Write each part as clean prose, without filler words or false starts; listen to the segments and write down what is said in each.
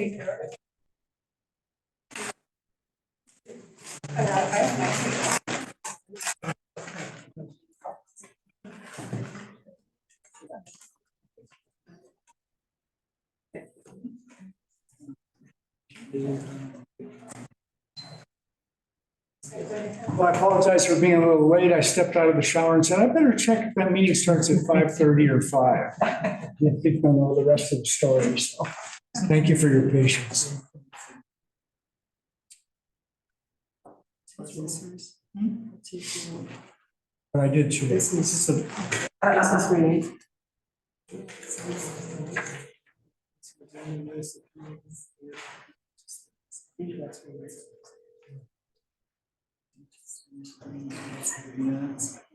Well, I apologize for being a little late. I stepped out of the shower and said, I better check if that meeting starts at 5:30 or 5. I think I know the rest of the story, so thank you for your patience. But I did choose. This is reading.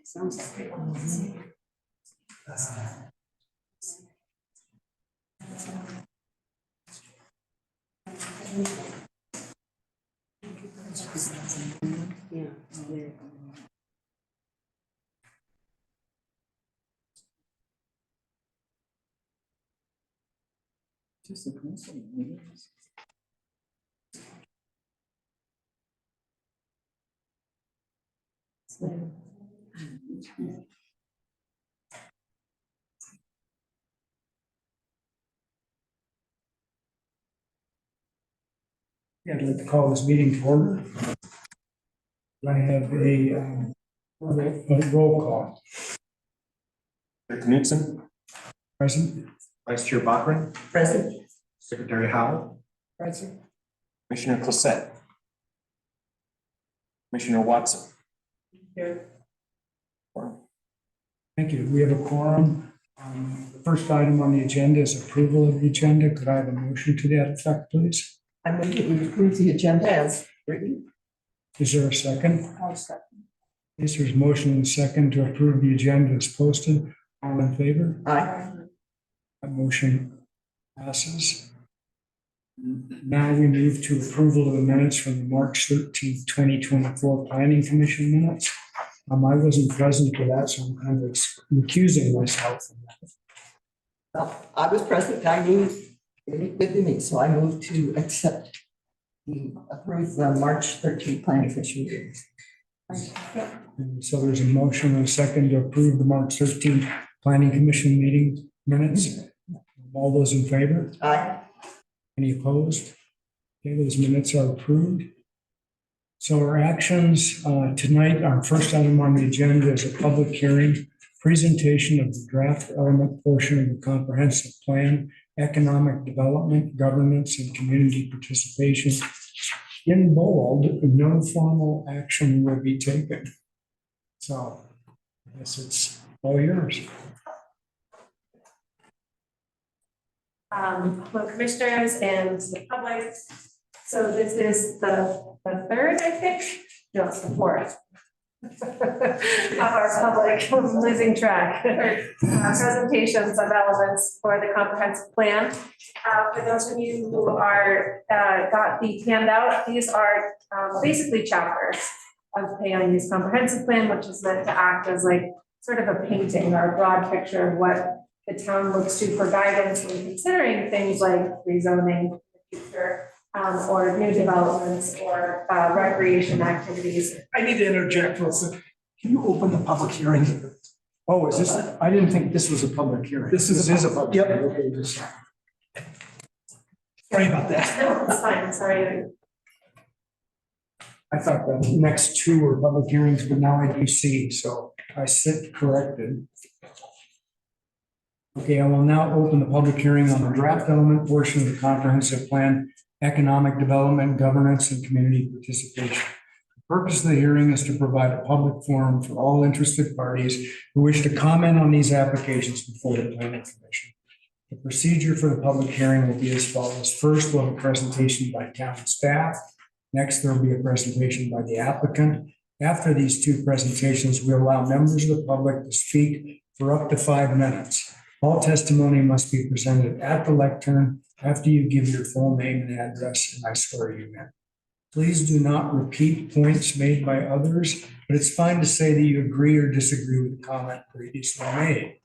Sounds like it. Yeah. Just a constant. Yeah, I'd like to call this meeting to order. I have a roll call. Chair Knutson, Present. Vice Chair Bachman, Present. Secretary Howell, Present. Commissioner Clisette, Commissioner Watson. Here. Thank you. We have a quorum. The first item on the agenda is approval of the agenda. Could I have a motion to that effect, please? I move that we approve the agenda as written. Is there a second? I'll second. Yes, there's motion and second to approve the agenda as posted. All in favor? Aye. That motion passes. Now we move to approval of the minutes from the March 13th, 2024 Planning Commission minutes. I wasn't present for that, so I'm kind of recusing myself from that. Well, I was present. I moved with me, so I moved to accept approve the March 13th Planning Commission meeting. And so there's a motion and a second to approve the March 13th Planning Commission meeting minutes. All those in favor? Aye. Any opposed? Okay, those minutes are approved. So our actions tonight, our first item on the agenda is a public hearing, presentation of the draft element portion of the comprehensive plan, economic development, governance, and community participation. In bold, no formal action will be taken. So I guess it's all yours. Hello, commissioners and the public. So this is the third, I think, no, it's the fourth of our public, I'm losing track, presentations of elements for the comprehensive plan. For those of you who are got the handout, these are basically chapters of PAI's comprehensive plan, which is meant to act as like sort of a painting or a broad picture of what the town looks to for guidance when considering things like rezoning in the future, or new developments or recreation activities. I need to interject real quick. Can you open the public hearing? Oh, is this, I didn't think this was a public hearing. This is a public. Yep. Hearing. Okay, sorry about that. No, it's fine, I'm sorry. I thought the next two were public hearings, but now I do see, so I sit corrected. Okay, I will now open the public hearing on the draft element portion of the comprehensive plan, economic development, governance, and community participation. The purpose of the hearing is to provide a public forum for all interested parties who wish to comment on these applications before the planning commission. The procedure for the public hearing will be as follows. First, we'll have a presentation by town staff. Next, there will be a presentation by the applicant. After these two presentations, we allow members of the public to speak for up to 5 minutes. All testimony must be presented at the lectern after you give your full name and address, and I swear you in. Please do not repeat points made by others, but it's fine to say that you agree or disagree with the comment previously made.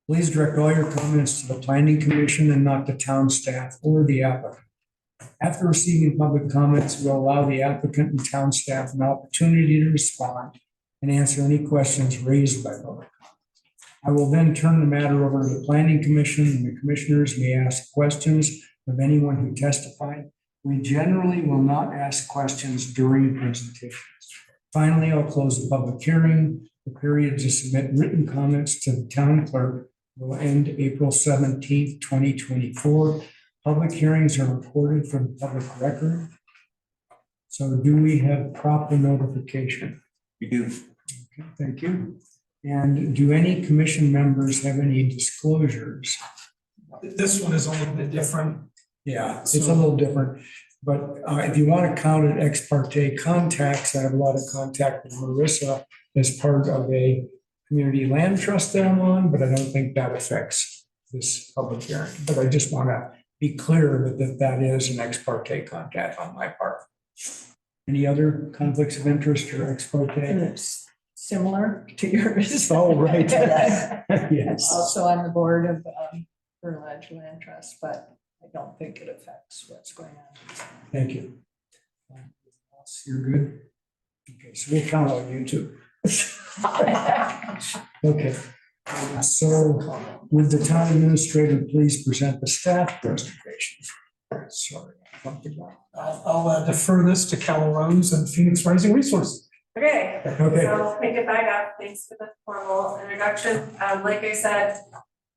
Please direct all your comments to the planning commission and not the town staff or the applicant. After receiving public comments, we'll allow the applicant and town staff an opportunity to respond and answer any questions raised by public. I will then turn the matter over to the planning commission, and the commissioners may ask questions of anyone who testified. We generally will not ask questions during presentations. Finally, I'll close the public hearing. The period to submit written comments to the town clerk will end April 17th, 2024. Public hearings are recorded for the public record. So do we have proper notification? We do. Okay, thank you. And do any commission members have any disclosures? This one is a little bit different. Yeah, it's a little different, but if you want to count it ex parte contacts, I have a lot of contact with Marissa as part of a community land trust that I'm on, but I don't think that affects this public hearing. But I just want to be clear that is an ex parte contact on my part. Any other conflicts of interest or ex parte? It's similar to yours. Oh, right. Yes. Yes. Also on the board of Berlage Land Trust, but I don't think it affects what's going on. Thank you. You're good? Okay, so we'll count on you too. Okay. So would the town administrator please present the staff presentation? Sorry. I bumped it down. I'll defer this to Cal Rose and Phoenix Rising Resources. Okay, Okay, so pick it back up. Thanks for the formal introduction. Like I said,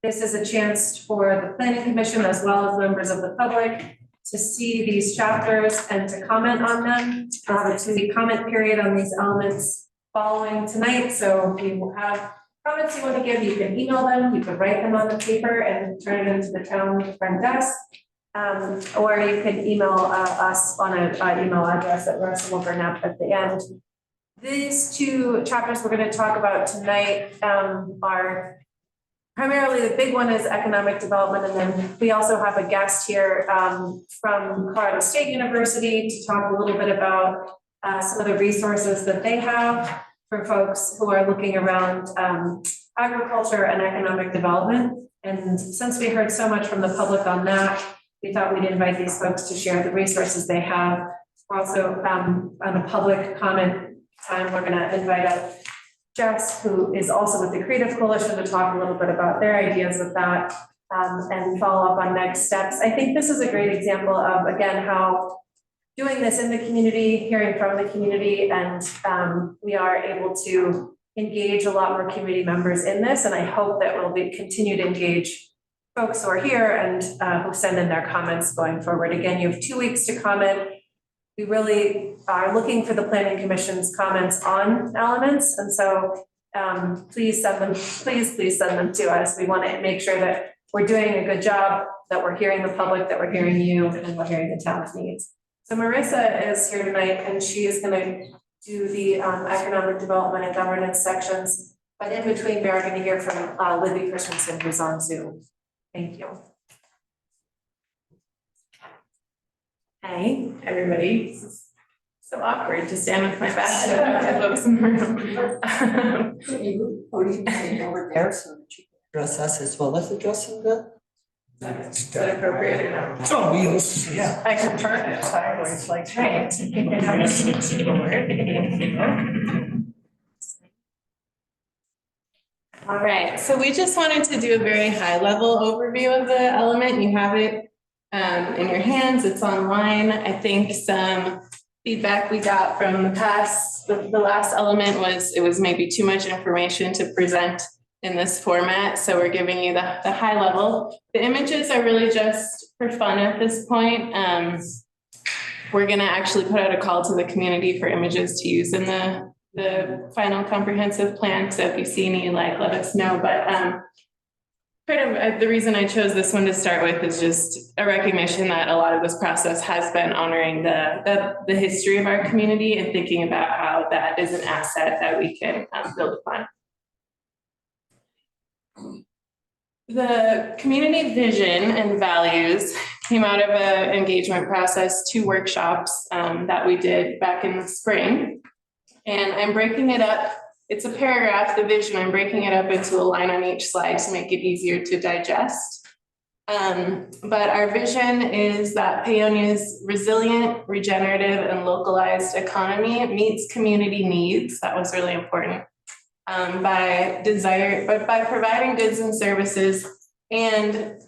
this is a chance for the planning commission as well as members of the public to see these chapters and to comment on them. It's the comment period on these elements following tonight. So if you have comments you want to give, you can email them, you can write them on the paper and turn it into the town front desk. Or you can email us on an email address that Russ will bring up at the end. These two chapters we're going to talk about tonight are primarily, the big one is economic development, and then we also have a guest here from Colorado State University to talk a little bit about some of the resources that they have for folks who are looking around agriculture and economic development. And since we heard so much from the public on that, we thought we'd invite these folks to share the resources they have. We're also on a public comment time, we're going to invite up Jess, who is also with the Creative Coalition, to talk a little bit about their ideas with that and follow up on next steps. I think this is a great example of, again, how doing this in the community, hearing from the community, and we are able to engage a lot more community members in this. And I hope that we'll continue to engage folks who are here and who send in their comments going forward. Again, you have 2 weeks to comment. We really are looking for the planning commission's comments on elements. And so please send them, please send them to us. We want to make sure that we're doing a good job, that we're hearing the public, that we're hearing you, and we're hearing the town's needs. So Marissa is here tonight, and she is going to do the economic development and governance sections. But in between, we are going to hear from Libby Christensen, who's on Zoom. Thank you. Hey, everybody. This is so awkward to stand with my back to folks in the room. Over there so that you can address us as well as addressing the. Is that appropriate or not? It's on wheels. Yeah. I can turn it sideways like right. All right, so we just wanted to do a very high level overview of the element. You have it in your hands, it's online. I think some feedback we got from the past, the last element was it was maybe too much information to present in this format. So we're giving you the high level. The images are really just for fun at this point. We're gonna actually put out a call to the community for images to use in the final comprehensive plan. So if you see any, let us know. But part of the reason I chose this one to start with is just a recognition that a lot of this process has been honoring the history of our community and thinking about how that is an asset that we can build upon. The community vision and values came out of an engagement process, 2 workshops that we did back in the spring. And I'm breaking it up. It's a paragraph, the vision. I'm breaking it up into a line on each slide to make it easier to digest. But our vision is that Paonia's resilient, regenerative, and localized economy meets community needs. That was really important. By providing goods and services and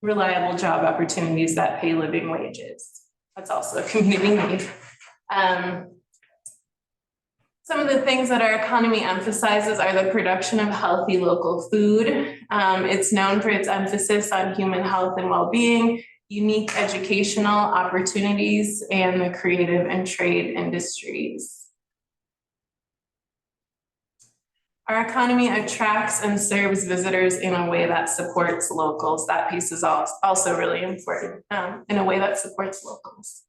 reliable job opportunities that pay living wages. That's also a community need. Some of the things that our economy emphasizes are the production of healthy local food. It's known for its emphasis on human health and well-being, unique educational opportunities, and the creative and trade industries. Our economy attracts and serves visitors in a way that supports locals. That piece is also really important, in a way that supports locals.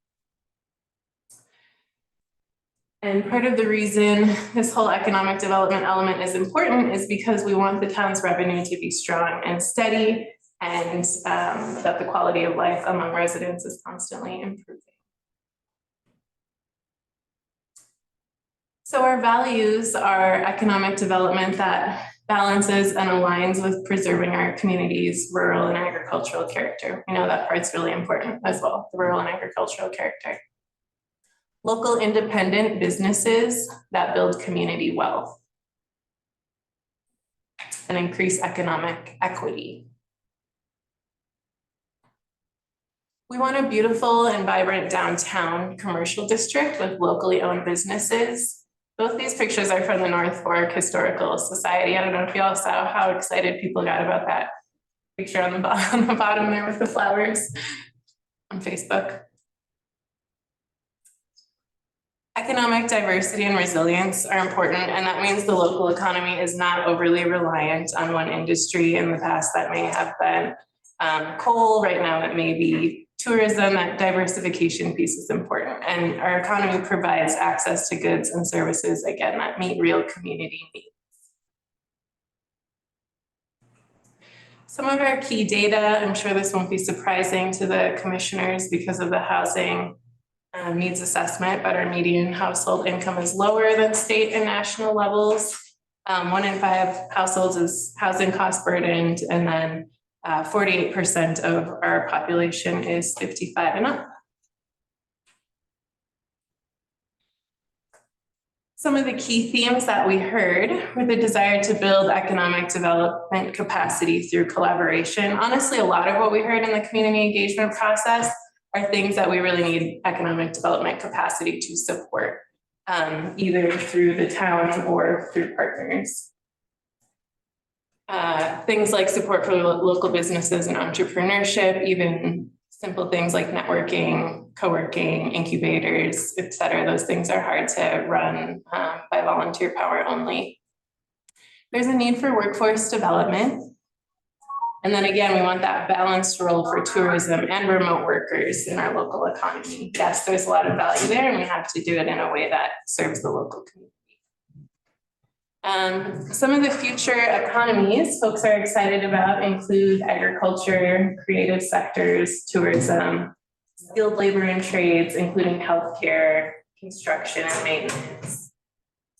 And part of the reason this whole economic development element is important is because we want the town's revenue to be strong and steady, and that the quality of life among residents is constantly improving. So our values are economic development that balances and aligns with preserving our community's rural and agricultural character. We know that part's really important as well, the rural and agricultural character. Local independent businesses that build community wealth and increase economic equity. We want a beautiful and vibrant downtown commercial district with locally owned businesses. Both these pictures are from the North Fork Historical Society. I don't know if you all saw how excited people got about that picture on the bottom there with the flowers on Facebook. Economic diversity and resilience are important, and that means the local economy is not overly reliant on one industry. In the past, that may have been coal. Right now, it may be tourism. That diversification piece is important, and our economy provides access to goods and services, again, that meet real community needs. Some of our key data, I'm sure this won't be surprising to the commissioners because of the housing needs assessment, but our median household income is lower than state and national levels. 1 in 5 households is housing cost burdened, and then 48% of our population is 55 and up. Some of the key themes that we heard were the desire to build economic development capacity through collaboration. Honestly, a lot of what we heard in the community engagement process are things that we really need economic development capacity to support, either through the town or through partners. Things like support for local businesses and entrepreneurship, even simple things like networking, co-working, incubators, et cetera. Those things are hard to run by volunteer power only. There's a need for workforce development. And then again, we want that balanced role for tourism and remote workers in our local economy. Yes, there's a lot of value there, and we have to do it in a way that serves the local community. Some of the future economies folks are excited about include agriculture, creative sectors, tourism, skilled labor and trades, including healthcare, construction, and maintenance.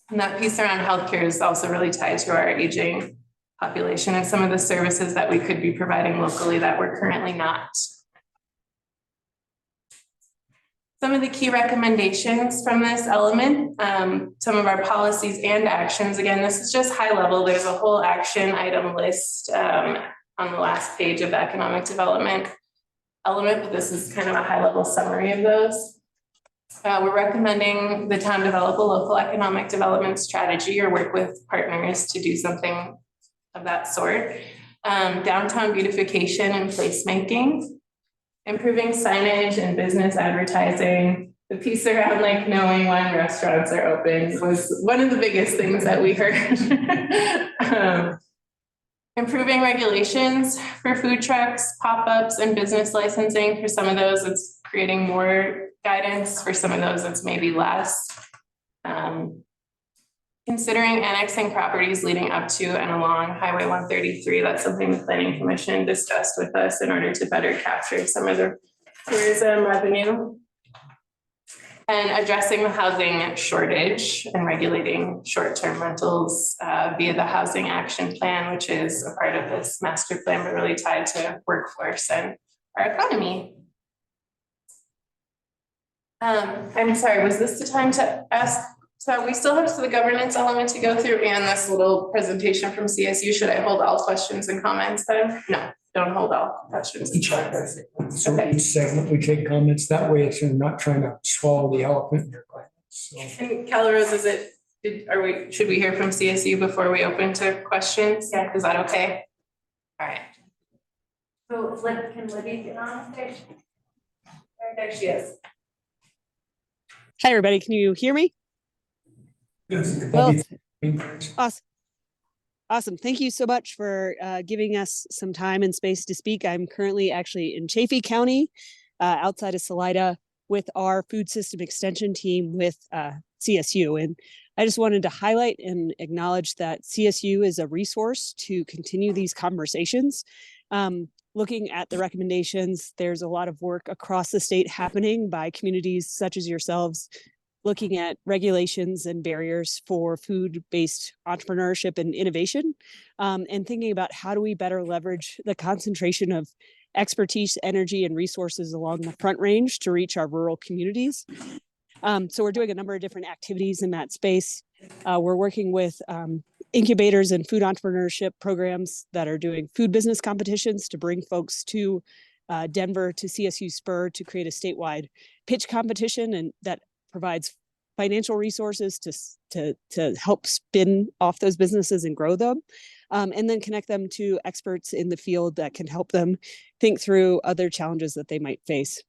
And that piece around healthcare is also really tied to our aging population and some of the services that we could be providing locally that we're currently not. Some of the key recommendations from this element, some of our policies and actions. Again, this is just high level. There's a whole action item list on the last page of the economic development element, but this is kind of a high level summary of those. We're recommending the town develop a local economic development strategy or work with partners to do something of that sort. Downtown beautification and placemaking, improving signage and business advertising. The piece around like knowing when restaurants are open was one of the biggest things that we heard. Improving regulations for food trucks, pop-ups, and business licensing. For some of those, it's creating more guidance. For some of those, it's maybe less. Considering annexing properties leading up to and along Highway 133, that's something the Planning Commission discussed with us in order to better capture some of the tourism revenue. and addressing the housing shortage and regulating short-term rentals via the Housing Action Plan, which is a part of this master plan, but really tied to workforce and our economy. I'm sorry, was this the time to ask? So we still have the governance element to go through and this little presentation from CSU. Should I hold all questions and comments then? No, don't hold all questions and comments. So each segment, we take comments. That way it's not trying to swallow the elephant in your glass. So And Calrose, should we hear from CSU before we open to questions? Yeah. Is that okay? All right. So can Libby get on stage? There she is. Hi, everybody. Can you hear me? Well, awesome. Thank you so much for giving us some time and space to speak. I'm currently actually in Chaffee County, outside of Salida, with our food system extension team with CSU. And I just wanted to highlight and acknowledge that CSU is a resource to continue these conversations. Looking at the recommendations, there's a lot of work across the state happening by communities such as yourselves, looking at regulations and barriers for food-based entrepreneurship and innovation, and thinking about how do we better leverage the concentration of expertise, energy, and resources along the Front Range to reach our rural communities. So we're doing a number of different activities in that space. We're working with incubators and food entrepreneurship programs that are doing food business competitions to bring folks to Denver, to CSU Spur, to create a statewide pitch competition, and that provides financial resources to help spin off those businesses and grow them, and then connect them to experts in the field that can help them think through other challenges that they might face.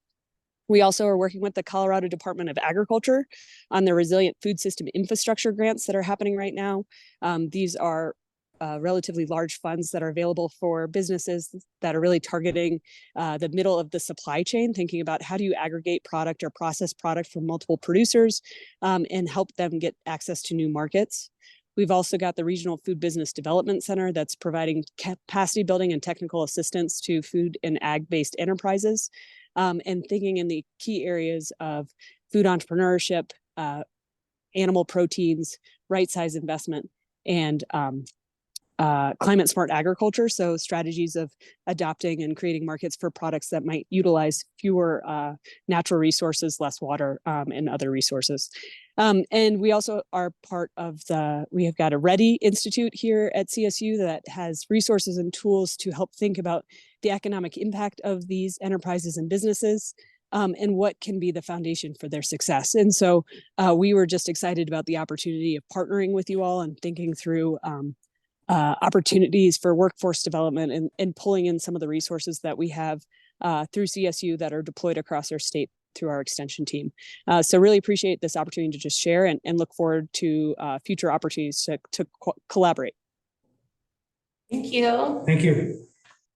We also are working with the Colorado Department of Agriculture on the Resilient Food System Infrastructure grants that are happening right now. These are relatively large funds that are available for businesses that are really targeting the middle of the supply chain, thinking about how do you aggregate product or process product from multiple producers and help them get access to new markets. We've also got the Regional Food Business Development Center that's providing capacity building and technical assistance to food and ag-based enterprises, and thinking in the key areas of food entrepreneurship, animal proteins, right size investment, and climate smart agriculture. So strategies of adopting and creating markets for products that might utilize fewer natural resources, less water, and other resources. And we also are part of we have got a READY Institute here at CSU that has resources and tools to help think about the economic impact of these enterprises and businesses, and what can be the foundation for their success. And so we were just excited about the opportunity of partnering with you all and thinking through opportunities for workforce development and pulling in some of the resources that we have through CSU that are deployed across our state through our extension team. So really appreciate this opportunity to just share and look forward to future opportunities to collaborate. Thank you. Thank you.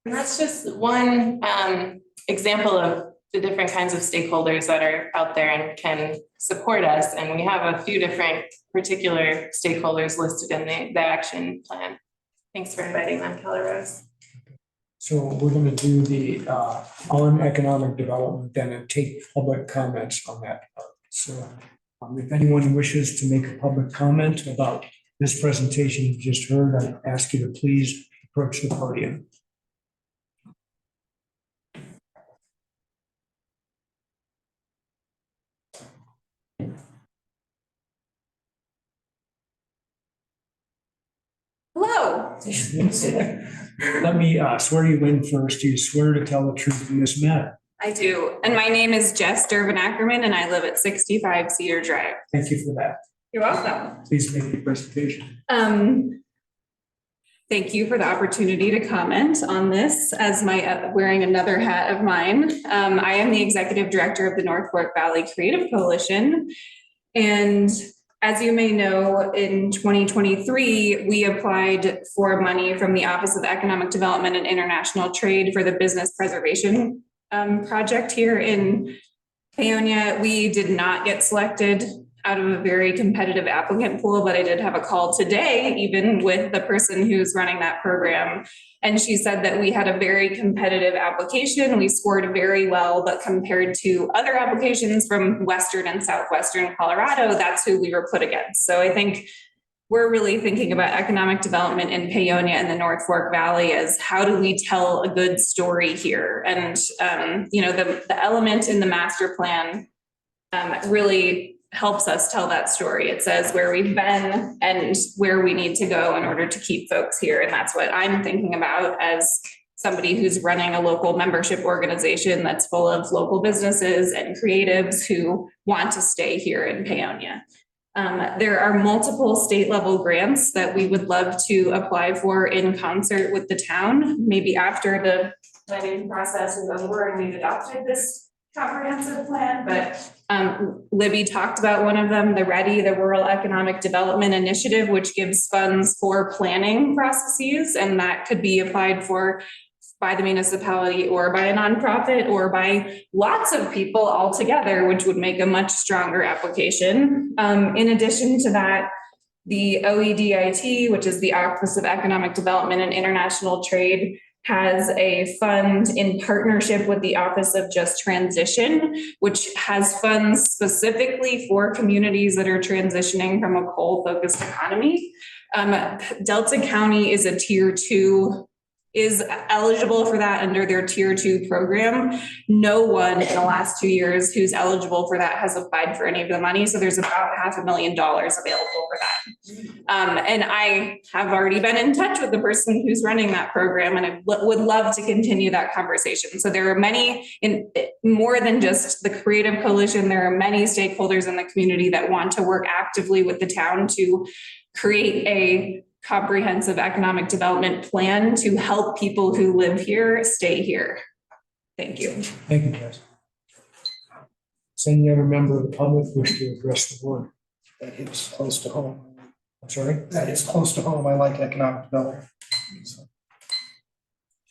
And that's just one example of the different kinds of stakeholders that are out there and can support us. And we have a few different particular stakeholders listed in the action plan. Thanks for inviting them, Calrose. So we're going to do the on economic development then and take public comments on that. So if anyone wishes to make a public comment about this presentation you just heard, I ask you to please approach the podium. Hello. Let me swear you in first. Do you swear to tell the truth in this matter? I do. And my name is Jess Durbin Ackerman and I live at 65 Cedar Drive. Thank you for that. You're welcome. Please make your presentation. Thank you for the opportunity to comment on this as my wearing another hat of mine. I am the executive director of the North Fork Valley Creative Coalition. And as you may know, in 2023, we applied for money from the Office of Economic Development and International Trade for the Business Preservation Project here in Paonia. We did not get selected out of a very competitive applicant pool, but I did have a call today, even with the person who's running that program. And she said that we had a very competitive application. We scored very well, but compared to other applications from Western and Southwestern Colorado, that's who we were put against. So I think we're really thinking about economic development in Paonia and the North Fork Valley as how do we tell a good story here? And, the element in the master plan really helps us tell that story. It says where we've been and where we need to go in order to keep folks here. And that's what I'm thinking about as somebody who's running a local membership organization that's full of local businesses and creatives who want to stay here in Paonia. There are multiple state level grants that we would love to apply for in concert with the town, maybe after the planning process is over and we've adopted this comprehensive plan, but Libby talked about one of them, the READY, the Rural Economic Development Initiative, which gives funds for planning processes, and that could be applied for by the municipality or by a nonprofit or by lots of people all together, which would make a much stronger application. In addition to that, the OEDIT, which is the Office of Economic Development and International Trade, has a fund in partnership with the Office of Just Transition, which has funds specifically for communities that are transitioning from a coal-focused economy. Delta County is a tier 2, is eligible for that under their tier 2 program. No one in the last 2 years who's eligible for that has applied for any of the money. So there's about $500,000 available for that. And I have already been in touch with the person who's running that program, and I would love to continue that conversation. So there are many, more than just the Creative Coalition, there are many stakeholders in the community that want to work actively with the town to create a comprehensive economic development plan to help people who live here stay here. Thank you. Thank you, Jess. Does any other member of the public wish to address the board? That hits close to home. I'm sorry? That is close to home. I like economic development. So,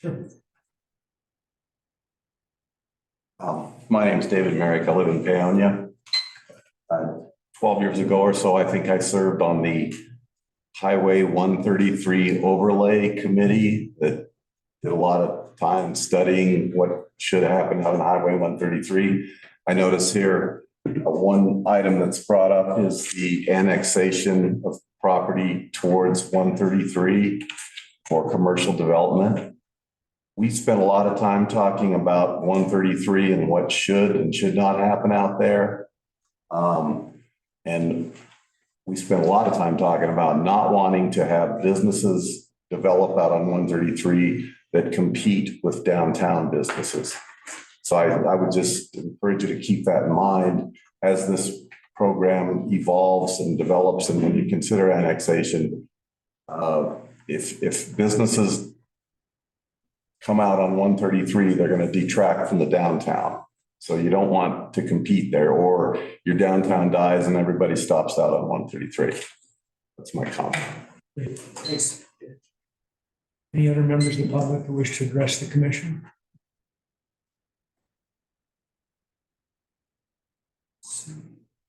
Sure. My name's David Merrick. I live in Paonia. 12 years ago or so, I think I served on the Highway 133 Overlay Committee that did a lot of time studying what should happen on Highway 133. I notice here one item that's brought up is the annexation of property towards 133 for commercial development. We spent a lot of time talking about 133 and what should and should not happen out there. And we spent a lot of time talking about not wanting to have businesses develop out on 133 that compete with downtown businesses. So I would just encourage you to keep that in mind as this program evolves and develops. And when you consider annexation, if businesses come out on 133, they're going to detract from the downtown. So you don't want to compete there, or your downtown dies and everybody stops out on 133. That's my comment. Great. Thanks. Any other members of the public who wish to address the commission?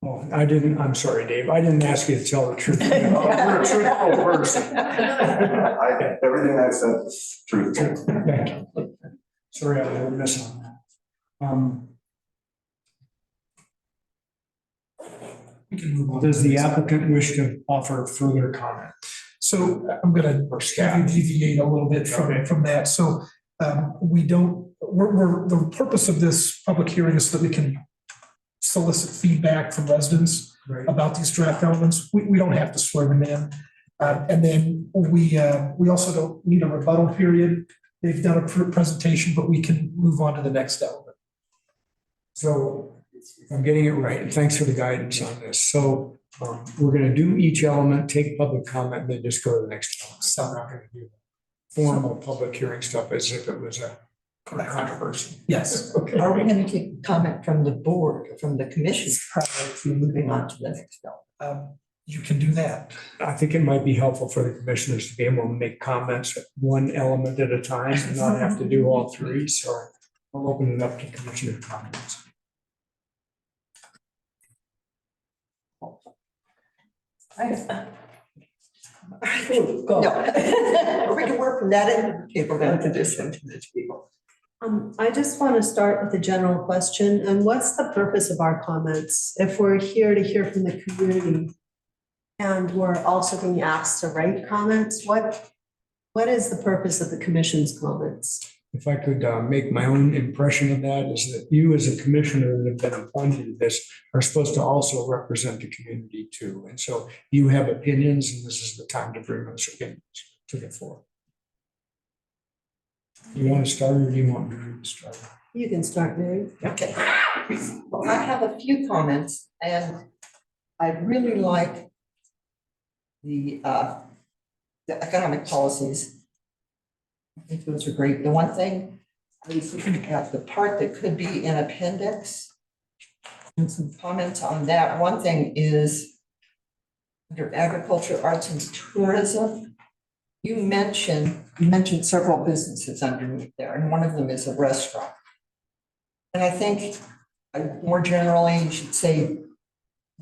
Oh, I'm sorry, Dave. I didn't ask you to tell the truth. We're a truthful person. Everything I said is truthful. Thank you. Sorry, I was remiss on that. we can move on. Does the applicant wish to offer further comment? So I'm going to deviate a little bit from that. So the purpose of this public hearing is so that we can solicit feedback from residents about these draft elements. We don't have to swear them in. And then we also don't need a rebuttal period. They've done a presentation, but we can move on to the next element. So if I'm getting it right, and thanks for the guidance on this. So we're going to do each element, take public comment, and then just go to the next element. So I'm not going to do formal public hearing stuff as if it was a controversy. Yes. Okay. Are we going to take comment from the board, from the commission prior to moving on to the next element? You can do that. I think it might be helpful for the commissioners to be able to make comments at one element at a time and not have to do all three. So I'll open it up to commissioner comments. No. We can work from that end of the table down to this end of the table. I just want to start with a general question, and what's the purpose of our comments? If we're here to hear from the community and we're also being asked to write comments, what is the purpose of the commission's comments? If I could make my own impression of that, is that you as a commissioner that have been appointed to this are supposed to also represent the community too. And so you have opinions, and this is the time to bring those opinions to the fore. You want to start, or do you want me to start? You can start, Mary. Okay. Well, I have a few comments, and I really like the economic policies. I think those are great. The one thing, I was looking at the part that could be in appendix and some comments on that. One thing is under agriculture, arts, and tourism. You mentioned several businesses underneath there, and one of them is a restaurant. And I think more generally, you should say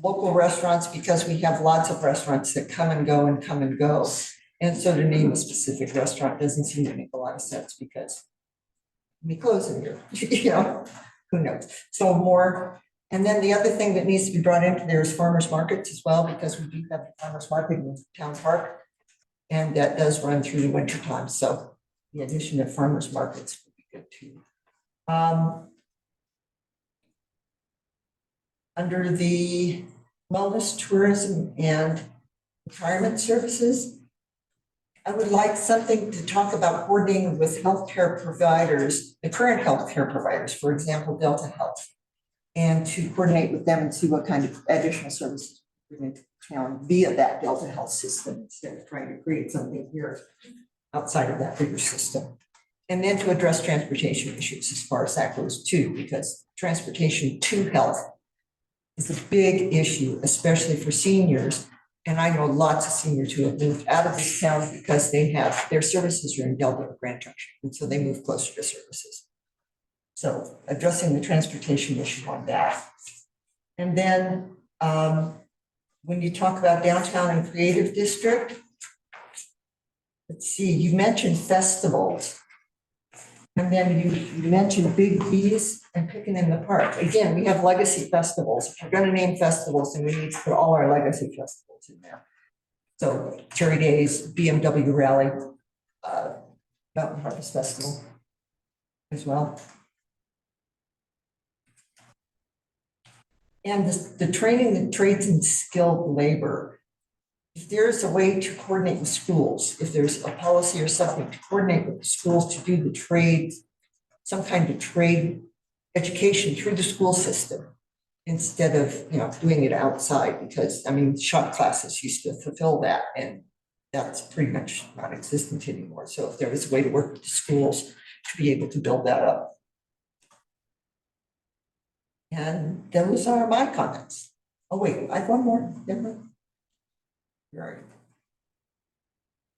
local restaurants, because we have lots of restaurants that come and go and come and go. And so to name a specific restaurant doesn't seem to make a lot of sense, because we close in here, who knows? So more, and then the other thing that needs to be brought into there is farmers markets as well, because we do have the farmers market in Town Park. And that does run through the winter time. So the addition of farmers markets would be good too. Under the wellness, tourism, and retirement services, I would like something to talk about coordinating with healthcare providers, the current healthcare providers, for example, Delta Health, and to coordinate with them and see what kind of additional services we bring into town via that Delta Health system, instead of trying to create something here outside of that bigger system. And then to address transportation issues as far as that goes too, because transportation to health is a big issue, especially for seniors. And I know lots of seniors who have moved out of this town because they have, their services are in Delta or Grand Junction, and so they move closer to services. So addressing the transportation issue on that. And then when you talk about downtown and creative district, let's see, you mentioned festivals. And then you mentioned Big B's and Picking in the Park. Again, we have legacy festivals. If we're going to name festivals, then we need to put all our legacy festivals in there. So Cherry Days, BMW Rally, Mountain Harvest Festival as well. And the training, the trades and skilled labor. If there's a way to coordinate with schools, if there's a policy or something to coordinate with the schools to do the trades, some kind of trade education through the school system, instead of, doing it outside, because shop classes used to fulfill that, and that's pretty much non-existent anymore. So if there was a way to work with the schools to be able to build that up. And those are my comments. Oh, wait, I have one more. Deborah? Right.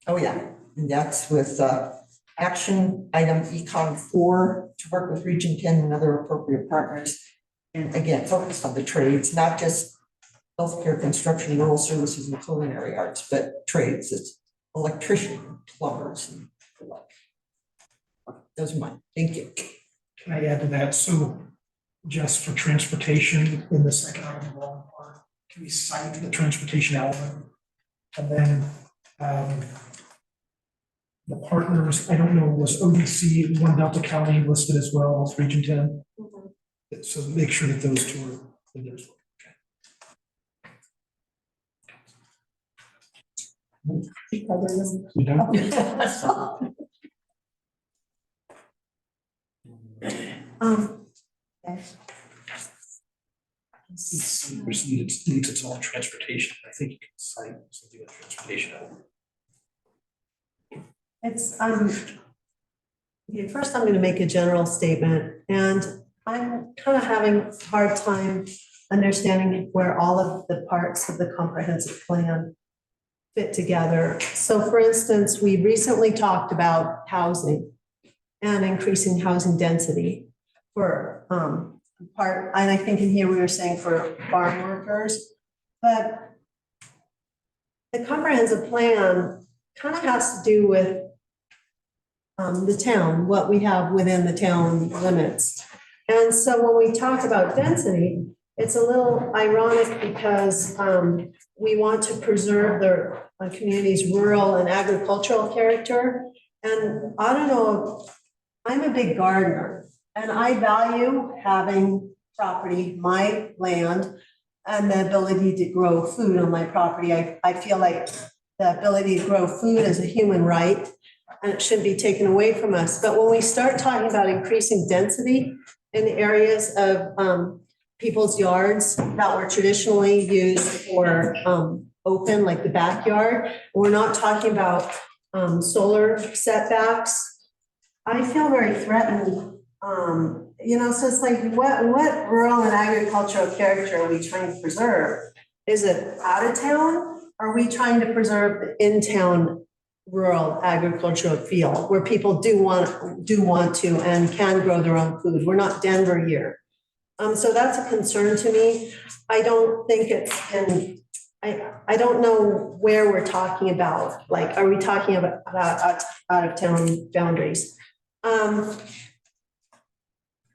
Oh, yeah, and that's with action item Econ 4 to work with Region 10 and other appropriate partners. And again, focused on the trades, not just healthcare, construction, rural services, and culinary arts, but trades. It's electrician, plumbers, and the like. Those are mine. Thank you. Can I add to that? So just for transportation in the second item, the wrong part, can we cite the transportation element? And then the partners, I don't know, was ODC, One Delta County listed as well as Region 10? Mm-hmm. So make sure that those two are in there as well. Okay. You done? It needs its own transportation. I think you can cite something with transportation element. It's, okay, first I'm going to make a general statement, and I'm kind of having a hard time understanding where all of the parts of the comprehensive plan fit together. So for instance, we recently talked about housing and increasing housing density for part, and I think in here we were saying for farm workers, but the comprehensive plan kind of has to do with the town, what we have within the town limits. And so when we talk about density, it's a little ironic because we want to preserve the community's rural and agricultural character. And I don't know, I'm a big gardener and I value having property, my land, and the ability to grow food on my property. I feel like the ability to grow food is a human right and it shouldn't be taken away from us. But when we start talking about increasing density in areas of people's yards that were traditionally used for open, like the backyard, we're not talking about solar setbacks, I feel very threatened. So it's like, what rural and agricultural character are we trying to preserve? Is it out of town? Are we trying to preserve the in-town rural agricultural feel where people do want to and can grow their own food? We're not Denver here. So that's a concern to me. I don't think it's I don't know where we're talking about. Like, are we talking about out of town boundaries?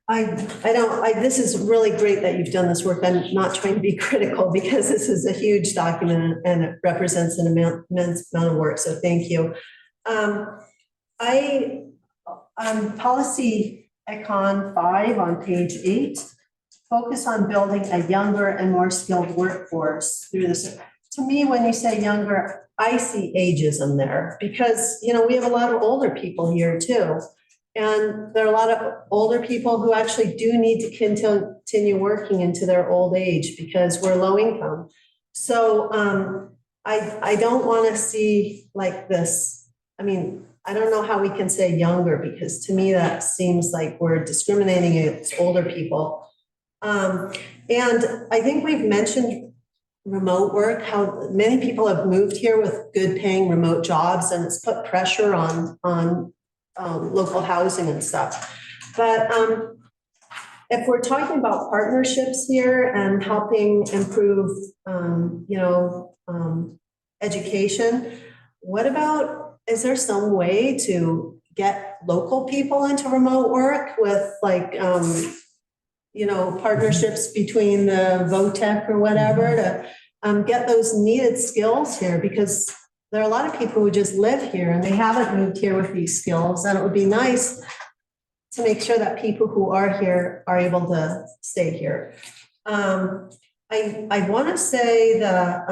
This is really great that you've done this work. I'm not trying to be critical because this is a huge document and it represents an immense amount of work. So thank you. Policy Econ 5 on page 8, focus on building a younger and more skilled workforce through this. To me, when you say younger, I see ageism there because, we have a lot of older people here too. And there are a lot of older people who actually do need to continue working into their old age because we're low income. So I don't want to see like this. I mean, I don't know how we can say younger because to me that seems like we're discriminating against older people. And I think we've mentioned remote work, how many people have moved here with good paying remote jobs and it's put pressure on local housing and stuff. But if we're talking about partnerships here and helping improve, education, what about, is there some way to get local people into remote work with like, partnerships between the VOTEC or whatever to get those needed skills here? Because there are a lot of people who just live here and they haven't moved here with these skills. And it would be nice to make sure that people who are here are able to stay here. I want to say that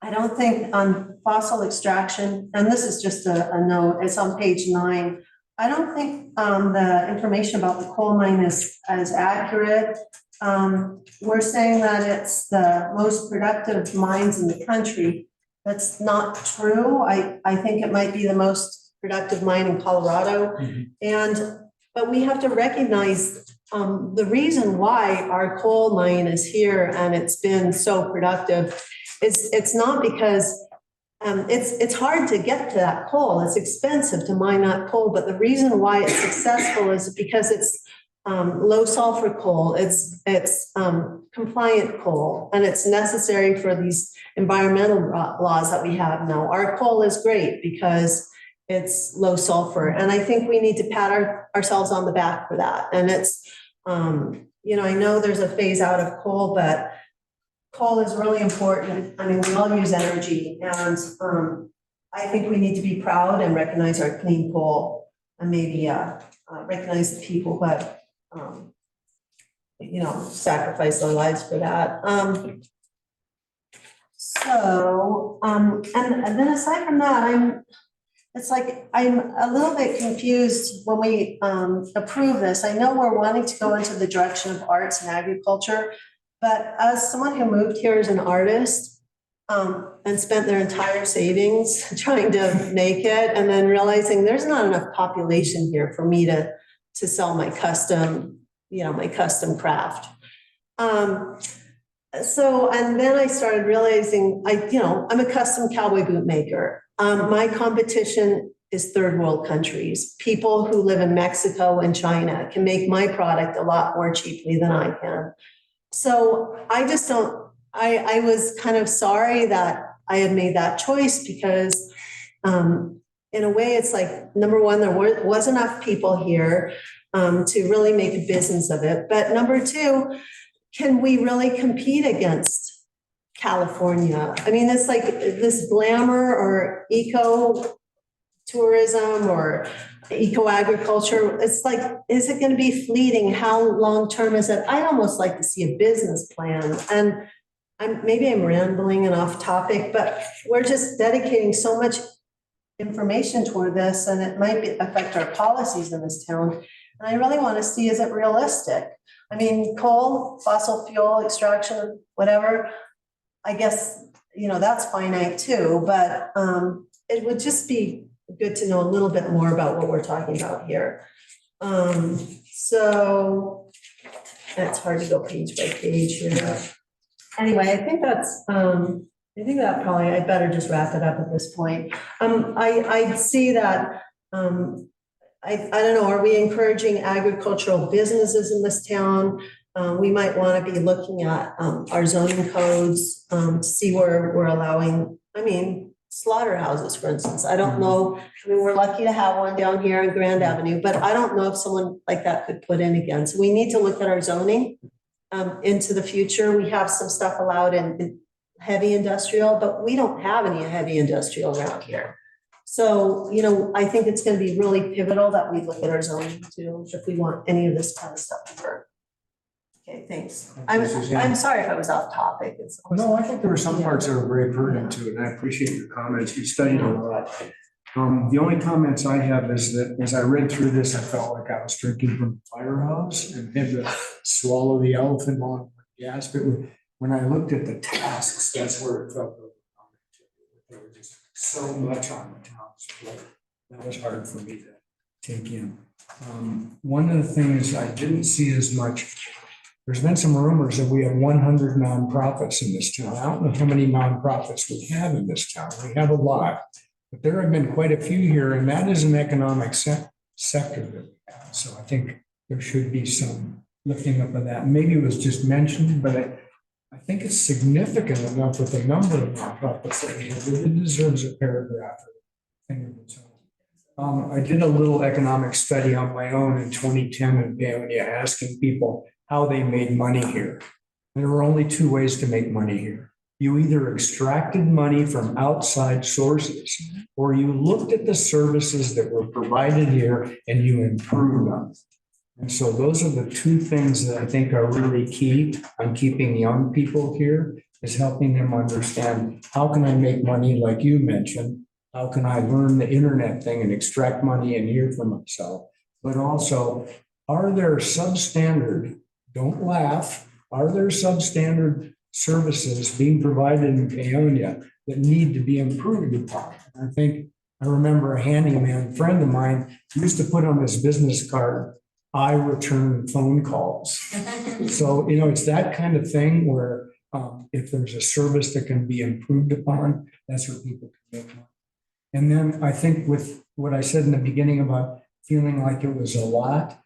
I don't think on fossil extraction, and this is just a note, it's on page 9. I don't think the information about the coal mine is as accurate. We're saying that it's the most productive mines in the country. That's not true. I think it might be the most productive mine in Colorado. But we have to recognize the reason why our coal mine is here and it's been so productive is it's not because it's hard to get to that coal. It's expensive to mine that coal, but the reason why it's successful is because it's low sulfur coal, it's compliant coal, and it's necessary for these environmental laws that we have now. Our coal is great because it's low sulfur, and I think we need to pat ourselves on the back for that. And it's, I know there's a phase out of coal, but coal is really important. I mean, we all use energy, and I think we need to be proud and recognize our clean coal, and maybe recognize the people who have sacrifice their lives for that. And then aside from that, I'm a little bit confused when we approve this. I know we're wanting to go into the direction of arts and agriculture, but as someone who moved here as an artist and spent their entire savings trying to make it, and then realizing there's not enough population here for me to sell my custom, my custom craft. And then I started realizing, I'm a custom cowboy boot maker. My competition is third world countries. People who live in Mexico and China can make my product a lot more cheaply than I can. So I just don't, I was kind of sorry that I had made that choice because in a way, it's like, number one, there was enough people here to really make a business of it. But number two, can we really compete against California? I mean, it's like this glamour or eco tourism or eco-agriculture. It's like, is it going to be fleeting? How long-term is it? I'd almost like to see a business plan. And maybe I'm rambling and off topic, but we're just dedicating so much information toward this, and it might affect our policies in this town. And I really want to see, is it realistic? I mean, coal, fossil fuel extraction, whatever, I guess, that's finite too, but it would just be good to know a little bit more about what we're talking about here. So it's hard to go page by page here. Anyway, I think that probably, I'd better just wrap it up at this point. I see that, I don't know, are we encouraging agricultural businesses in this town? We might want to be looking at our zoning codes to see where we're allowing, slaughterhouses, for instance. I don't know, we're lucky to have one down here on Grand Avenue, but I don't know if someone like that could put in again. So we need to look at our zoning into the future. We have some stuff allowed in heavy industrial, but we don't have any heavy industrial around here. So, I think it's going to be really pivotal that we look at our zoning too, if we want any of this kind of stuff to work. Okay, thanks. I'm sorry if I was off topic. No, I think there were some parts that were very pertinent to it, and I appreciate your comments. You studied a lot. The only comments I have is that as I read through this, I felt like I was drinking from a firehouse and had to swallow the elephant on the gas. But when I looked at the tasks, that's where it felt. There was just so much on the town's plate. That was hard for me to take in. One of the things I didn't see as much, there's been some rumors that we have 100 nonprofits in this town. I don't know how many nonprofits we have in this town. We have a lot, but there have been quite a few here, and that is an economic sector that we have. So I think there should be some lifting up of that. Maybe it was just mentioned, but I think it's significant enough with the number of nonprofits that we have. It deserves a paragraph. I did a little economic study on my own in 2010 in Paonia, asking people how they made money here. There were only two ways to make money here. You either extracted money from outside sources, or you looked at the services that were provided here and you improved them. And so those are the two things that I think are really key on keeping young people here, is helping them understand, how can I make money like you mentioned? How can I learn the internet thing and extract money and hear for myself? But also, are there substandard, don't laugh, are there substandard services being provided in Paonia that need to be improved upon? I remember a handyman friend of mine used to put on his business card, I return phone calls. So, it's that kind of thing where if there's a service that can be improved upon, that's where people can make money. And then I think with what I said in the beginning about feeling like it was a lot,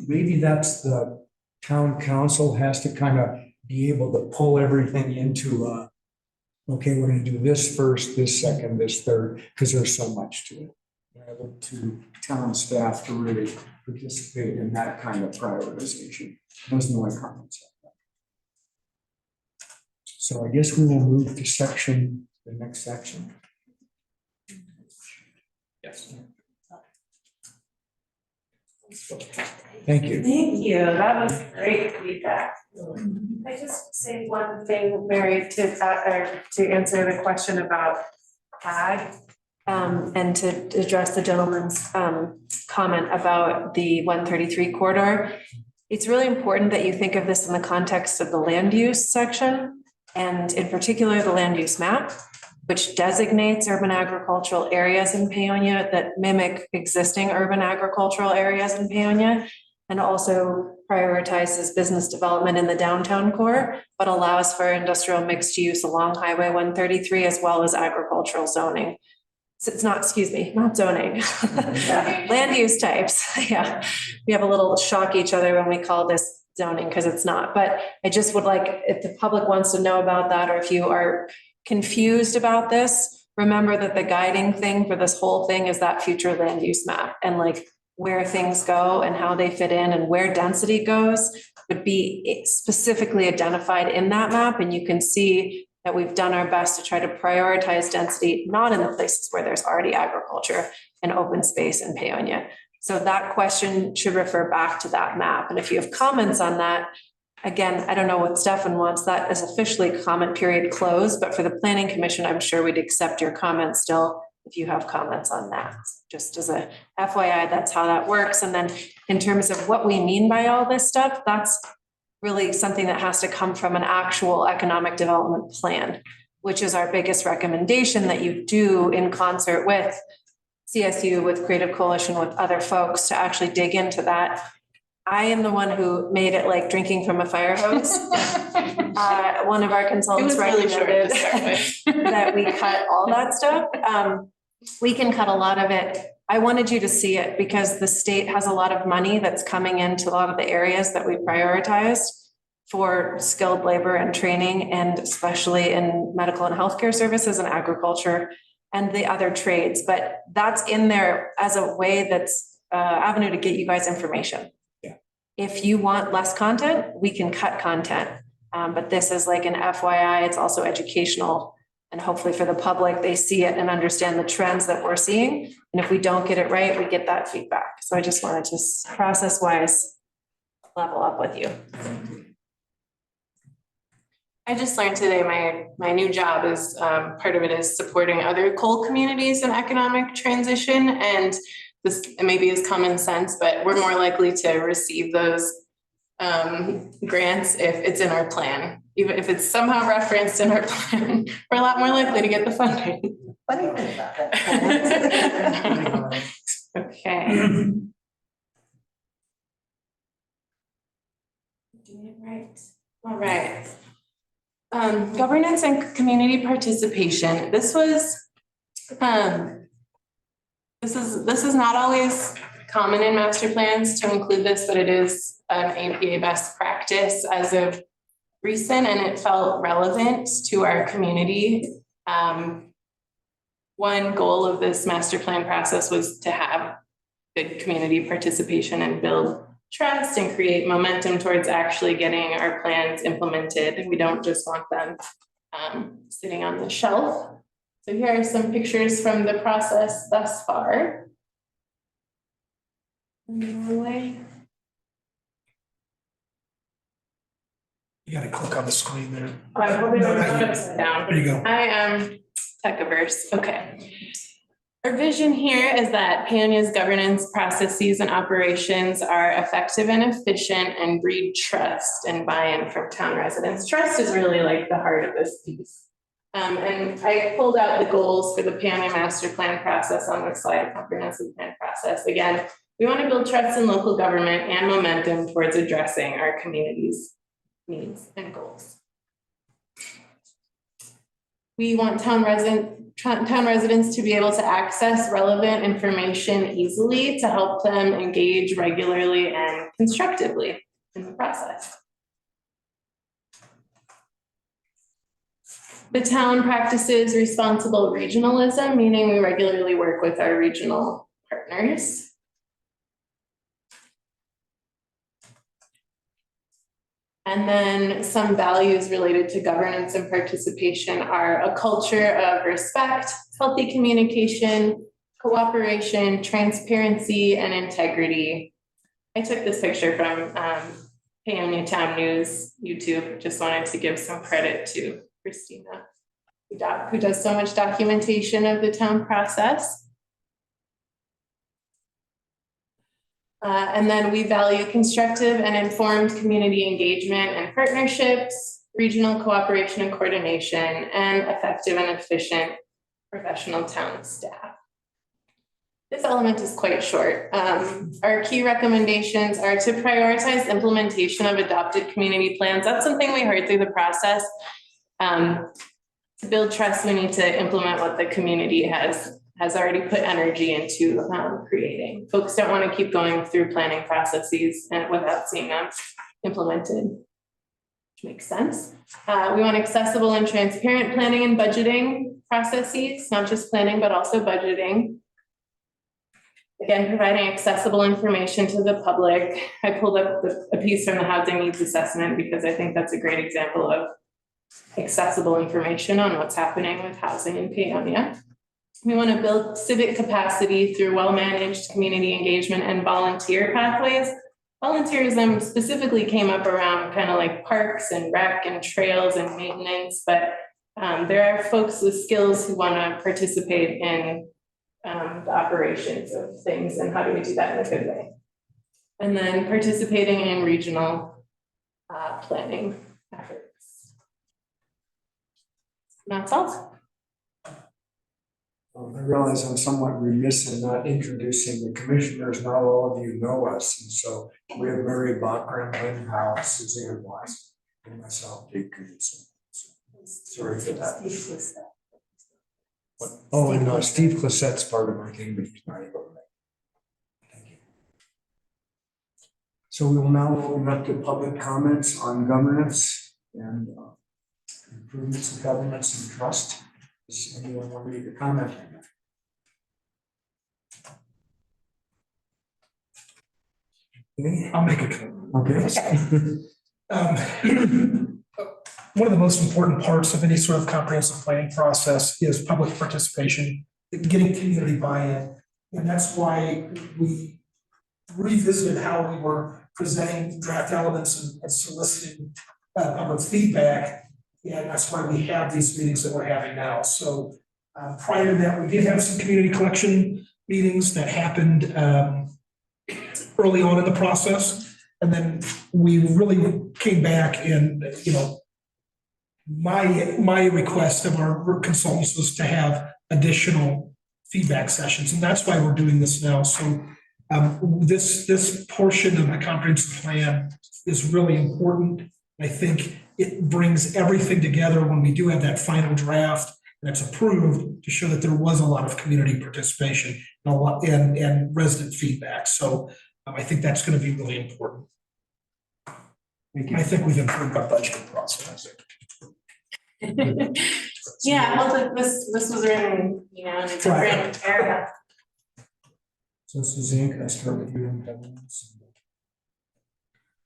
maybe that's the town council has to kind of be able to pull everything into, okay, we're going to do this first, this second, this third, because there's so much to it. I look to town staff to really participate in that kind of prioritization. Those are my comments. So I guess we will move to the next section. Yes. Thank you. Thank you. That was great feedback. Can I just say one thing, Mary, to answer the question about ag, and to address the gentleman's comment about the 133 corridor. It's really important that you think of this in the context of the land use section, and in particular, the land use map, which designates urban agricultural areas in Paonia that mimic existing urban agricultural areas in Paonia, and also prioritizes business development in the downtown core, but allows for industrial mixed use along Highway 133 as well as agricultural zoning. So it's not, not zoning, land use types. Yeah, we have a little shock each other when we call this zoning because it's not. But I just would like, if the public wants to know about that, or if you are confused about this, remember that the guiding thing for this whole thing is that future land use map and like where things go and how they fit in and where density goes would be specifically identified in that map. And you can see that we've done our best to try to prioritize density, not in the places where there's already agriculture and open space in Paonia. So that question should refer back to that map. And if you have comments on that, again, I don't know what Stefan wants, that is officially comment period closed, but for the planning commission, I'm sure we'd accept your comments still if you have comments on that. Just as a FYI, that's how that works. And then in terms of what we mean by all this stuff, that's really something that has to come from an actual economic development plan, which is our biggest recommendation that you do in concert with CSU, with Creative Coalition, with other folks to actually dig into that. I am the one who made it like drinking from a fire hose. One of our consultants recommended that we cut all that stuff. We can cut a lot of it. I wanted you to see it because the state has a lot of money that's coming into a lot of the areas that we prioritized for skilled labor and training, and especially in medical and healthcare services and agriculture and the other trades. But that's in there as a way that's avenue to get you guys information. If you want less content, we can cut content. But this is like an FYI, it's also educational. And hopefully for the public, they see it and understand the trends that we're seeing. And if we don't get it right, we get that feedback. So I just wanted to process-wise level up with you. I just learned today my new job is part of it is supporting other coal communities in economic transition. And this maybe is common sense, but we're more likely to receive those grants if it's in our plan. Even if it's somehow referenced in our plan, we're a lot more likely to get the funding. What do you think about that? Okay. Doing it right. All right. Governance and community participation. This was, this is not always common in master plans to include this, but it is an APA best practice as of recent, and it felt relevant to our community. One goal of this master plan process was to have good community participation and build trust and create momentum towards actually getting our plans implemented. And we don't just want them sitting on the shelf. So here are some pictures from the process thus far. You gotta click on the screen there. I'm hoping I'm not upside down. There you go. I am tech-averse. Okay. Our vision here is that Paonia's governance processes and operations are effective and efficient and breed trust and buy-in from town residents. Trust is really like the heart of this piece. And I pulled out the goals for the Paonia master plan process on this slide, comprehensive plan process. Again, we want to build trust in local government and momentum towards addressing our community's needs and goals. We want town residents to be able to access relevant information easily to help them engage regularly and constructively in the process. The town practices responsible regionalism, meaning we regularly work with our regional partners. And then some values related to governance and participation are a culture of respect, healthy communication, cooperation, transparency, and integrity. I took this picture from Paonia Town News YouTube. Just wanted to give some credit to Christina, who does so much documentation of the town process. And then we value constructive and informed community engagement and partnerships, regional cooperation and coordination, and effective and efficient professional town staff. This element is quite short. Our key recommendations are to prioritize implementation of adopted community plans. That's something we heard through the process. To build trust, we need to implement what the community has already put energy into creating. Folks don't want to keep going through planning processes and without seeing them implemented. which makes sense. We want accessible and transparent planning and budgeting processes, not just planning, but also budgeting. Again, providing accessible information to the public. I pulled up a piece from the housing needs assessment because I think that's a great example of accessible information on what's happening with housing in Paonia. We want to build civic capacity through well-managed community engagement and volunteer pathways. Volunteerism specifically came up around kind of like parks and rec and trails and maintenance, but there are folks with skills who want to participate in the operations of things, and how do we do that in a good way? And then participating in regional planning efforts. And that's all. I realize I'm somewhat remiss in not introducing the commissioners. Not all of you know us, and so we have Mary Bachram, Lynn Howe, Suzanne Wise, and myself, Dave Knudsen. Sorry for that. Oh, and Steve Clissette's part of our team, but he's not able to make it. Thank you. So we will now open up to public comments on governance and improvements of governance and trust. Does anyone want me to comment on that? Okay. I'll make a comment. Okay. One of the most important parts of any sort of comprehensive planning process is public participation, getting community buy-in. And that's why we revisited how we were presenting draft elements and soliciting public feedback. And that's why we have these meetings that we're having now. So prior to that, we did have some community collection meetings that happened early on in the process. And then we really came back and, my request of our consultants was to have additional feedback sessions, and that's why we're doing this now. So this portion of the comprehensive plan is really important. I think it brings everything together when we do have that final draft that's approved to show that there was a lot of community participation and resident feedback. So I think that's going to be really important. Thank you. I think we've improved our budgeting process. Yeah, well, this was written, in a different area. So Suzanne, can I start with you on governance?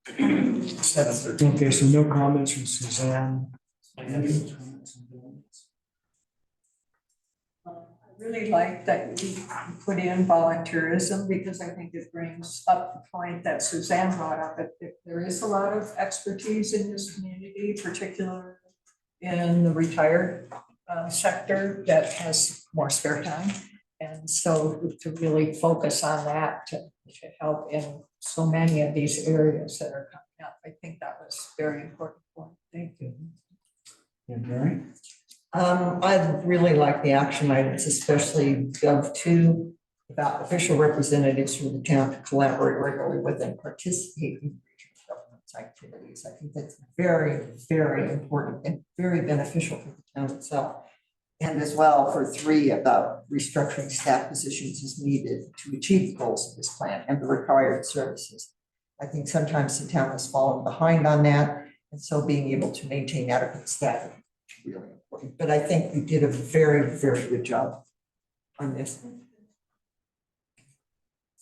Okay, so no comments from Suzanne. I really like that you put in volunteerism, because I think it brings up the point that Suzanne brought up, that there is a lot of expertise in this community, particularly in the retired sector that has more spare time. And so to really focus on that to help in so many of these areas that are coming up, I think that was very important point. Thank you. And Mary? I really like the action items, especially Gov2, about official representatives from the town to collaborate regularly with and participate in regional governance activities. I think that's very, very important and very beneficial for the town itself. And as well for 3, about restructuring staff positions as needed to achieve the goals of this plan and the required services. I think sometimes the town has fallen behind on that, and so being able to maintain adequate staff is really important. But I think we did a very, very good job on this.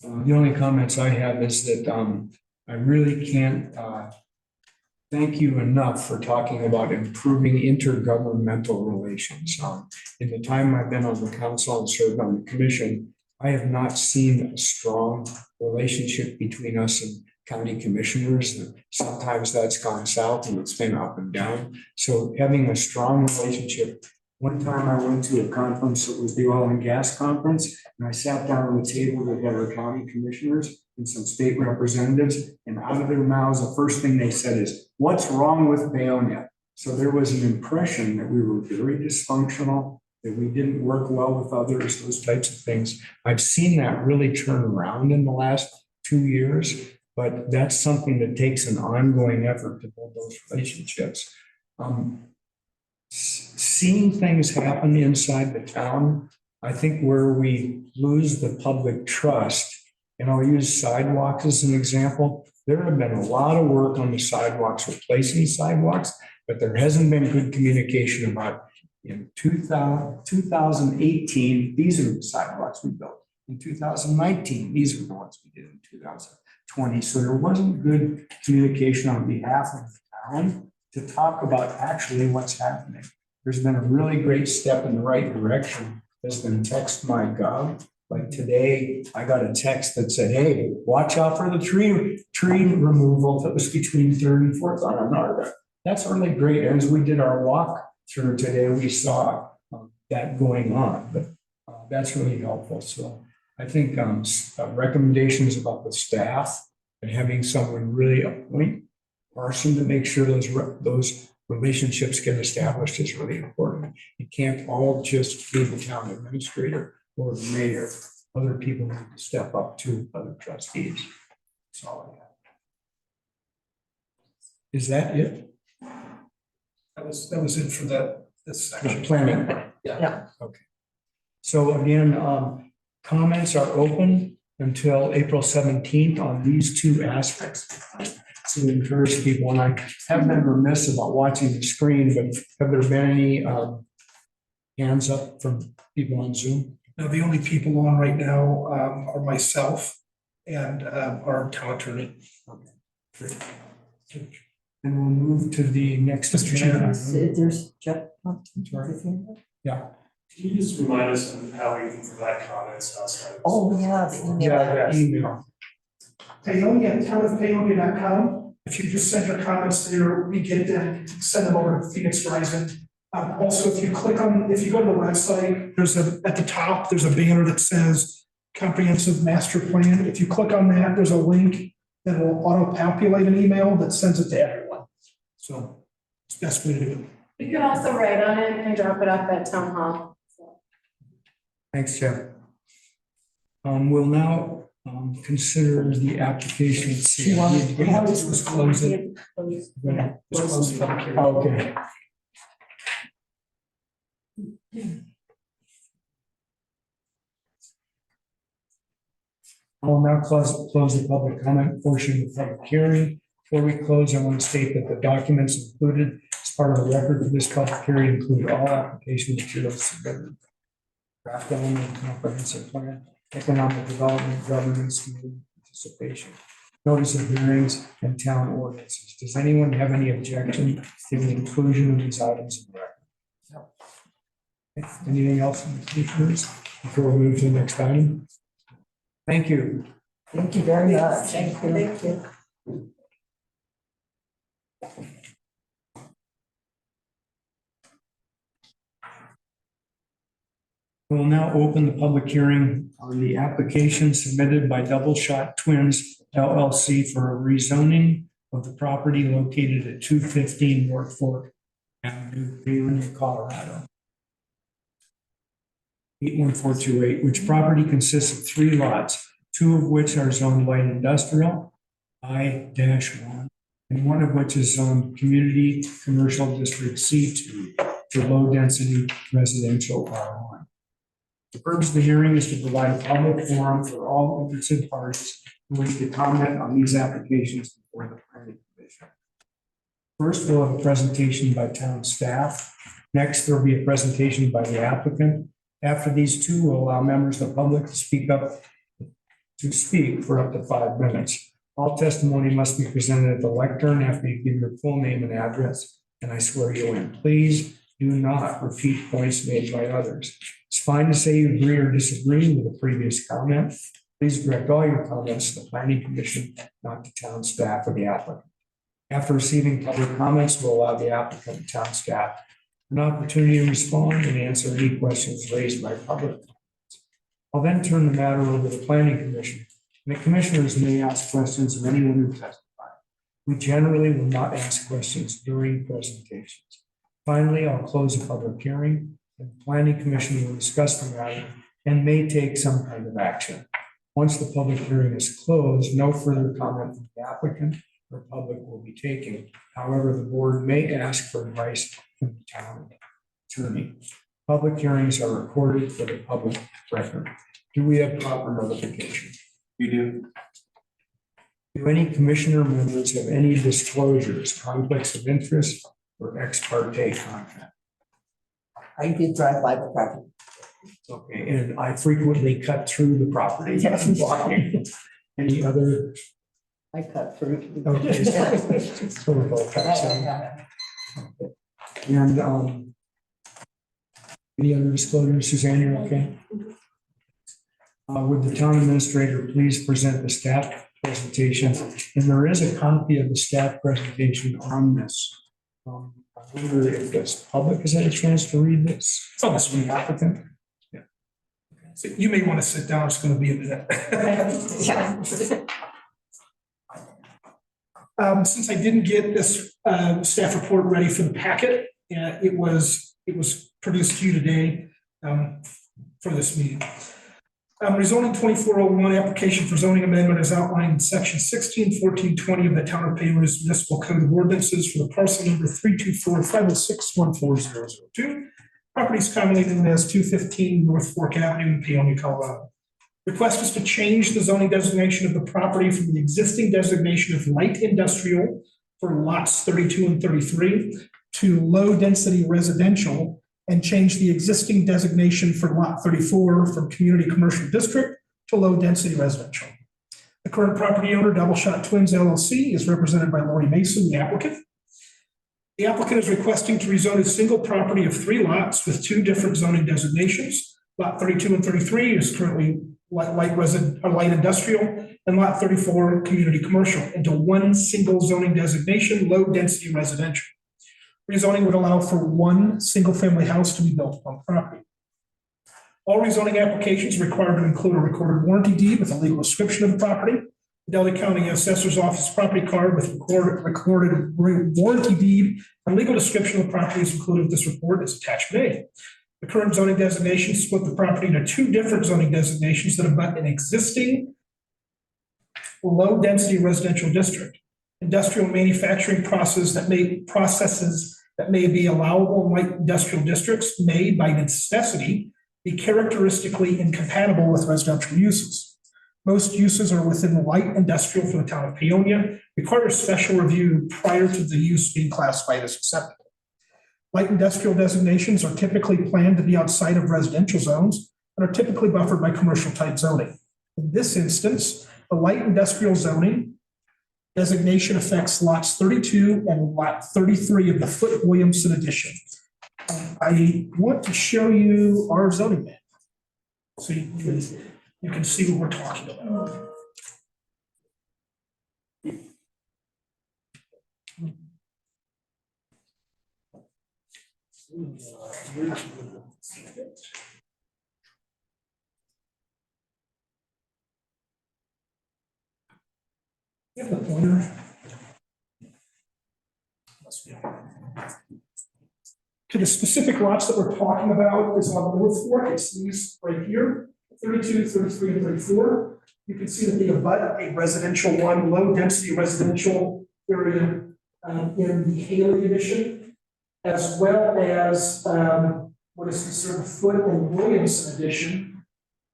The only comments I have is that I really can't thank you enough for talking about improving intergovernmental relations. In the time I've been on the council and served on the commission, I have not seen a strong relationship between us and county commissioners. Sometimes that's gone south and it's been up and down. So having a strong relationship. One time I went to a conference that was the oil and gas conference, and I sat down on the table with other county commissioners and some state representatives, and out of their mouths, the first thing they said is, "What's wrong with Paonia?" So there was an impression that we were very dysfunctional, that we didn't work well with others, those types of things. I've seen that really turn around in the last 2 years, but that's something that takes an ongoing effort to build those relationships. Seeing things happen inside the town, I think where we lose the public trust, and I'll use sidewalks as an example. There have been a lot of work on the sidewalks, replacing sidewalks, but there hasn't been good communication about in 2018, these are the sidewalks we built. In 2019, these are the ones we did in 2020. So there wasn't good communication on behalf of the town to talk about actually what's happening. There's been a really great step in the right direction. There's been Text My Gov. Like today, I got a text that said, hey, watch out for the tree removal that was between 3rd and 4th on Anarga. That's really great. As we did our walk through today, we saw that going on, but that's really helpful. So I think recommendations about the staff and having someone really appoint person to make sure those relationships get established is really important. It can't all just be the town administrator or the mayor. Other people need to step up to other trustees. That's all I have. Is that it? That was it for this section. The planning. Yeah. Okay. So again, comments are open until April 17th on these two aspects. To encourage people, and I have been remiss about watching the screen, but have there been any hands up from people on Zoom? Now, the only people on right now are myself and our town attorney. Okay. And we'll move to the next. Mr. Chairman. There's Jeff. Yeah. Can you just remind us of how we can provide comments outside? Oh, yeah, the email Yeah, address. email. Paonia@townofpaonia.com. If you just send your comments there, we get them, send them over to Phoenix Rising. Also, if you go to the website, at the top, there's a banner that says Comprehensive Master Plan. If you click on that, there's a link that will auto-populate an email that sends it to everyone. So it's the best way to do it. You can also write on it and drop it off at town hall. Thanks, Jeff. We'll now consider the application. Let's close it. Okay. I will now close the public comment portion of the public hearing. Before we close, I want to state that the documents included as part of the record of this public hearing include all application materials submitted. Draft element, comprehensive plan, economic development, governance, community participation, notice of hearings, and town ordinances. Does anyone have any objection to the inclusion of these items in the record? No. Anything else from the commissioners before we move to the next item? Thank you. Thank you very much. Thank you. Thank you. We will now open the public hearing on the application submitted by Double Shot Twins LLC for a rezoning of the property located at 215 North Fork Avenue, Paonia, Colorado. 81428, which property consists of 3 lots, 2 of which are zoned light industrial, I-1, and 1 of which is zoned community commercial district C2 to low density residential R1. The purpose of the hearing is to provide a public forum for all interested parties who wish to comment on these applications before the planning commission. First, we'll have a presentation by town staff. Next, there will be a presentation by the applicant. After these 2, we'll allow members of the public to speak for up to 5 minutes. All testimony must be presented at the lectern after you give your full name and address, and I swear you in. Please do not repeat points made by others. It's fine to say you agree or disagree with the previous comment. Please direct all your comments to the planning commission, not to town staff or the applicant. After receiving public comments, we'll allow the applicant and town staff an opportunity to respond and answer any questions raised by public comments. I'll then turn the matter over to the planning commission, and the commissioners may ask questions of anyone who testifies. We generally will not ask questions during presentations. Finally, I'll close the public hearing, and the planning commission will discuss the matter and may take some kind of action. Once the public hearing is closed, no further comment from the applicant or public will be taken. However, the board may ask for advice from the town attorney. Public hearings are recorded for the public record. Do we have proper notification? You do. Do any commissioner members have any disclosures, conflicts of interest, or ex parte contact? I did drive by the property. Okay, and I frequently cut through the property. Any other? I cut through. Okay. So we're both cut through. And any other disclosures, Suzanne, you're okay? Would the town administrator please present the staff presentation? And there is a copy of the staff presentation on this. I wonder if this public has had a chance to read this. It's on the screen. Applicant. So you may want to sit down, it's going to be a minute. Yeah. Since I didn't get this staff report ready for the packet, it was produced to you today for this meeting. Rezoning 2401 application for zoning amendment is outlined in section 161420 of the Town of Paylor's Municipal Code of Ordinances for the parcel number 324-506-14002. Property is commonly known as 215 North Fork Avenue in Paonia, Colorado. Request is to change the zoning designation of the property from the existing designation of light industrial for lots 32 and 33 to low-density residential, and change the existing designation for lot 34 from community commercial district to low-density residential. The current property owner, Double Shot Twins LLC, is represented by Lori Mason, the applicant. The applicant is requesting to rezone a single property of 3 lots with 2 different zoning designations. Lot 32 and 33 is currently light industrial, and lot 34 community commercial, into one single zoning designation, low-density residential. Rezoning would allow for 1 single-family house to be built upon the property. All rezoning applications are required to include a recorded warranty deed with a legal description of the property. The Delaware County Assessor's Office property card with recorded warranty deed and legal description of the property is included with this report as attachment A. The current zoning designations split the property into 2 different zoning designations that abut an existing low-density residential district. Industrial manufacturing processes that may be allowable in light industrial districts may, by necessity, be characteristically incompatible with residential uses. Most uses are within the light industrial for the town of Paonia, require a special review prior to the use being classified as acceptable. Light industrial designations are typically planned to be outside of residential zones and are typically buffered by commercial type zoning. In this instance, the light industrial zoning designation affects lots 32 and lot 33 of the Foote Williamson addition. I want to show you our zoning map, so you can see what we're talking about. You have the pointer? To the specific lots that we're talking about is on North Fork. It's these right here, 32, 33, and 34. You can see that they abut a residential one, low-density residential area in the Haley edition, as well as what is considered the Foote and Williamson edition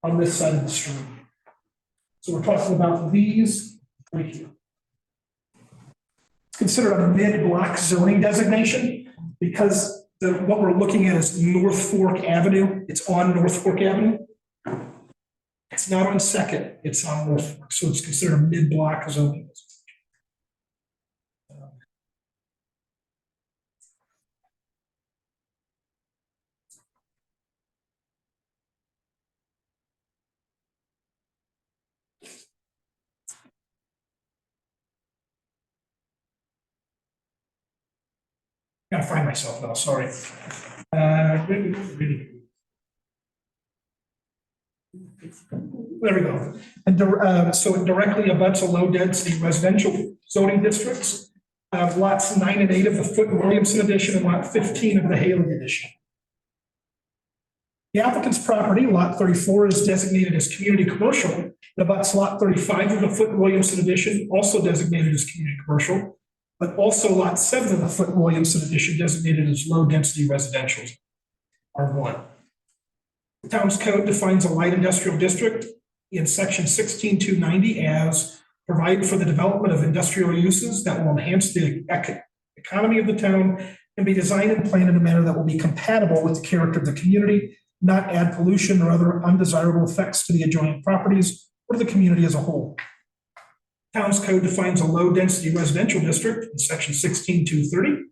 on this side of the stream. So we're talking about these right here. It's considered a mid-block zoning designation because what we're looking at is North Fork Avenue. It's on North Fork Avenue. It's not on Second, it's on North Fork, so it's considered a mid-block zoning. Gotta find myself now, sorry. There we go. And so it directly abuts a low-density residential zoning districts. Lots 9 and 8 of the Foote and Williamson edition and lot 15 of the Haley edition. The applicant's property, lot 34, is designated as community commercial. It abuts lot 35 of the Foote and Williamson edition, also designated as community commercial, but also lot 7 of the Foote and Williamson edition designated as low-density residential, R1. The town's code defines a light industrial district in section 16290 as provide for the development of industrial uses that will enhance the economy of the town, and be designed and planned in a manner that will be compatible with the character of the community, not add pollution or other undesirable effects to the adjoining properties or the community as a whole. Town's code defines a low-density residential district in section 16-230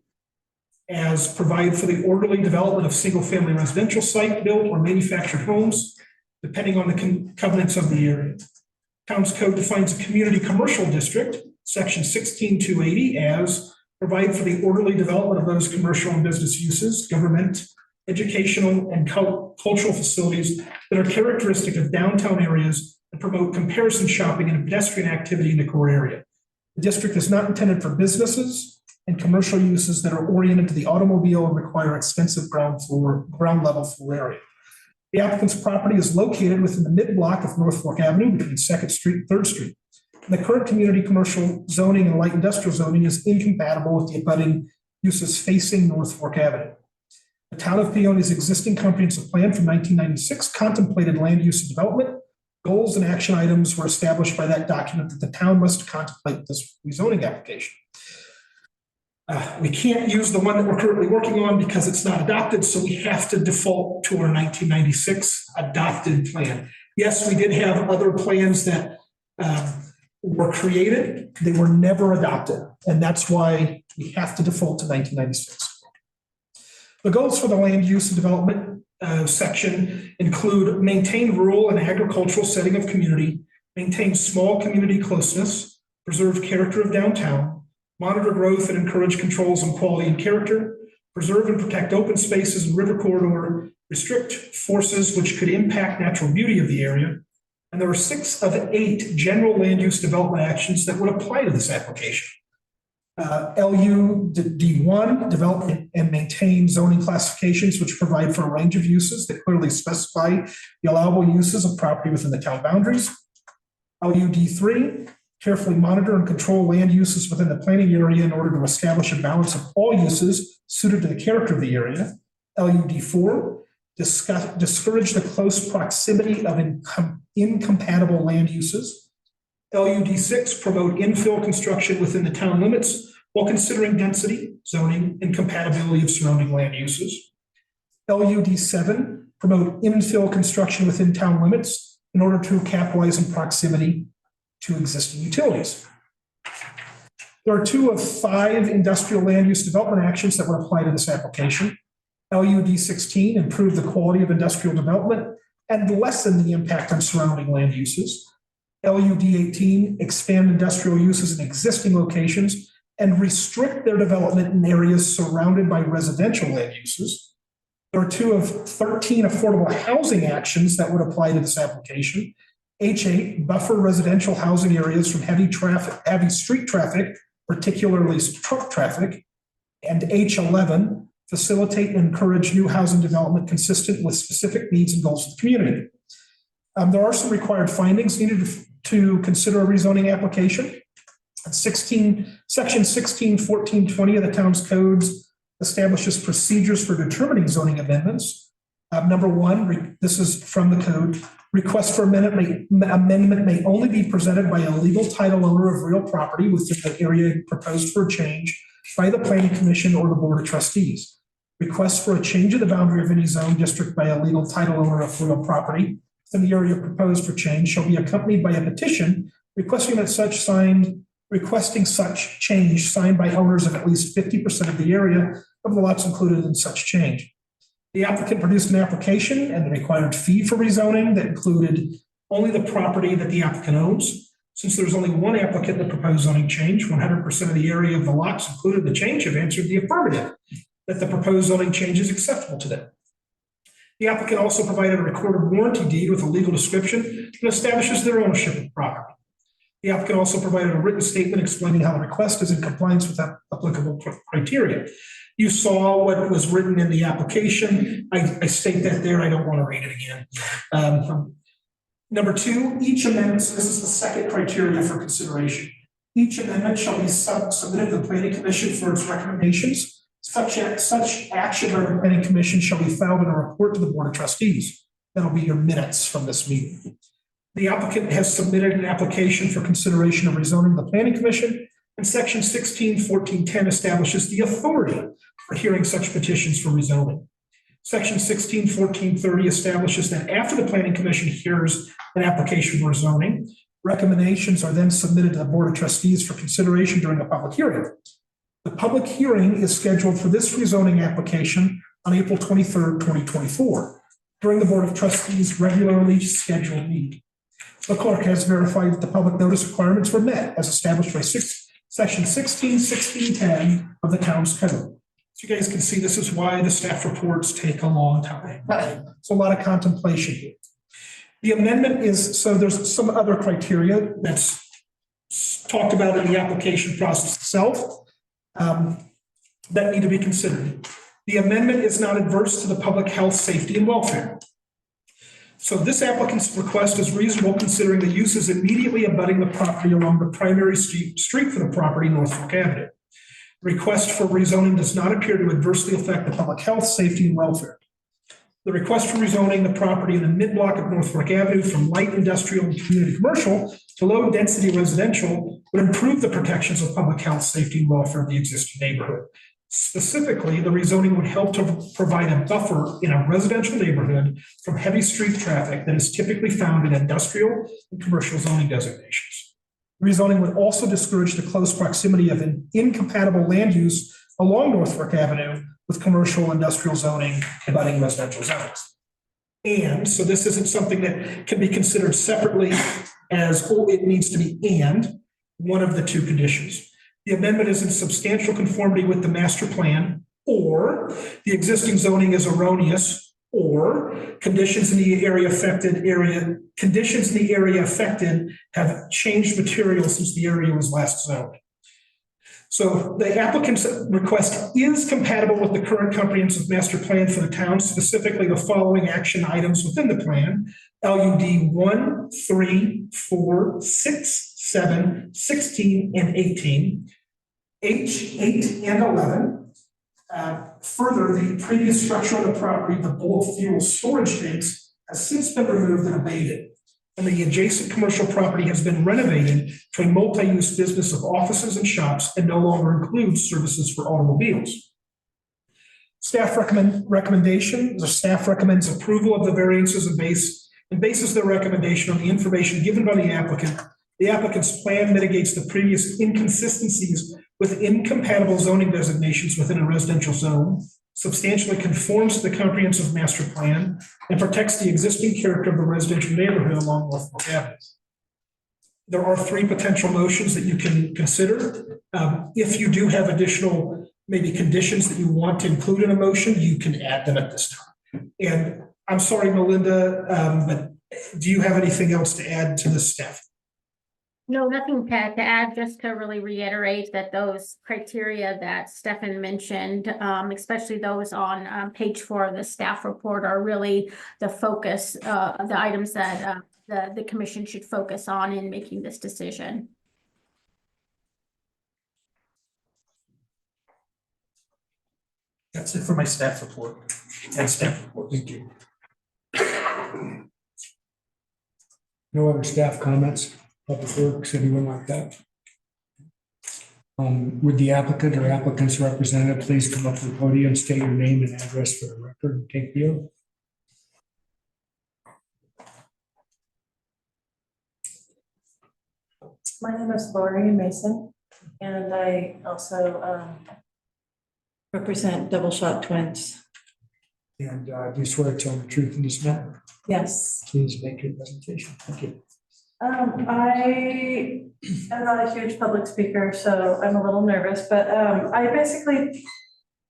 as provide for the orderly development of single-family residential site built or manufactured homes, depending on the covenants of the area. Town's code defines a community commercial district, section 16-280, as provide for the orderly development of those commercial and business uses, government, educational, and cultural facilities that are characteristic of downtown areas and promote comparison shopping and pedestrian activity in the core area. The district is not intended for businesses and commercial uses that are oriented to the automobile and require extensive ground level floor area. The applicant's property is located within the mid-block of North Fork Avenue between 2nd Street and 3rd Street. And the current community commercial zoning and light industrial zoning is incompatible with the abutting uses facing North Fork Avenue. The town of Paonia's existing comprehensive plan from 1996 contemplated land use and development. Goals and action items were established by that document that the town must contemplate this rezoning application. We can't use the one that we're currently working on because it's not adopted, so we have to default to our 1996 adopted plan. Yes, we did have other plans that were created. They were never adopted, and that's why we have to default to 1996. The goals for the land use and development section include maintain rural and agricultural setting of community, maintain small community closeness, preserve character of downtown, monitor growth and encourage controls on quality and character, preserve and protect open spaces and river corridor, restrict forces which could impact natural beauty of the area. And there are 6 of 8 general land use development actions that would apply to this application. LUD1, develop and maintain zoning classifications which provide for a range of uses that clearly specify the allowable uses of property within the town boundaries. LUD3, carefully monitor and control land uses within the planning area in order to establish a balance of all uses suited to the character of the area. LUD4, discourage the close proximity of incompatible land uses. LUD6, promote infill construction within the town limits while considering density, zoning, and compatibility of surrounding land uses. LUD7, promote infill construction within town limits in order to capitalize on proximity to existing utilities. There are 2 of 5 industrial land use development actions that would apply to this application. LUD16, improve the quality of industrial development and lessen the impact on surrounding land uses. LUD18, expand industrial uses in existing locations and restrict their development in areas surrounded by residential land uses. There are 2 of 13 affordable housing actions that would apply to this application. H8, buffer residential housing areas from heavy street traffic, particularly truck traffic. And H11, facilitate and encourage new housing development consistent with specific needs and goals of the community. There are some required findings needed to consider a rezoning application. Section 161420 of the town's codes establishes procedures for determining zoning amendments. Number 1, this is from the code. Request for amendment may only be presented by a legal title owner of real property within the area proposed for a change by the Planning Commission or the Board of Trustees. Request for a change of the boundary of any zone district by a legal title owner of real property within the area proposed for change shall be accompanied by a petition requesting such change signed by owners of at least 50% of the area of the lots included in such change. The applicant produced an application and the required fee for rezoning that included only the property that the applicant owns. Since there's only one applicant that proposed zoning change, 100% of the area of the lots included in the change have answered the affirmative that the proposed zoning change is acceptable to them. The applicant also provided a recorded warranty deed with a legal description that establishes their ownership of the property. The applicant also provided a written statement explaining how the request is in compliance with applicable criteria. You saw what was written in the application. I state that there. I don't want to read it again. Number 2, each amendment, so this is the second criteria for consideration. Each amendment shall be submitted to the Planning Commission for its recommendations. Such action by the Planning Commission shall be filed in a report to the Board of Trustees. That'll be your minutes from this meeting. The applicant has submitted an application for consideration of rezoning the planning commission, and section 161410 establishes the authority for hearing such petitions for rezoning. Section 161430 establishes that after the planning commission hears an application for zoning, recommendations are then submitted to the board of trustees for consideration during a public hearing. The public hearing is scheduled for this rezoning application on April 23rd, 2024, during the board of trustees' regularly scheduled meeting. The clerk has verified that the public notice requirements were met as established by section 1610 of the town's code. So you guys can see, this is why the staff reports take a long time. It's a lot of contemplation here. The amendment is, so there's some other criteria that's talked about in the application process itself that need to be considered. The amendment is not adverse to the public health, safety, and welfare. So this applicant's request is reasonable considering the uses immediately abutting the property along the primary street for the property, Norfolk Avenue. Request for rezoning does not appear to adversely affect the public health, safety, and welfare. The request for rezoning the property in the mid-block of Norfolk Avenue from light industrial and community commercial to low-density residential would improve the protections of public health, safety, and welfare of the existing neighborhood. Specifically, the rezoning would help to provide a buffer in a residential neighborhood from heavy street traffic that is typically found in industrial and commercial zoning designations. Rezoning would also discourage the close proximity of an incompatible land use along Norfolk Avenue with commercial industrial zoning abutting residential zones. And so this isn't something that can be considered separately as, oh, it needs to be and one of the two conditions. The amendment is in substantial conformity with the master plan, or the existing zoning is erroneous, or conditions in the area affected have changed material since the area was last zoned. So the applicant's request is compatible with the current comprehensive master plan for the town, specifically the following action items within the plan: LUD 1, 3, 4, 6, 7, 16, and 18, H, 8, and 11. Further, the previous structure on the property, the bulk fuel storage tanks, has since been removed and abated, and the adjacent commercial property has been renovated to a multi-use business of offices and shops and no longer includes services for automobiles. Staff recommendation, the staff recommends approval of the variances and bases their recommendation on the information given by the applicant. The applicant's plan mitigates the previous inconsistencies with incompatible zoning designations within a residential zone, substantially conforms to the comprehensive master plan, and protects the existing character of the residential neighborhood along Norfolk Avenue. There are 3 potential motions that you can consider. If you do have additional maybe conditions that you want to include in a motion, you can add them at this time. And I'm sorry, Melinda, but do you have anything else to add to the staff? No, nothing to add, just to really reiterate that those criteria that Stefan mentioned, especially those on page 4 of the staff report, are really the focus, the items that the commission should focus on in making this decision. That's it for my staff report and staff report. Thank you. No other staff comments? Public Works, anyone like that? Would the applicant or applicant's representative please come up to the podium, state your name and address for the record, and take the oath? My name is Lori Mason, and I also represent Double Shot Twins. And do you swear to tell the truth in this matter? Yes. Please make your presentation. Thank you. I am not a huge public speaker, so I'm a little nervous, but I basically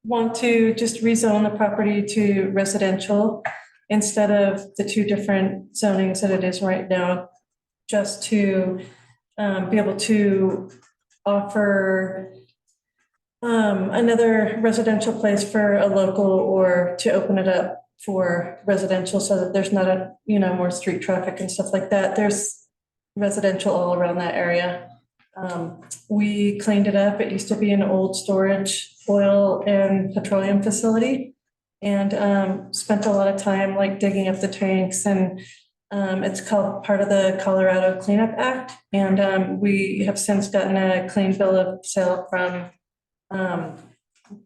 want to just rezone the property to residential instead of the 2 different zonings that it is right now, just to be able to offer another residential place for a local, or to open it up for residential so that there's not a, more street traffic and stuff like that. There's residential all around that area. We cleaned it up. It used to be an old storage, oil and petroleum facility, and spent a lot of time like digging up the tanks and It's called part of the Colorado Cleanup Act, and we have since gotten a clean bill of sale from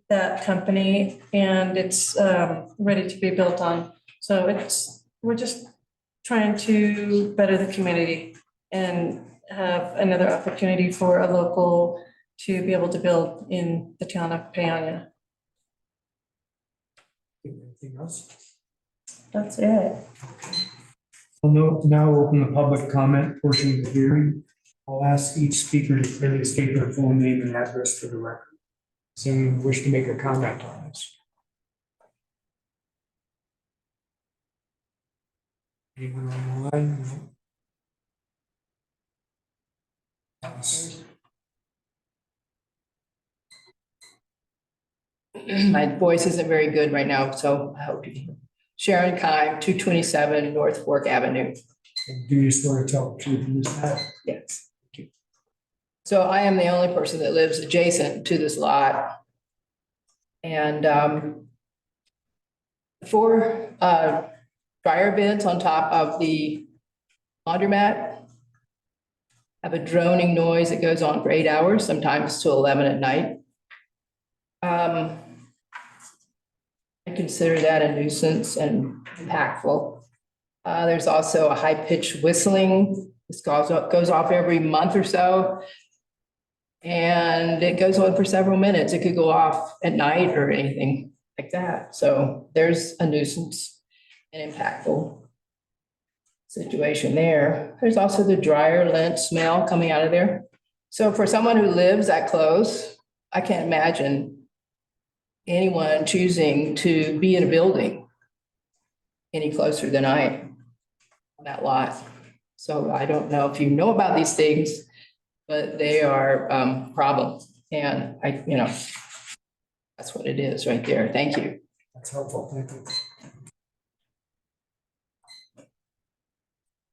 that company, and it's ready to be built on. So we're just trying to better the community and have another opportunity for a local to be able to build in the town of Paonia. Anything else? That's it. We'll now open the public comment portion of the hearing. I'll ask each speaker to clearly state their full name and address for the record. Does anyone wish to make a comment on this? Anyone on the line? My voice isn't very good right now, so I hope you can. Sharon Kime, 227 North Fork Avenue. And do you swear to tell the truth in this matter? Yes. Thank you. So I am the only person that lives adjacent to this lot. And 4 dryer vents on top of the laundromat have a droning noise that goes on for 8 hours, sometimes till 11 at night. I consider that a nuisance and impactful. There's also a high-pitched whistling. This goes off every month or so. And it goes on for several minutes. It could go off at night or anything like that. So there's a nuisance and impactful situation there. There's also the dryer lint smell coming out of there. So for someone who lives that close, I can't imagine anyone choosing to be in a building any closer than I am on that lot. So I don't know if you know about these things, but they are problems. And that's what it is right there. Thank you. That's helpful. Thank you.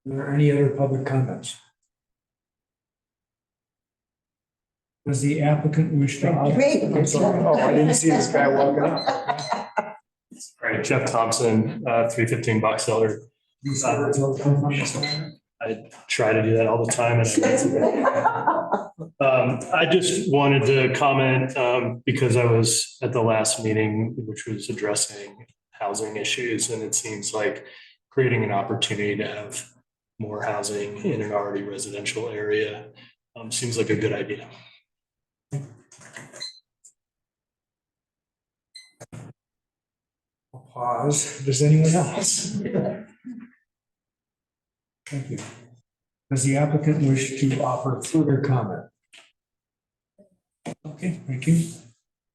Are there any other public comments? Does the applicant wish to? Great. I'm sorry. Oh, I didn't see this guy walking up. All right, Jeff Thompson, 315 Box Elder. I try to do that all the time. I just wanted to comment because I was at the last meeting, which was addressing housing issues, and it seems like creating an opportunity to have more housing in an already residential area seems like a good idea. I'll pause. Does anyone else? Thank you. Does the applicant wish to offer further comment? Okay, thank you.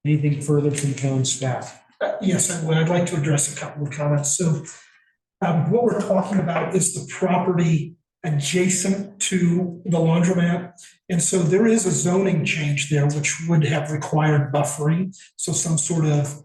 Anything further from town staff? Yes, I would. I'd like to address a couple of comments. So what we're talking about is the property adjacent to the laundromat. And so there is a zoning change there, which would have required buffering. So some sort of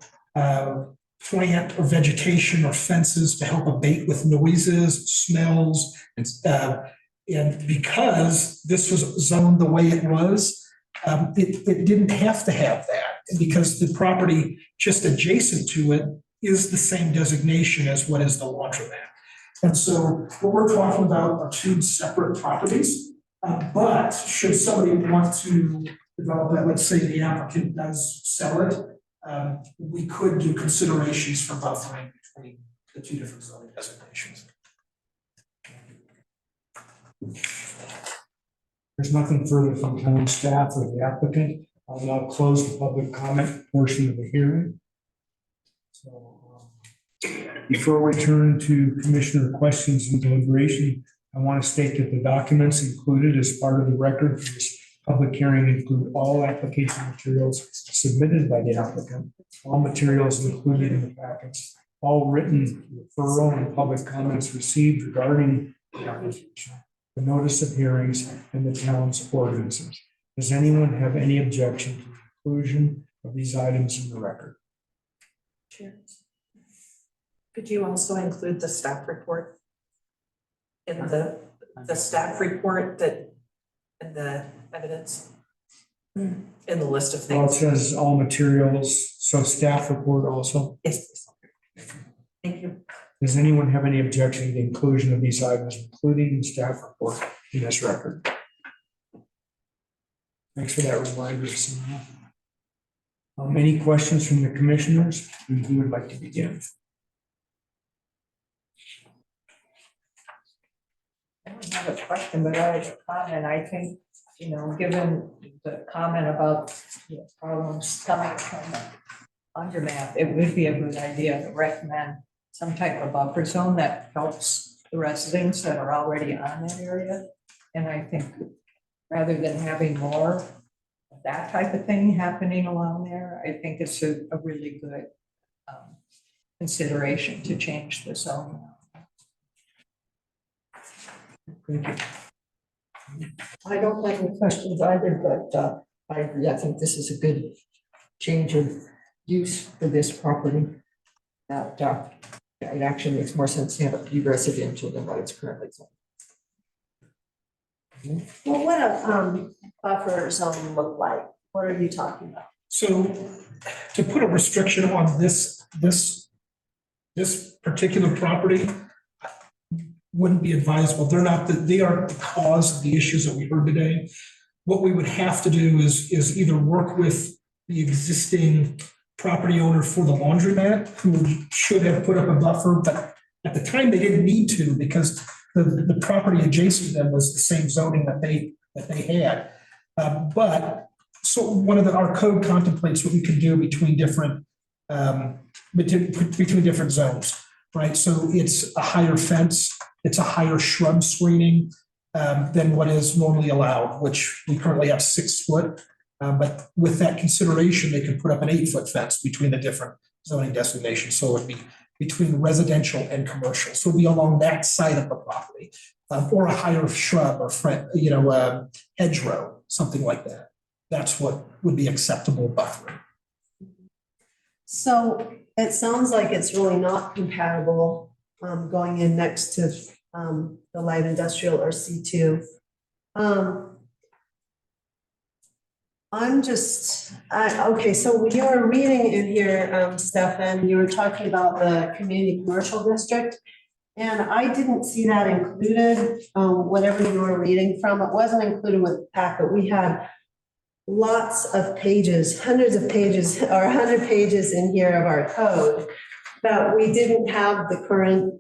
plant or vegetation or fences to help abate with noises, smells. And because this was zoned the way it was, it didn't have to have that. And because the property just adjacent to it is the same designation as what is the laundromat. And so what we're talking about are 2 separate properties. But should somebody want to develop that, let's say the applicant does sell it, we could do considerations for buffering between the 2 different zoning designations. There's nothing further from town staff or the applicant. I'll now close the public comment portion of the hearing. So before we turn to commissioner questions and deliberation, I want to state that the documents included as part of the record for this public hearing include all application materials submitted by the applicant, all materials included in the packets, all written referral and public comments received regarding the application, the notice of hearings, and the town's ordinances. Does anyone have any objection to the inclusion of these items in the record? Chair, could you also include the staff report in the staff report that, and the evidence in the list of Well, it things? says all materials, so staff report also. Yes, please. Thank you. Does anyone have any objection to the inclusion of these items, including the staff report in this record? Thanks for that reminder, Samantha. Any questions from the commissioners? Who would like to begin? I don't have a question, but I have a comment. I think, given the comment about problems coming from the undermath, it would be a good idea to recommend some type of buffer zone that helps the residents that are already on that area. And I think rather than having more of that type of thing happening along there, I think it's a really good consideration to change the zone. I don't have any questions either, but I agree. I think this is a good change of use for this property. That it actually makes more sense to have it be residential than what it's currently zoned. Well, what a buffer zone look like? What are you talking about? So to put a restriction on this particular property wouldn't be advisable. They aren't the cause of the issues that we heard today. What we would have to do is either work with the existing property owner for the laundromat, who should have put up a buffer, but at the time they didn't need to, because the property adjacent to them was the same zoning that they had. But so our code contemplates what we can do between different zones, right? So it's a higher fence, it's a higher shrub screening than what is normally allowed, which we currently have 6 foot. But with that consideration, they could put up an 8-foot fence between the different zoning designations. So it would be between residential and commercial. So it'd be along that side of the property, or a higher shrub or hedgerow, something like that. That's what would be acceptable buffering. So it sounds like it's really not compatible going in next to the light industrial or C2. Okay, so you were reading in here, Stefan, you were talking about the community commercial district. And I didn't see that included, whatever you were reading from. It wasn't included with the packet. We had lots of pages, hundreds of pages, or 100 pages in here of our code, but we didn't have the current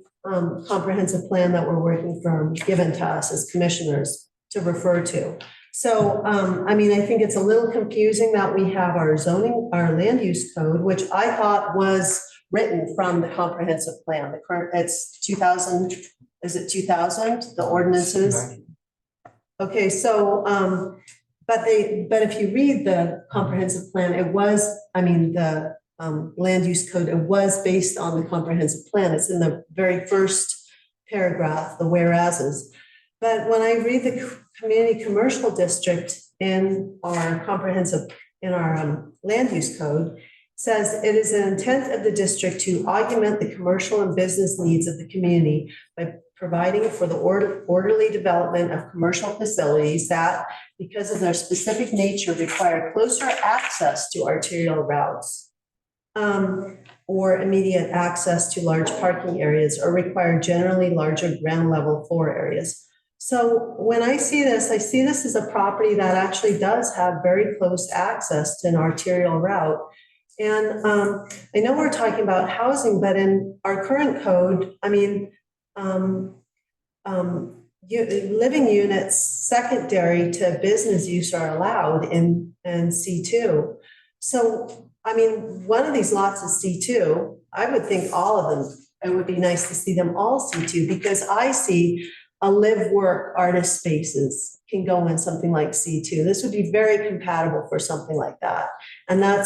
comprehensive plan that we're working from given to us as commissioners to refer to. So, I think it's a little confusing that we have our land use code, which I thought was written from the comprehensive plan. The current, it's 2000, is it 2000, the ordinances? Okay, so, but if you read the comprehensive plan, it was, the land use code, it was based on the comprehensive plan. It's in the very first paragraph, the whereases. But when I read the community commercial district in our land use code, it says it is an intent of the district to augment the commercial and business needs of the community by providing for the orderly development of commercial facilities that, because of their specific nature, require closer access to arterial routes, or immediate access to large parking areas, or require generally larger ground level floor areas. So when I see this as a property that actually does have very close access to an arterial route. And I know we're talking about housing, but in our current code, living units secondary to business use are allowed in C2. So, one of these lots is C2. I would think all of them, it would be nice to see them all C2, because I see a live work artist spaces can go in something like C2. This would be very compatible for something like that. And that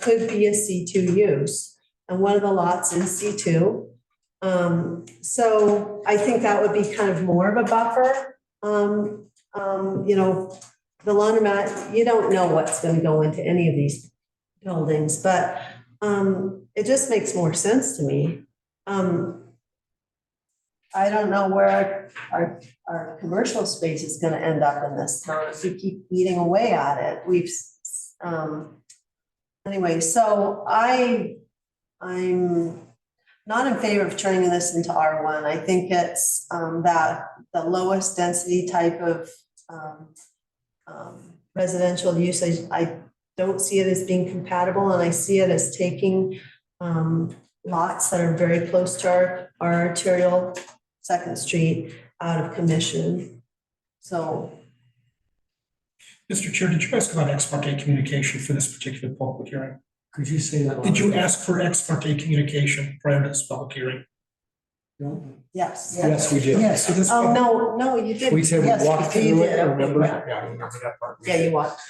could be a C2 use. And one of the lots is C2. So I think that would be kind of more of a buffer. The laundromat, you don't know what's going to go into any of these buildings, but it just makes more sense to me. I don't know where our commercial space is going to end up in this town if we keep eating away at it. Anyway, so I'm not in favor of turning this into R1. I think it's that the lowest density type of residential usage. I don't see it as being compatible, and I see it as taking lots that are very close to our arterial Second Street out of commission. So. Mr. Chair, did you ask about ex parte communication for this particular public hearing? Could you say that? Did you ask for ex parte communication prior to this public hearing? Yes. Yes, we did. Yes. So this Oh, no, you didn't. We said we Yes, walked you through it, did. remember? Yeah. Yeah, I remember that part. Yeah, you walked.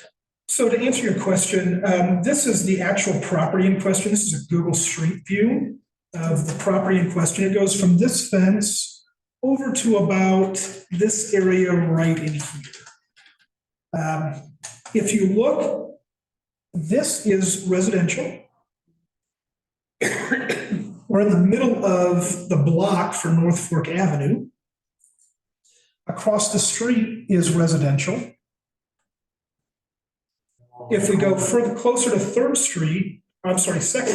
So to answer your question, this is the actual property in question. This is a Google Street View of the property in question. It goes from this fence over to about this area right in here. If you look, this is residential. We're in the middle of the block for North Fork Avenue. Across the street is residential. If we go further closer to Second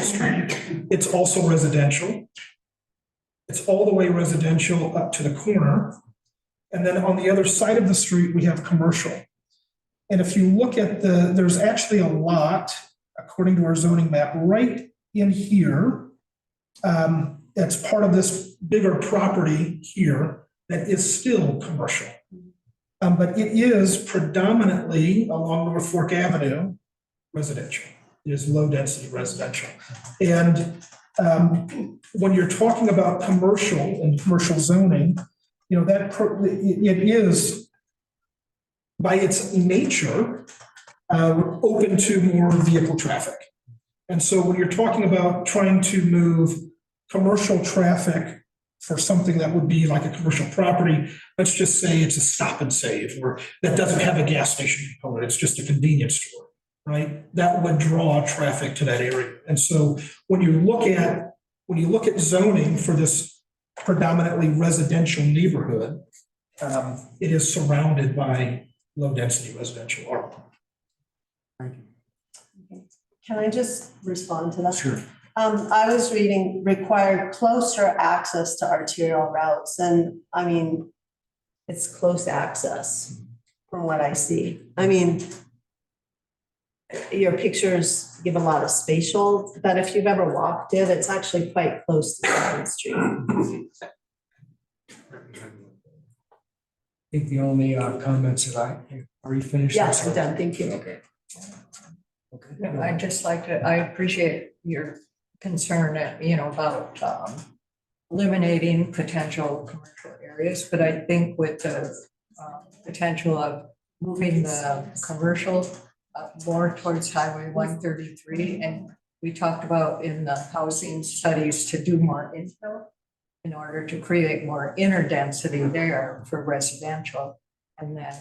Street, it's also residential. It's all the way residential up to the corner. And then on the other side of the street, we have commercial. And if you look at there's actually a lot, according to our zoning map, right in here. That's part of this bigger property here that is still commercial. But it is predominantly along North Fork Avenue, residential. It is low density residential. And when you're talking about commercial and commercial zoning, you know, it is by its nature open to more vehicle traffic. And so when you're talking about trying to move commercial traffic for something that would be like a commercial property, let's just say it's a stop and save, or that doesn't have a gas station component, it's just a convenience store, right? That would draw traffic to that area. And so when you look at zoning for this predominantly residential neighborhood, it is surrounded by low density residential area. Can I just respond to that? Sure. I was reading required closer access to arterial routes, and I mean, it's close access from what I see. I mean, your pictures give a lot of spatial, but if you've ever walked it, it's actually quite close to Second Street. I think the only comments that are you finished? Yes, I'm done. Thank you. Okay. I'd just like to, I appreciate your concern, about eliminating potential commercial areas, but I think with the potential of moving the commercial more towards Highway 133, and we talked about in the housing studies to do more infill in order to create more inner density there for residential, and then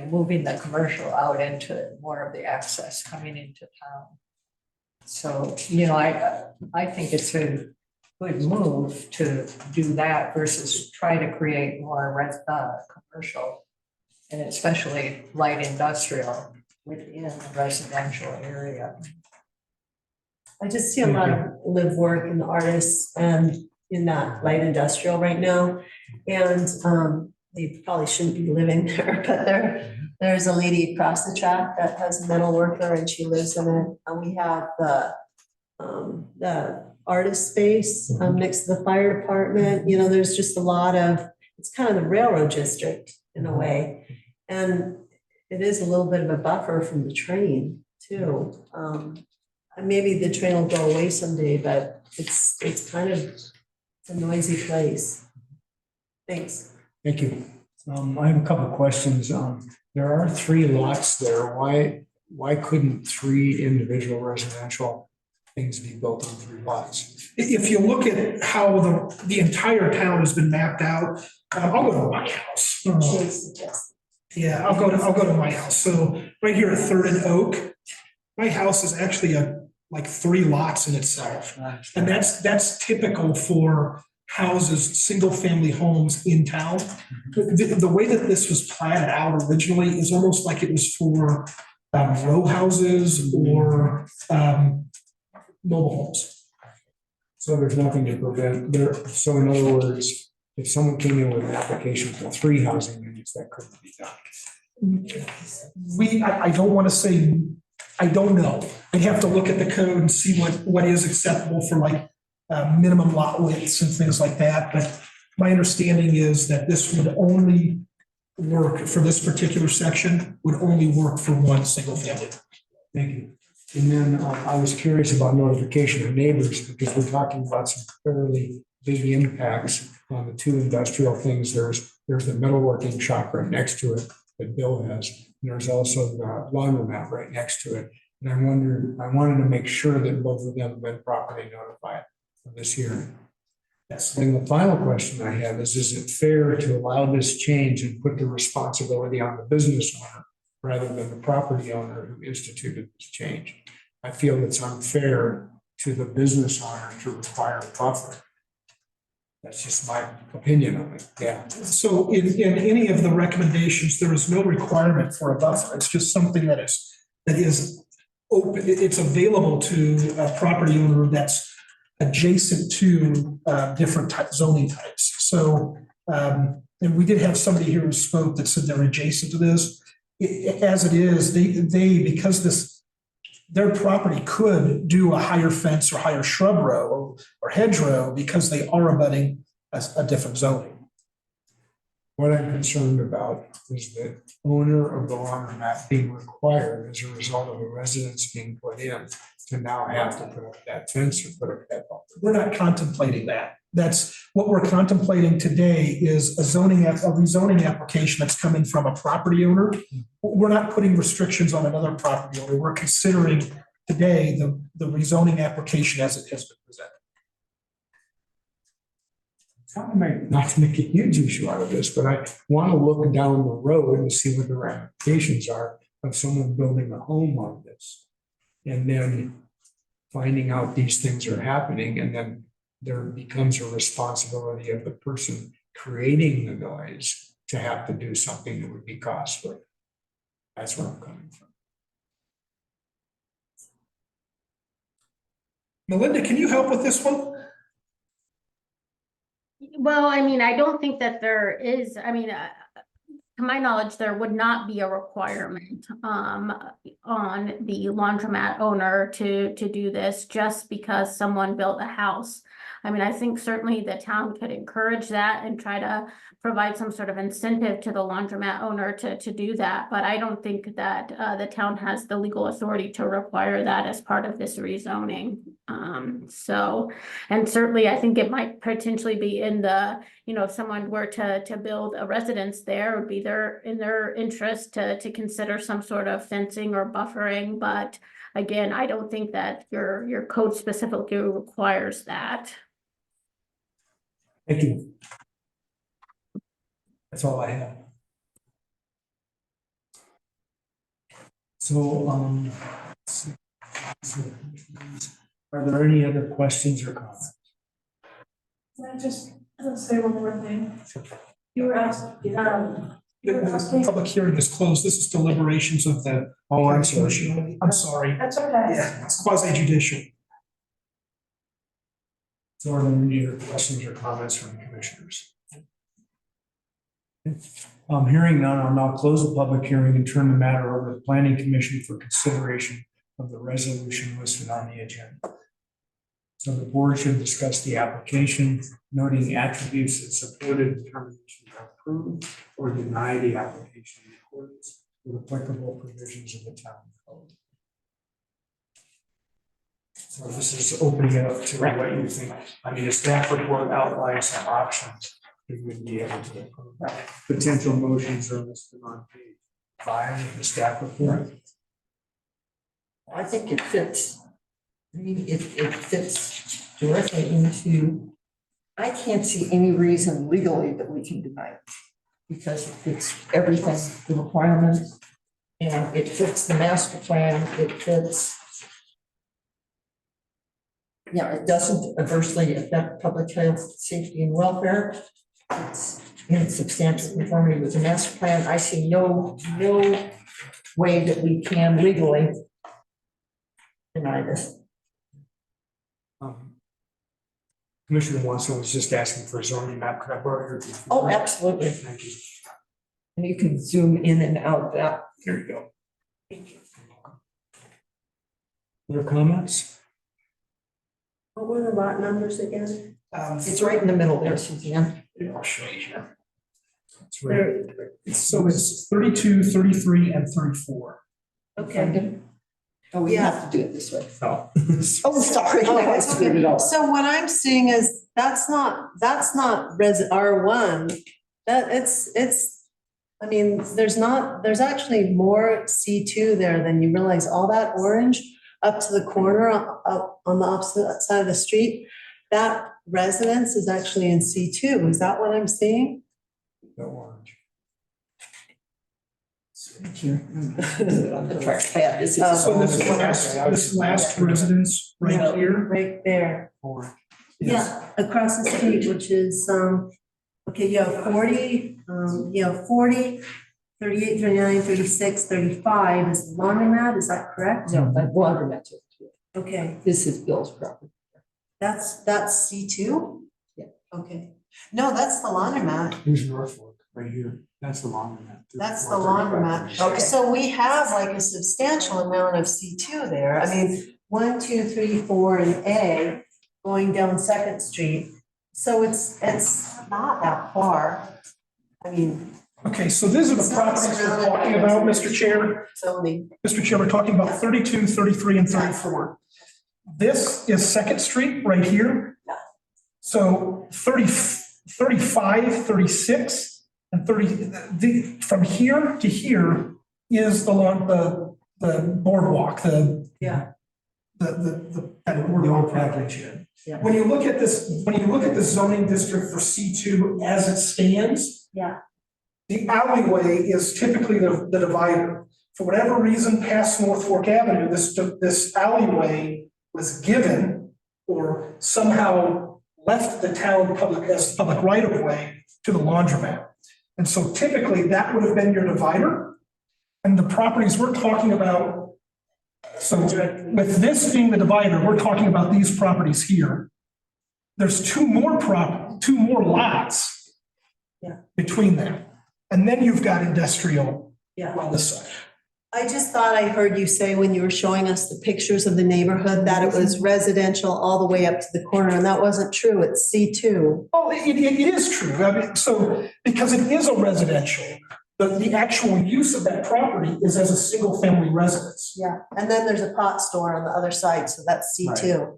moving the commercial out into more of the access coming into town. So, I think it's a good move to do that versus try to create more commercial and especially light industrial within the residential area. I just see a lot of live work and artists and in that light industrial right now. And they probably shouldn't be living there, but there's a lady across the track that has a metal worker and she lives in it. And we have the artist space next to the fire department. There's just a lot of, it's kind of the railroad district in a way. And it is a little bit of a buffer from the train too. And maybe the train will go away someday, but it's kind of, it's a noisy place. Thanks. Thank you. I have a couple of questions. There are 3 lots there. Why couldn't 3 individual residential things be built on 3 lots? If you look at how the entire town has been mapped out, I'll go to my house. Yeah, I'll go to my house. So right here at 3rd and Oak, my house is actually like 3 lots in itself. And that's typical for houses, single family homes in town. The way that this was planned out originally is almost like it was for row houses or mobile homes. So there's nothing to prevent there. So in other words, if someone came in with an application for 3 housing units, that couldn't be done. I don't want to say, I don't know. I'd have to look at the code and see what is acceptable for like minimum lot widths and things like that. But my understanding is that this would only work for this particular section, would only work for one single family. Thank you. And then I was curious about notification of neighbors because we're talking about some fairly big impacts on the 2 industrial things. There's the metalworking shop right next to it that Bill has. And there's also the laundromat right next to it. And I wanted to make sure that both of them have been properly notified of this hearing. Yes. Then the final question I have is it fair to allow this change and put the responsibility on the business owner rather than the property owner who instituted this change? I feel it's unfair to the business owner to require a buffer. That's just my opinion on it, yeah. So in any of the recommendations, there is no requirement for a buffer. It's just something that is open, it's available to a property owner that's adjacent to different zoning types. So, and we did have somebody here who spoke that said they're adjacent to this. As it is, they because their property could do a higher fence or higher shrub row or hedgerow because they are abutting a different zoning. What I'm concerned about is the owner of the laundromat being required as a result of a residence being put in to now have to put up that fence or put up that buffer. We're not contemplating that. That's what we're contemplating today is a rezoning application that's coming from a property owner. We're not putting restrictions on another property owner. We're considering today the rezoning application as it has been presented. Not to make a huge issue out of this, but I want to look down the road and see what the ramifications are of someone building a home on this. And then finding out these things are happening, and then there becomes a responsibility of the person creating the noise to have to do something that would be costly. That's where I'm coming from. Melinda, can you help with this one? Well, I mean, I don't think that there is, I mean, to my knowledge, there would not be a requirement on the laundromat owner to do this just because someone built a house. I mean, I think certainly the town could encourage that and try to provide some sort of incentive to the laundromat owner to do that. But I don't think that the town has the legal authority to require that as part of this rezoning. So, and certainly I think it might potentially be in the, you know, if someone were to build a residence there, it would be in their interest to consider some sort of fencing or buffering. But again, I don't think that your code specifically requires that. Thank you. That's all I have. So, are there any other questions or comments? Can I just say one more thing? You were asked, The public hearing is closed. This is deliberations of the. Oh, I'm sorry. I'm sorry. That's okay. Yeah, it's quasi judicial. So are there any other questions or comments from the commissioners? Hearing none, I'll now close the public hearing and turn the matter over to the planning commission for consideration of the resolution listed on the agenda. So the board should discuss the application, noting attributes that support a determination to approve or deny the application in accordance with applicable provisions of the town code. So this is opening it up to what you think. I mean, the staff report outlines some options we would be able to approve. Potential motions are listed on page 5 of the staff report. I think it fits. I mean, it fits directly into, I can't see any reason legally that we can deny it. Because it fits everything, the requirements, and it fits the master plan, it fits. Yeah, it doesn't adversely affect public health, safety, and welfare. It's in substantial conformity with the master plan. I see no way that we can legally deny this. Commissioner Watson was just asking for a zoning map. Could I borrow your? Oh, absolutely. Thank you. And you can zoom in and out that. Here you go. Other comments? What were the lot numbers again? It's right in the middle there, Suzanne. I'll show you here. It's There- right. So it's 32, 33, and 34. Okay. Oh, we Yeah. have to do it this way. Oh. Oh, sorry. Oh, it's okay. So what I'm seeing is, that's not R1. I mean, there's actually more C2 there than you realize. All that orange up to the corner, up on the opposite side of the street, that residence is actually in C2. Is that what I'm seeing? The orange. So this last residence right here. Right there. Orange. Yeah, across the street, which is, okay, you have 40, 38, 39, 36, 35 is the laundromat, is that correct? No, but laundromat. Okay, This is Bill's property. that's C2? Yeah. Okay, no, that's the laundromat, Here's Norfolk, right here. That's the laundromat. that's the laundromat. Okay. So we have like a substantial amount of C2 there, I mean, 1, 2, 3, 4, and A going down Second Street. So it's not that far, I mean. Okay, so these are the properties we're talking about, Mr. Chair. Zoning. Mr. Chair, we're talking about 32, 33, and 34. This is Second Street right here. So 35, 36, and 30, from here to here is the boardwalk, Yeah. that boardwalk package. Yeah. When you look at the zoning district for C2 as it stands, Yeah. the alleyway is typically the divider. For whatever reason, past North Fork Avenue, this alleyway was given or somehow left the town as public right of way to the laundromat. And so typically that would have been your divider. And the properties we're talking about, so with this being the divider, we're talking about these properties here. There's two more lots between them. And then you've got industrial on this side. I just thought I heard you say when you were showing us the pictures of the neighborhood that it was residential all the way up to the corner, and that wasn't true. It's C2. Oh, it is true. I mean, so because it is a residential, the actual use of that property is as a single family residence. Yeah, and then there's a pot store on the other side, so that's C2.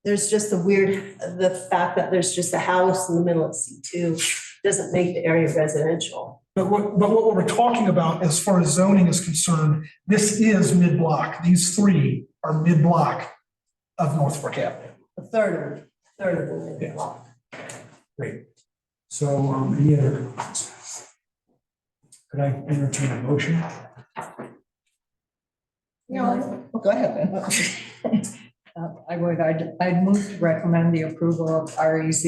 There's just the fact that there's just a house in the middle of C2 doesn't make the area residential. But what we're talking about as far as zoning is concerned, this is mid-block. These three are mid-block of North Fork Avenue. A third of the block. Great. So, any other comments? Could I entertain a motion? No, go ahead then. I'd move to recommend the approval of REZ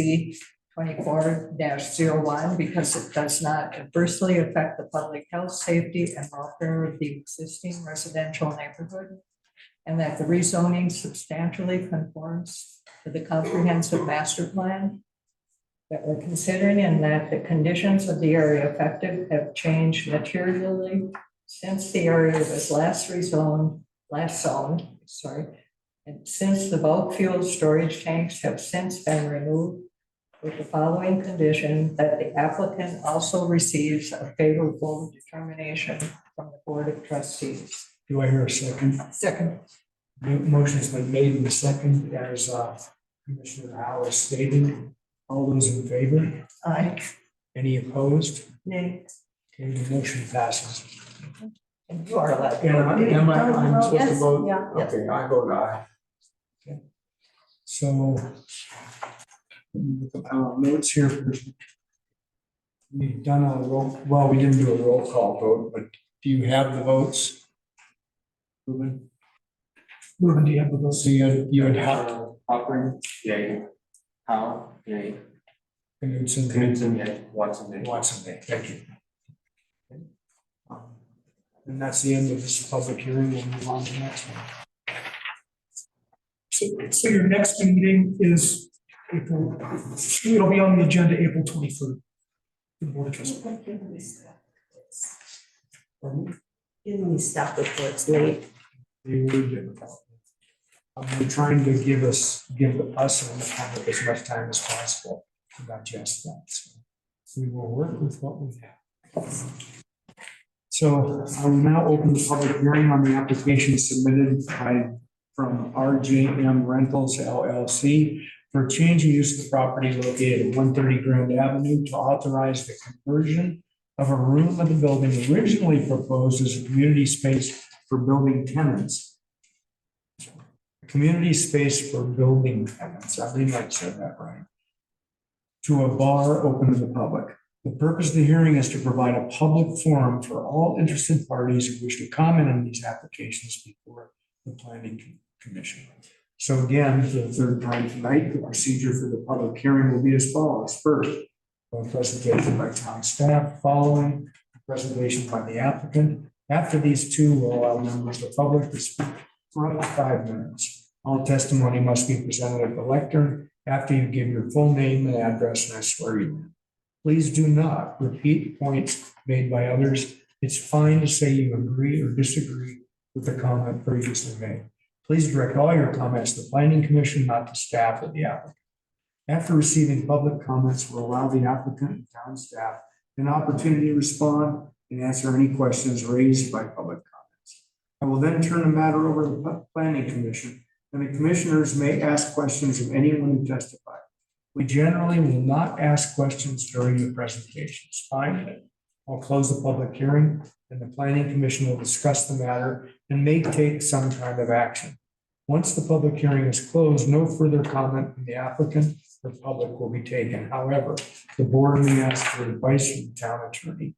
24-01 because it does not adversely affect the public health, safety, and welfare of the existing residential neighborhood, and that the rezoning substantially conforms to the comprehensive master plan that we're considering, and that the conditions of the area affected have changed materially since the area was last zoned, and since the bulk fuel storage tanks have since been removed, with the following condition that the applicant also receives a favorable determination from the Board of Trustees. Do I hear a second? Second. Motion's been made in the second, as Commissioner Howe has stated. All those in favor? Aye. Any opposed? Nay. Okay, the motion passes. And you are allowed. I'm supposed to vote? Yeah. Okay, I vote aye. Okay. So, notes here. We've done a we didn't do a roll call vote, but do you have the votes? Ruben, do you have the votes? So you would have Cochran, yay. Howe, yay. Knudsen, yay. Watson, yay. Watson, yay. Thank you. And that's the end of this public hearing. We'll move on to the next one. So your next meeting is It'll be on the agenda April 23rd. The Board of Trustees. Giving me staff reports late. They were difficult. We're trying to give us and the public as much time as possible to digest that. So we will work with what we have. So I will now open the public hearing on the application submitted from RJM Rentals LLC for a change in use of the property located at 130 Grand Avenue to authorize the conversion of a room of the building originally proposed as a community space for building tenants. Community space for building tenants, I think I said that right. To a bar open to the public. The purpose of the hearing is to provide a public forum for all interested parties who wish to comment on these applications before the planning commission. So again, for the third time tonight, the procedure for the public hearing will be as follows. First, a presentation by town staff, following a presentation by the applicant. After these two, we'll allow members of the public to speak for up to 5 minutes. All testimony must be presented at the lectern after you give your full name and address, and I swear you in. Please do not repeat points made by others. It's fine to say you agree or disagree with the comment previously made. Please direct all your comments to the planning commission, not to staff or the applicant. After receiving public comments, we'll allow the applicant and town staff an opportunity to respond and answer any questions raised by public comments. I will then turn the matter over to the planning commission, and the commissioners may ask questions of anyone who testified. We generally will not ask questions during the presentations. Finally, I'll close the public hearing, and the planning commission will discuss the matter and may take some kind of action. Once the public hearing is closed, no further comment from the applicant or public will be taken. However, the board may ask for advice from the town attorney.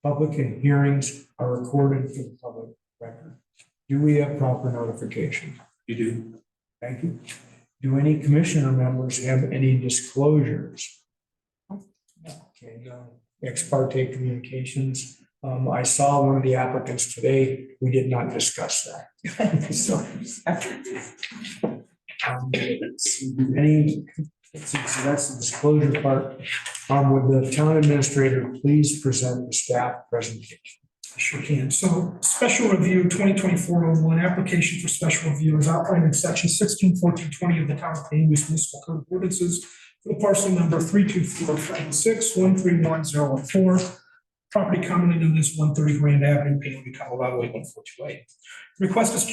Public hearings are recorded for the public record. Do we have proper notification? You do. Thank you. Do any commissioner members have any disclosures? Okay, no. Ex parte communications. I saw one of the applicants today. We did not discuss that. So, so that's the disclosure part. Would the town administrator please present the staff presentation? I sure can. So special review 2024-01 application for special review is outlined in section 161420 of the town of Columbus Municipal Code of Ordinances for the parcel number 324-6131014. Property commonly known as 130 Grand Avenue, Paonia, Colorado 81428. The request is to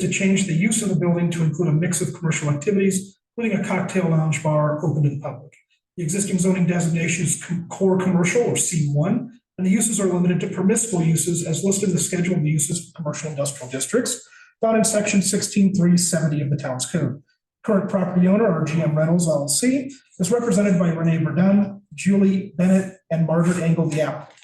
change the use of the building to include a mix of commercial activities, including a cocktail lounge bar open to the public. The existing zoning designation is core commercial or C1, and the uses are limited to permissible uses as listed in the schedule of uses of commercial industrial districts found in section 16370 of the town's code. Current property owner, RGM Rentals LLC, is represented by Renee Verdun, Julie Bennett, and Margaret Engel, the applicant.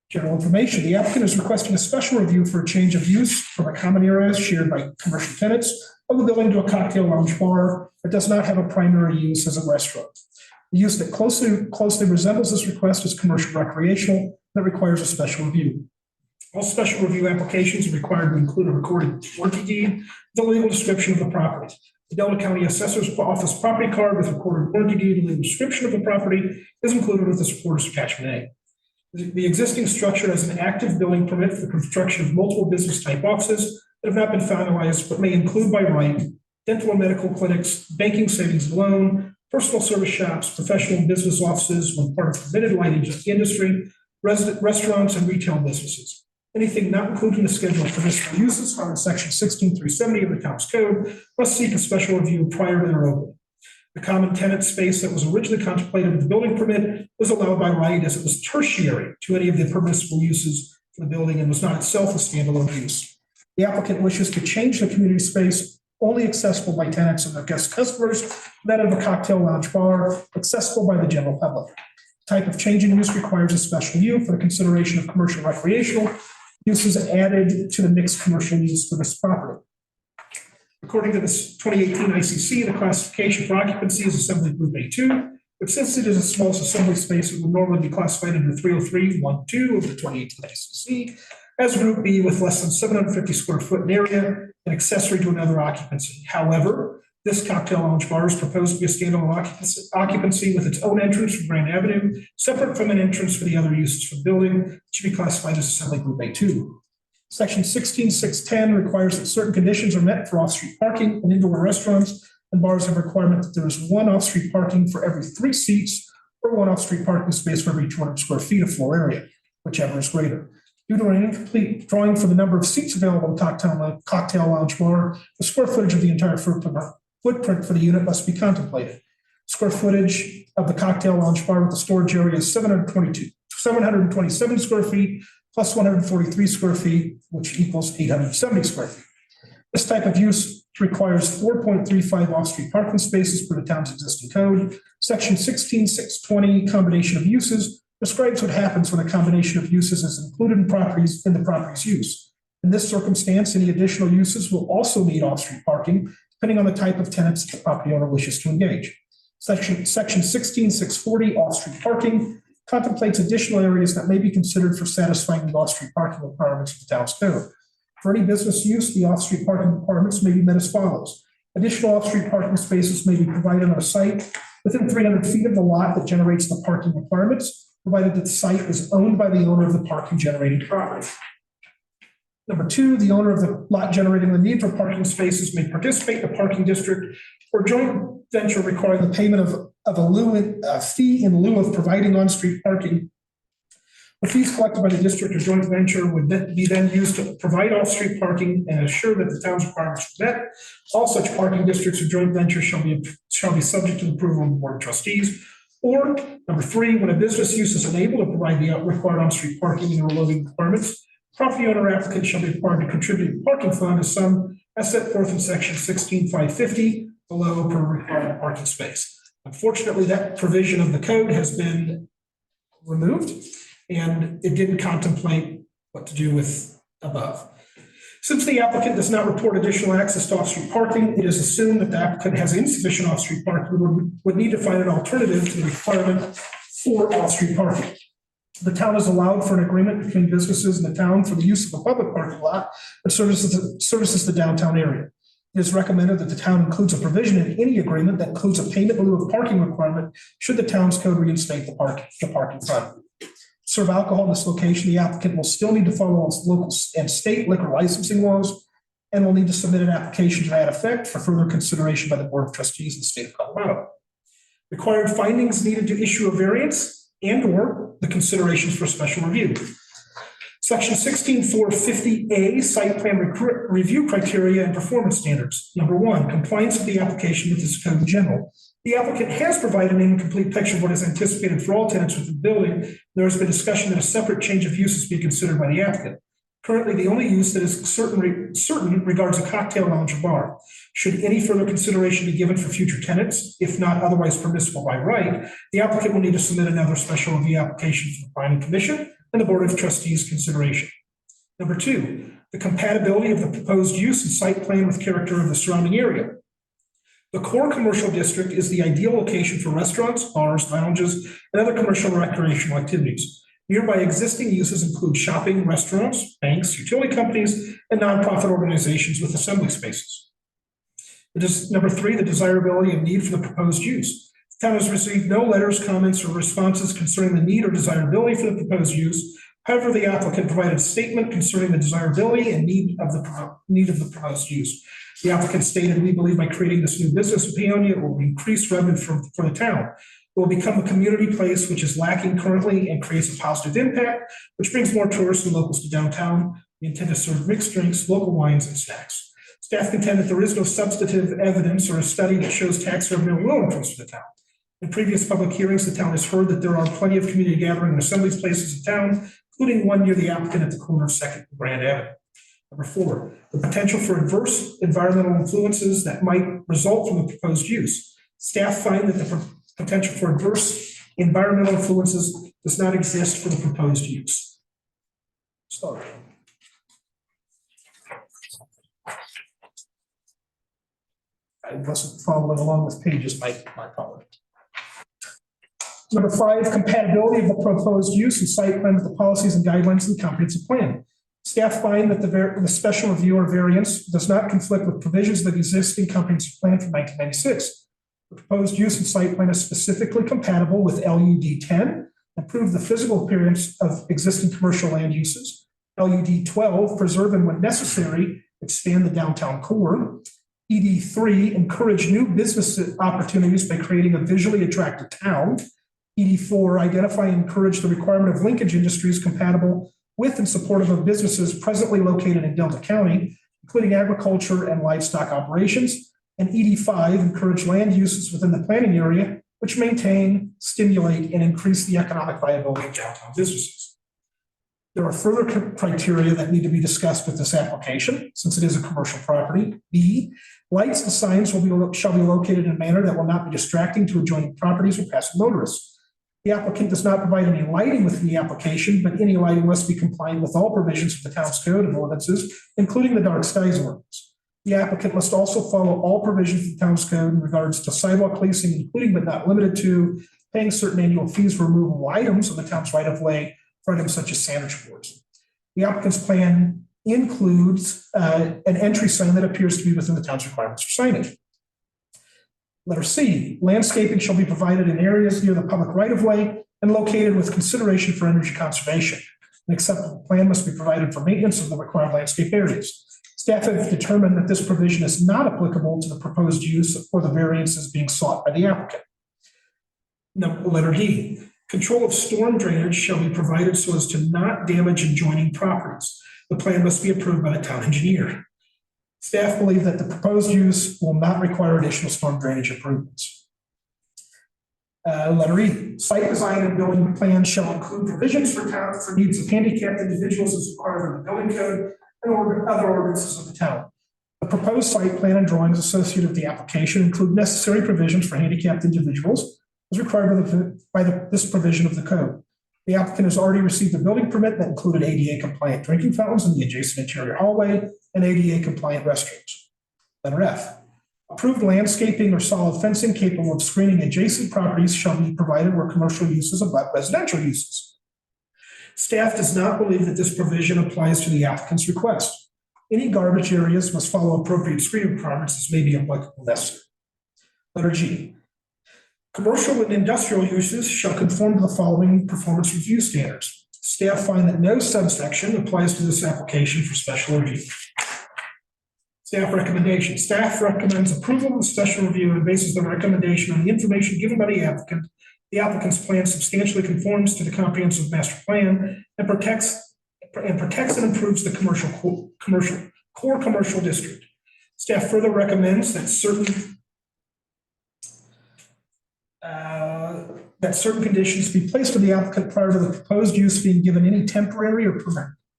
General information: the applicant is requesting a special review for a change of use from a common area shared by commercial tenants of the building to a cocktail lounge bar that does not have a primary use as a restaurant. The use that closely resembles this request is commercial recreational that requires a special review. All special review applications are required to include a recorded warranty deed, the legal description of the property. The Delaware County Assessor's Office property card with recorded warranty deed and legal description of the property is included with the supporters attachment A. The existing structure has an active building permit for the construction of multiple business type offices that have not been finalized, but may include by right dental and medical clinics, banking, savings and loan, personal service shops, professional and business offices when part of permitted light industry, restaurants and retail businesses. Anything not included in the schedule of permissible uses found in section 16370 of the town's code must seek a special review prior to their opening. The common tenant space that was originally contemplated with the building permit was allowed by right as it was tertiary to any of the permissible uses for the building and was not itself a standalone use. The applicant wishes to change the community space only accessible by tenants and their guest customers, that of a cocktail lounge bar, accessible by the general public. The type of change in use requires a special review for the consideration of commercial recreational uses added to the mixed commercial use for this property. According to this 2018 ICC, the classification for occupancy is Assembly Group A2, but since it is the smallest assembly space, it would normally be classified under 303.12 of the 2018 ICC as Group B with less than 750 square foot in area and accessory to another occupancy. However, This cocktail lounge bar is proposed to be a standalone occupancy with its own entrance from Grand Avenue, separate from an entrance for the other uses for the building. It should be classified as Assembly Group A2. Section 16610 requires that certain conditions are met for off-street parking and indoor restaurants and bars have a requirement that there is one off-street parking for every 3 seats or one off-street parking space for every 200 square feet of floor area, whichever is greater. Due to an incomplete drawing for the number of seats available in cocktail lounge bar, the square footage of the entire footprint for the unit must be contemplated. Square footage of the cocktail lounge bar with the storage area is 727 square feet plus 143 square feet, which equals 870 square feet. This type of use requires 4.35 off-street parking spaces per the town's existing code. Section 16620, combination of uses, describes what happens when a combination of uses is included in the property's use. In this circumstance, any additional uses will also need off-street parking, depending on the type of tenants the property owner wishes to engage. Section 16640, off-street parking, contemplates additional areas that may be considered for satisfying the off-street parking requirements of the town's code. For any business use, the off-street parking requirements may be met as follows. Additional off-street parking spaces may be provided on a site within 300 feet of the lot that generates the parking requirements, provided that the site is owned by the owner of the parking generating property. Number 2, the owner of the lot generating the need for parking spaces may participate in a parking district or joint venture requiring the payment of a fee in lieu of providing on-street parking. The fees collected by the district or joint venture would then be used to provide off-street parking and assure that the town's requirements are met. All such parking districts or joint ventures shall be subject to the approval of the Board of Trustees. Or number 3, when a business use is unable to provide the required on-street parking and the reloading requirements, property owner applicant shall be required to contribute to the parking fund as set forth in section 16550 below per required parking space. Unfortunately, that provision of the code has been removed and it didn't contemplate what to do with above. Since the applicant does not report additional access to off-street parking, it is assumed that the applicant has insufficient off-street parking and would need to find an alternative to the requirement for off-street parking. The town has allowed for an agreement between businesses in the town for the use of a public parking lot that services the downtown area. It is recommended that the town includes a provision in any agreement that includes a payment in lieu of parking requirement should the town's code reinstate the parking fund. Serve alcohol in this location, the applicant will still need to follow local and state liquor licensing laws and will need to submit an application to that effect for further consideration by the Board of Trustees in the state of Colorado. Required findings needed to issue a variance and/or the considerations for special review. Section 16450A, site plan review criteria and performance standards. Number 1, compliance with the application with this code in general. The applicant has provided an incomplete picture of what is anticipated for all tenants within the building. There has been discussion that a separate change of uses be considered by the applicant. Currently, the only use that is certain regards a cocktail lounge or bar. Should any further consideration be given for future tenants, if not otherwise permissible by right, the applicant will need to submit another special review application for the Planning Commission and the Board of Trustees consideration. Number 2, the compatibility of the proposed use and site plan with character of the surrounding area. The core commercial district is the ideal location for restaurants, bars, lounges, and other commercial and recreational activities. Nearby existing uses include shopping, restaurants, banks, utility companies, and nonprofit organizations with assembly spaces. Number 3, the desirability and need for the proposed use. The town has received no letters, comments, or responses concerning the need or desirability for the proposed use. However, the applicant provided a statement concerning the desirability and need of the proposed use. The applicant stated, "We believe by creating this new business in Paonia, it will increase revenue for the town. It will become a community place which is lacking currently and creates a positive impact, which brings more tourists and locals to downtown. We intend to serve mixed drinks, local wines, and snacks." Staff contend that there is no substantive evidence or a study that shows tax revenue will increase for the town. In previous public hearings, the town has heard that there are plenty of community gathering and assembly places in town, including one near the applicant at the corner of 2nd and Grand Avenue. Number 4, the potential for adverse environmental influences that might result from the proposed use. Staff find that the potential for adverse environmental influences does not exist for the proposed use. Sorry. I wasn't following along with pages, my apologies. Number 5, compatibility of the proposed use and site plan with the policies and guidelines of the comprehensive plan. Staff find that the special review or variance does not conflict with provisions of the existing comprehensive plan from 1996. The proposed use and site plan is specifically compatible with LUD 10, improve the physical appearance of existing commercial land uses. LUD 12, preserve and when necessary, expand the downtown core. ED 3, encourage new business opportunities by creating a visually attractive town. ED 4, identify and encourage the requirement of linkage industries compatible with and supportive of businesses presently located in Delta County, including agriculture and livestock operations. And ED 5, encourage land uses within the planning area which maintain, stimulate, and increase the economic viability of downtown businesses. There are further criteria that need to be discussed with this application, since it is a commercial property. B, lights and signs shall be located in a manner that will not be distracting to adjoining properties or passing motorists. The applicant does not provide any lighting within the application, but any lighting must be compliant with all provisions of the town's code and ordinances, including the dark skies ordinance. The applicant must also follow all provisions of the town's code in regards to sidewalk leasing, including but not limited to paying certain annual fees for removable items on the town's right-of-way for items such as sandwich boards. The applicant's plan includes an entry sign that appears to be within the town's requirements for signage. Letter C, landscaping shall be provided in areas near the public right-of-way and located with consideration for energy conservation. An acceptable plan must be provided for maintenance of the required landscape areas. Staff have determined that this provision is not applicable to the proposed use or the variances being sought by the applicant. Letter D, control of storm drainage shall be provided so as to not damage adjoining properties. The plan must be approved by the town engineer. Staff believe that the proposed use will not require additional storm drainage improvements. Letter E, site design and building plans shall include provisions for needs of handicapped individuals as required in the building code and other ordinances of the town. The proposed site plan and drawings associated with the application include necessary provisions for handicapped individuals as required by this provision of the code. The applicant has already received a building permit that included ADA compliant drinking fountains in the adjacent interior hallway and ADA compliant restrooms. Letter F, approved landscaping or solid fencing capable of screening adjacent properties shall be provided where commercial uses abut residential uses. Staff does not believe that this provision applies to the applicant's request. Any garbage areas must follow appropriate screening requirements as may be applicable necessary. Letter G, commercial and industrial uses shall conform to the following performance review standards. Staff find that no subsection applies to this application for special review. Staff recommendation. Staff recommends approval of the special review and bases the recommendation on the information given by the applicant. The applicant's plan substantially conforms to the comprehensive master plan and protects and improves the core commercial district. Staff further recommends that certain conditions be placed on the applicant prior to the proposed use being given any temporary or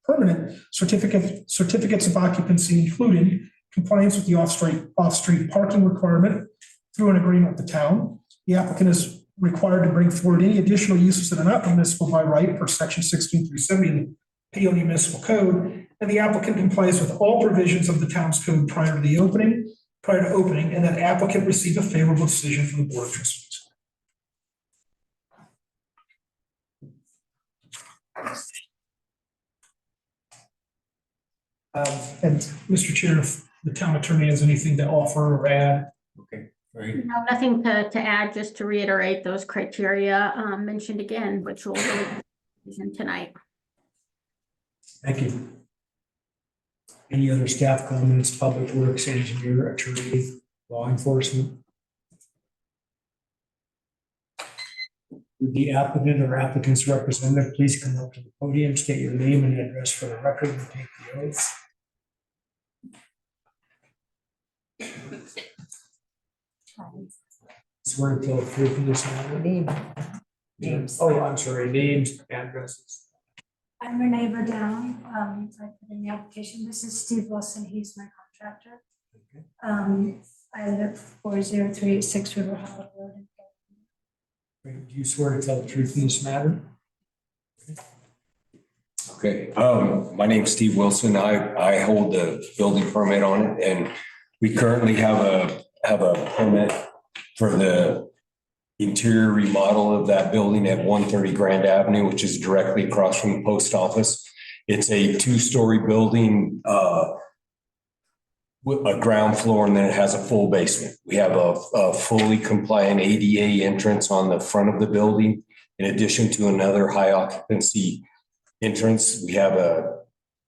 permanent certificates of occupancy, including compliance with the off-street parking requirement through an agreement with the town. The applicant is required to bring forward any additional uses that are not permissible by right per section 16370 of the Paonia Municipal Code, and the applicant complies with all provisions of the town's code prior to opening, and that applicant receive a favorable decision from the Board of Trustees. And Mr. Chair, if the town attorney has anything to offer or add. Okay, great. No, nothing to add, just to reiterate those criteria mentioned again, which will really be tonight. Thank you. Any other staff comments, public works, engineer, attorney, law enforcement? Would the applicant or applicant's representative please come up to the podium, state your name and address for the record, and take the oath. Swear to tell the truth in this matter. Names. Oh, I'm sorry, names, addresses. I'm Renee Berdown. I put in the application. This is Steve Wilson. He's my contractor. I live at 40386 River Hollow Road. Great. Do you swear to tell the truth in this matter? Okay, my name's Steve Wilson. I hold the building permit on it, and we currently have a permit for the interior remodel of that building at 130 Grand Avenue, which is directly across from the post office. It's a two-story building, with a ground floor, and then it has a full basement. We have a fully compliant ADA entrance on the front of the building. In addition to another high occupancy entrance, we have a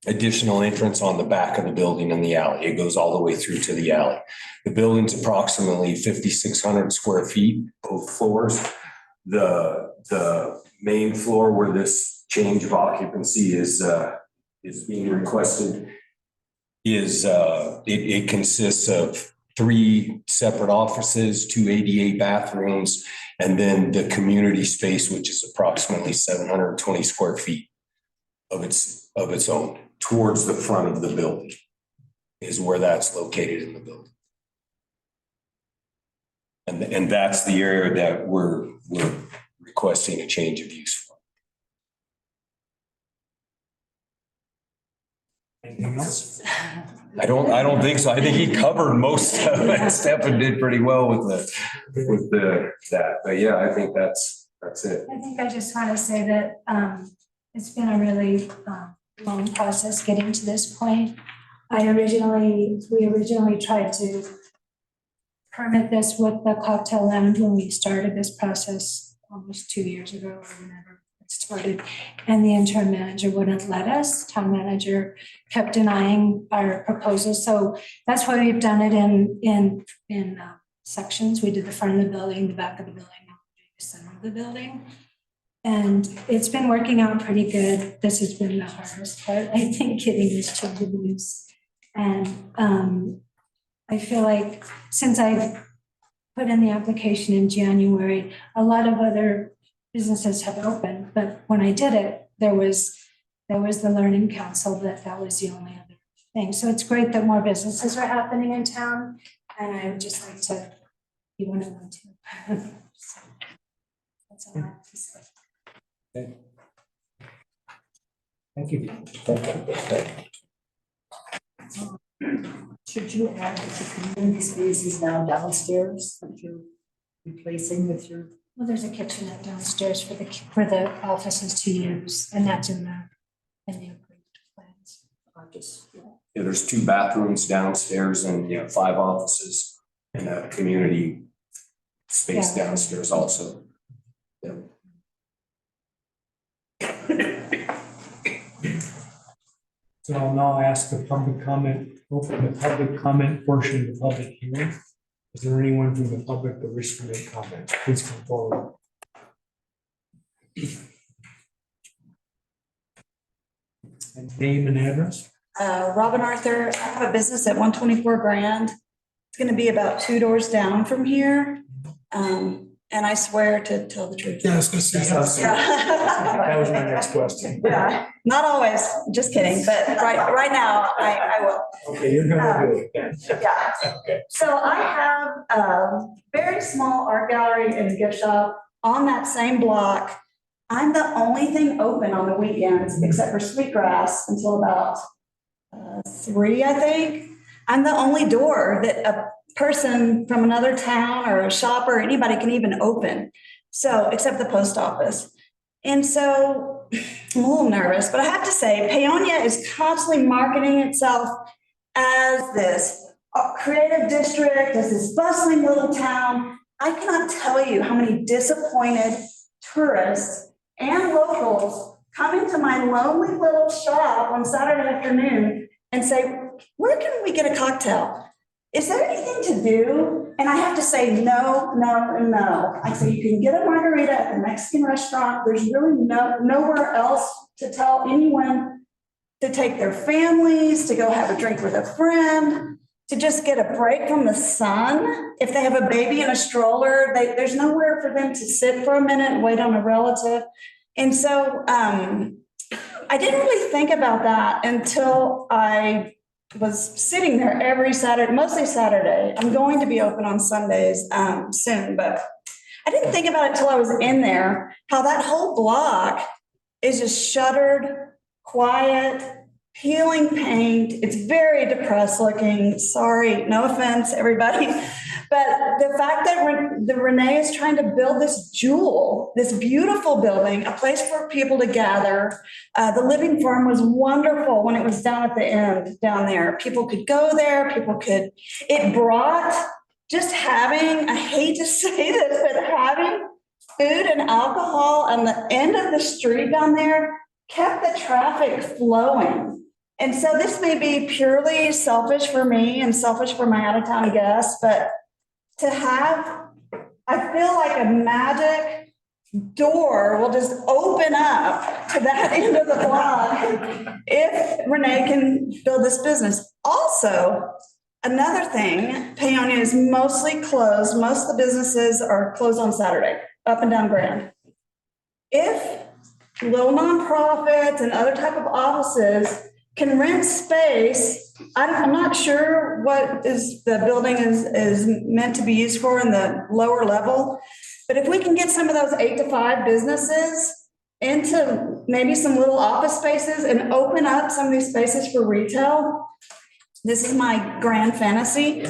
additional entrance on the back of the building in the alley. It goes all the way through to the alley. The building's approximately 5,600 square feet, both floors. The main floor where this change of occupancy is being requested is it consists of 3 separate offices, 2 ADA bathrooms, and then the community space, which is approximately 720 square feet of its own, towards the front of the building is where that's located in the building. And that's the area that we're requesting a change of use for. Anything else? I don't think so. I think he covered most of it. Stefan did pretty well with that. But yeah, I think that's it. I think I just want to say that it's been a really long process getting to this point. We originally tried to permit this with the cocktail lounge when we started this process almost 2 years ago or whenever it started. And the interim manager wouldn't let us. Town manager kept denying our proposals. So that's why we've done it in sections. We did the front of the building, the back of the building, the center of the building. And it's been working out pretty good. This has been the hardest part, I think, getting this change of use. And I feel like since I've put in the application in January, a lot of other businesses have opened, but when I did it, there was the Learning Council that was the only other thing. So it's great that more businesses are happening in town, and I would just like to be one of them too. So that's all I have to say. Okay. Thank you. Should you add that the community space is now downstairs that you're replacing with your? Well, there's a kitchenette downstairs for the offices to use, and that's in the approved plans. Yeah, there's 2 bathrooms downstairs and 5 offices and a community space downstairs also. Yeah. So I'll now ask the public comment, open the public comment portion of the public hearing. Is there anyone from the public that wishes to make comments? Please come forward. And name and address? Robin Arthur, I have a business at 124 Grand. It's gonna be about 2 doors down from here. And I swear to tell the truth. Yeah, I was gonna say. That was my next question. Yeah, not always, just kidding, but right now, I will. Okay, you're gonna do it. Yeah. Okay. So I have a very small art gallery and gift shop on that same block. I'm the only thing open on the weekends except for Sweetgrass until about 3, I think. I'm the only door that a person from another town or a shop or anybody can even open. So, except the post office. And so I'm a little nervous, but I have to say, Paonia is constantly marketing itself as this creative district, as this bustling little town. I cannot tell you how many disappointed tourists and locals come into my lonely little shop on Saturday afternoon and say, where can we get a cocktail? Is there anything to do? And I have to say no, no, and no. I say you can get a margarita at the Mexican restaurant. There's really nowhere else to tell anyone to take their families, to go have a drink with a friend, to just get a break from the sun. If they have a baby in a stroller, there's nowhere for them to sit for a minute and wait on a relative. And so I didn't really think about that until I was sitting there every Saturday, mostly Saturday. I'm going to be open on Sundays soon, but I didn't think about it until I was in there, how that whole block is just shuttered, quiet, peeling paint. It's very depressed looking. Sorry, no offense, everybody. But the fact that Renee is trying to build this jewel, this beautiful building, a place for people to gather. The Living Farm was wonderful when it was down at the end down there. People could go there, it brought just having, I hate to say this, but having food and alcohol on the end of the street down there kept the traffic flowing. And so this may be purely selfish for me and selfish for my out-of-town guests, but to have, I feel like a magic door will just open up to that end of the block if Renee can build this business. Also, another thing, Paonia is mostly closed. Most of the businesses are closed on Saturday, up and down Grand. If little nonprofits and other type of offices can rent space, I'm not sure what the building is meant to be used for in the lower level, but if we can get some of those 8 to 5 businesses into maybe some little office spaces and open up some of these spaces for retail, this is my grand fantasy,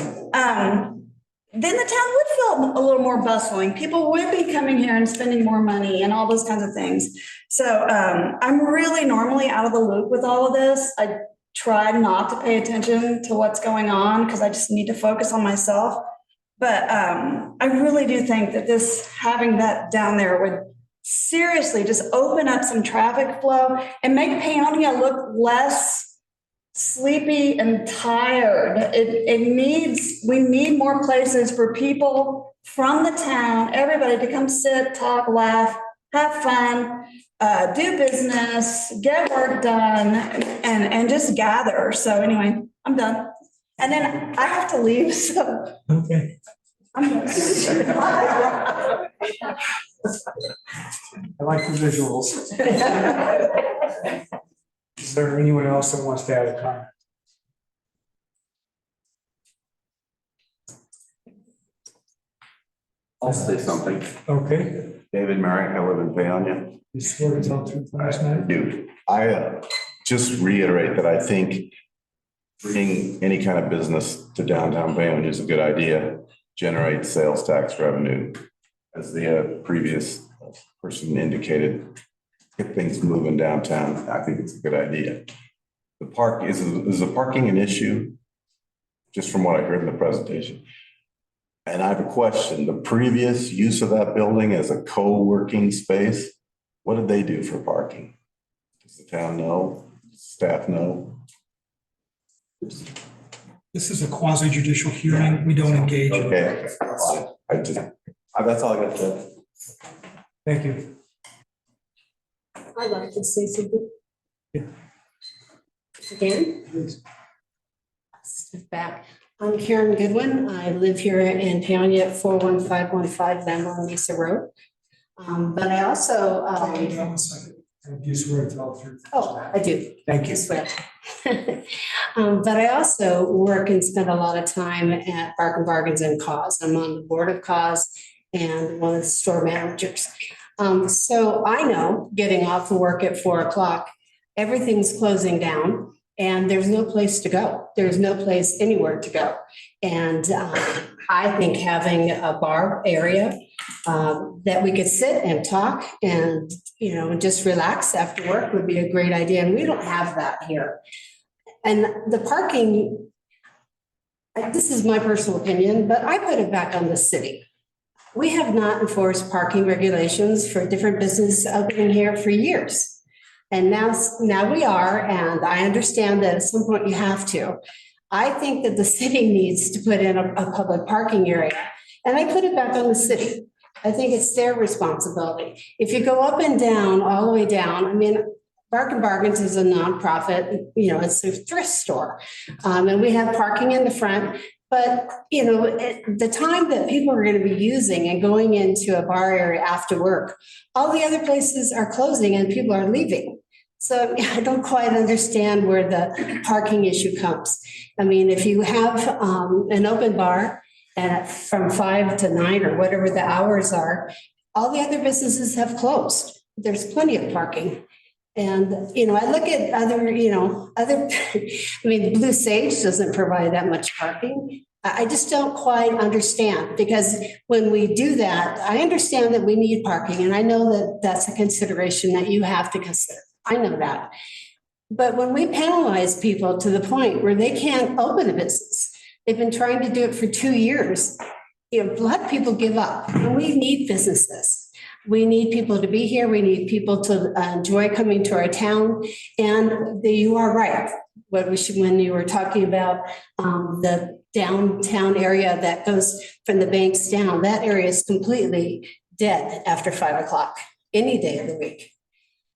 then the town would feel a little more bustling. People would be coming here and spending more money and all those kinds of things. So I'm really normally out of the loop with all of this. I try not to pay attention to what's going on because I just need to focus on myself. But I really do think that having that down there would seriously just open up some traffic flow and make Paonia look less sleepy and tired. We need more places for people from the town, everybody to come sit, talk, laugh, have fun, do business, get work done, and just gather. So anyway, I'm done. And then I have to leave, so. Okay. I'm done. I like the visuals. Is there anyone else that wants to add a comment? I'll say something. Okay. David Merrick, I live in Paonia. You swear to tell the truth last night? Do. I just reiterate that I think bringing any kind of business to downtown Paonia is a good idea, generate sales tax revenue. As the previous person indicated, get things moving downtown. I think it's a good idea. The park, is the parking an issue? Just from what I heard in the presentation. And I have a question. The previous use of that building as a co-working space, what did they do for parking? Does the town know? Staff know? This is a quasi judicial hearing. We don't engage. Okay. That's all I got to say. Thank you. I'd like to say something. Yeah. Again? Please. Step back. I'm Karen Goodwin. I live here in Paonia at 41515 Lambo Mesa Road. But I also, You swear to tell the truth. oh, I do. Thank you. I swear. But I also work and spend a lot of time at Bargain Bargains and Cause. I'm on the board of Cause and one of the store managers. So I know getting off of work at 4 o'clock, everything's closing down and there's no place to go. There's no place anywhere to go. And I think having a bar area that we could sit and talk and, just relax after work would be a great idea. And we don't have that here. And the parking, this is my personal opinion, but I put it back on the city. We have not enforced parking regulations for different businesses opening here for years. And now we are, and I understand that at some point you have to. I think that the city needs to put in a public parking area, and I put it back on the city. I think it's their responsibility. If you go up and down, all the way down, Bargain Bargains is a nonprofit, it's a thrift store. And we have parking in the front. But, the time that people are going to be using and going into a bar area after work, all the other places are closing and people are leaving. So I don't quite understand where the parking issue comes. If you have an open bar and from 5 to 9 or whatever the hours are, all the other businesses have closed. There's plenty of parking. And, I look at other, the Blue Sage doesn't provide that much parking. I just don't quite understand, because when we do that, I understand that we need parking, and I know that that's a consideration that you have to consider. I know that. But when we penalize people to the point where they can't open a business, they've been trying to do it for 2 years, let people give up. And we need businesses. We need people to be here. We need people to enjoy coming to our town. And you are right. When you were talking about the downtown area that goes from the banks down, that area is completely dead after 5 o'clock, any day of the week.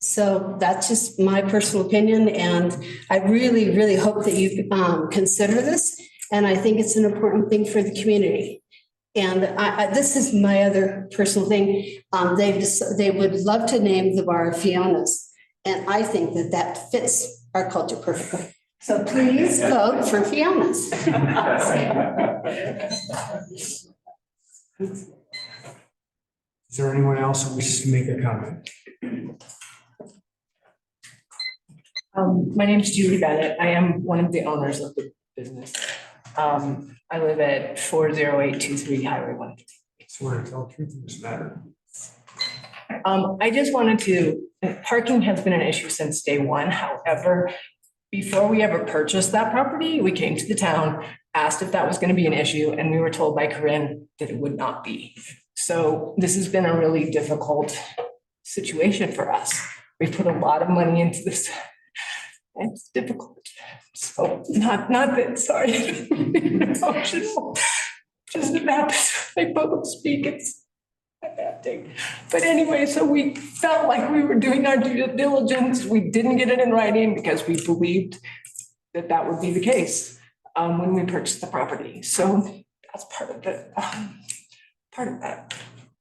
So that's just my personal opinion. And I really, really hope that you consider this. And I think it's an important thing for the community. And this is my other personal thing. They would love to name the bar Fiona's. And I think that that fits our culture perfectly. So please vote for Fiona's. Is there anyone else who wishes to make a comment? My name's Julie Bennett. I am one of the owners of the business. I live at 40823 Highway 1. Swear to tell the truth in this matter. I just wanted to, parking has been an issue since day one. However, before we ever purchased that property, we came to the town, asked if that was going to be an issue, and we were told by Corinne that it would not be. So this has been a really difficult situation for us. We put a lot of money into this. It's difficult. So not that, sorry. Emotional. Just about I public speak, it's a bad thing. But anyway, so we felt like we were doing our due diligence. We didn't get it in writing because we believed that that would be the case when we purchased the property. So that's part of it. Part of that.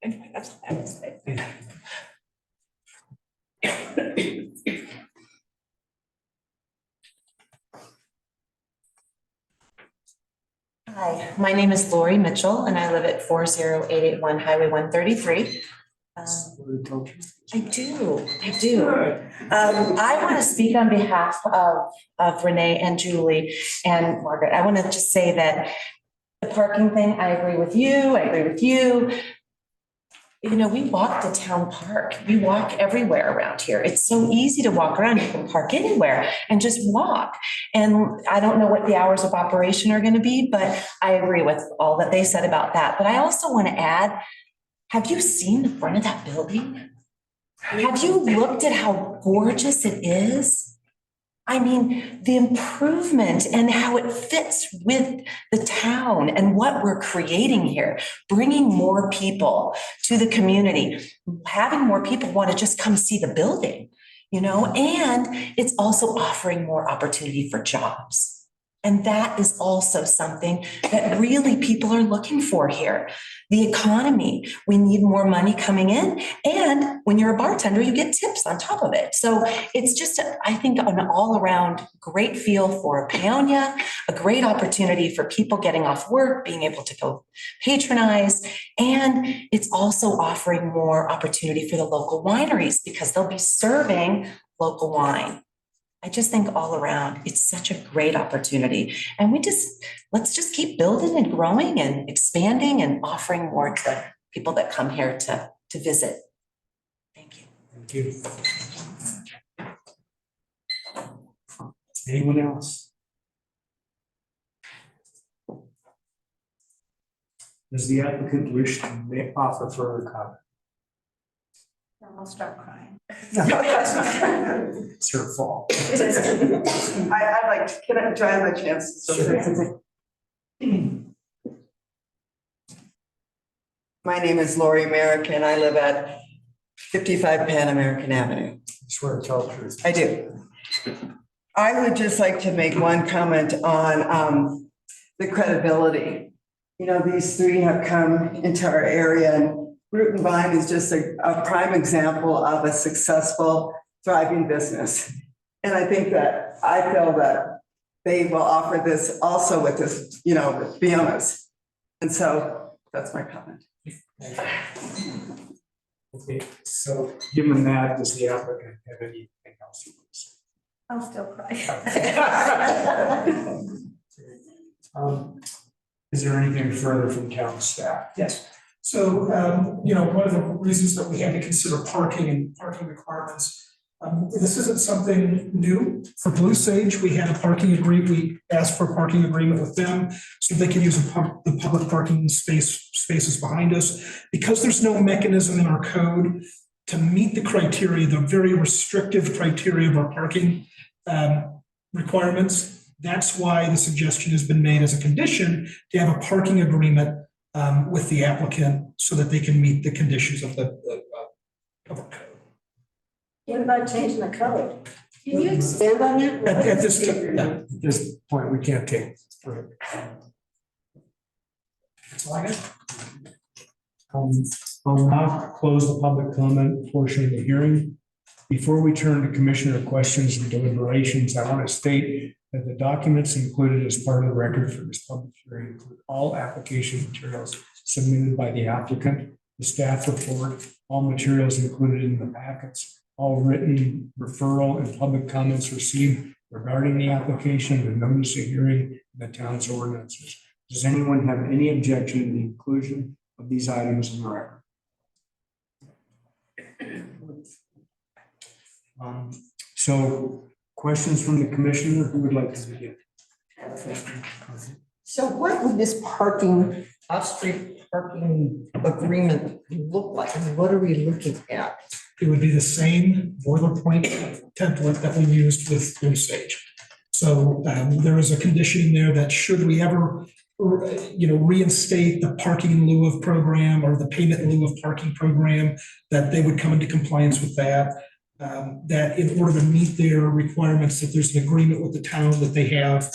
Anyway, that's all I have to say. Hi, my name is Lori Mitchell and I live at 40881 Highway 133. I do. I want to speak on behalf of Renee and Julie and Margaret. I want to just say that the parking thing, I agree with you. You know, we walk the town park. We walk everywhere around here. It's so easy to walk around. You can park anywhere and just walk. And I don't know what the hours of operation are going to be, but I agree with all that they said about that. But I also want to add, have you seen the front of that building? Have you looked at how gorgeous it is? I mean, the improvement and how it fits with the town and what we're creating here, bringing more people to the community, having more people want to just come see the building, you know, and it's also offering more opportunity for jobs. And that is also something that really people are looking for here. The economy, we need more money coming in. And when you're a bartender, you get tips on top of it. So it's just, I think, an all around great feel for Paonia, a great opportunity for people getting off work, being able to go patronize. And it's also offering more opportunity for the local wineries because they'll be serving local wine. I just think all around, it's such a great opportunity. And let's just keep building and growing and expanding and offering more to people that come here to visit. Thank you. Thank you. Anyone else? Does the applicant wish to offer further comment? I'll start crying. It's her fault. I'd like to, do I have a chance to say something? My name is Lori Merrick and I live at 55 Pan American Avenue. I swear to tell the truth. I do. I would just like to make one comment on the credibility. You know, these three have come into our area and Root and Vine is just a prime example of a successful, thriving business. And I think that I feel that they will offer this also with this, you know, with Fiona's. And so that's my comment. Okay, so given that, does the applicant have anything else he wants to say? I'll still cry. Is there anything further from town staff? Yes. So, one of the reasons that we had to consider parking and parking requirements, this isn't something new. For Blue Sage, we had a parking agreement, we asked for a parking agreement with them so they could use the public parking spaces behind us. Because there's no mechanism in our code to meet the criteria, the very restrictive criteria of our parking requirements, that's why the suggestion has been made as a condition to have a parking agreement with the applicant so that they can meet the conditions of the public code. What about changing the code? Can you expand on that? At this, At this point, we can't take it further. that's all I got. I'll now close the public comment portion of the hearing. Before we turn to commissioner questions and deliberations, I want to state that the documents included as part of the record for this public hearing include all application materials submitted by the applicant, the staff report, all materials included in the packets, all written referral and public comments received regarding the application, the notice of hearing, and the town's ordinances. Does anyone have any objection to the inclusion of these items in the record? So questions from the commissioner, who would like to begin? So what would this parking, off-street parking agreement look like? I mean, what are we looking at? It would be the same boilerplate template that we used with Blue Sage. So there is a condition in there that should we ever, reinstate the parking in lieu of program or the payment in lieu of parking program, that they would come into compliance with that. That in order to meet their requirements, that there's an agreement with the town that they have,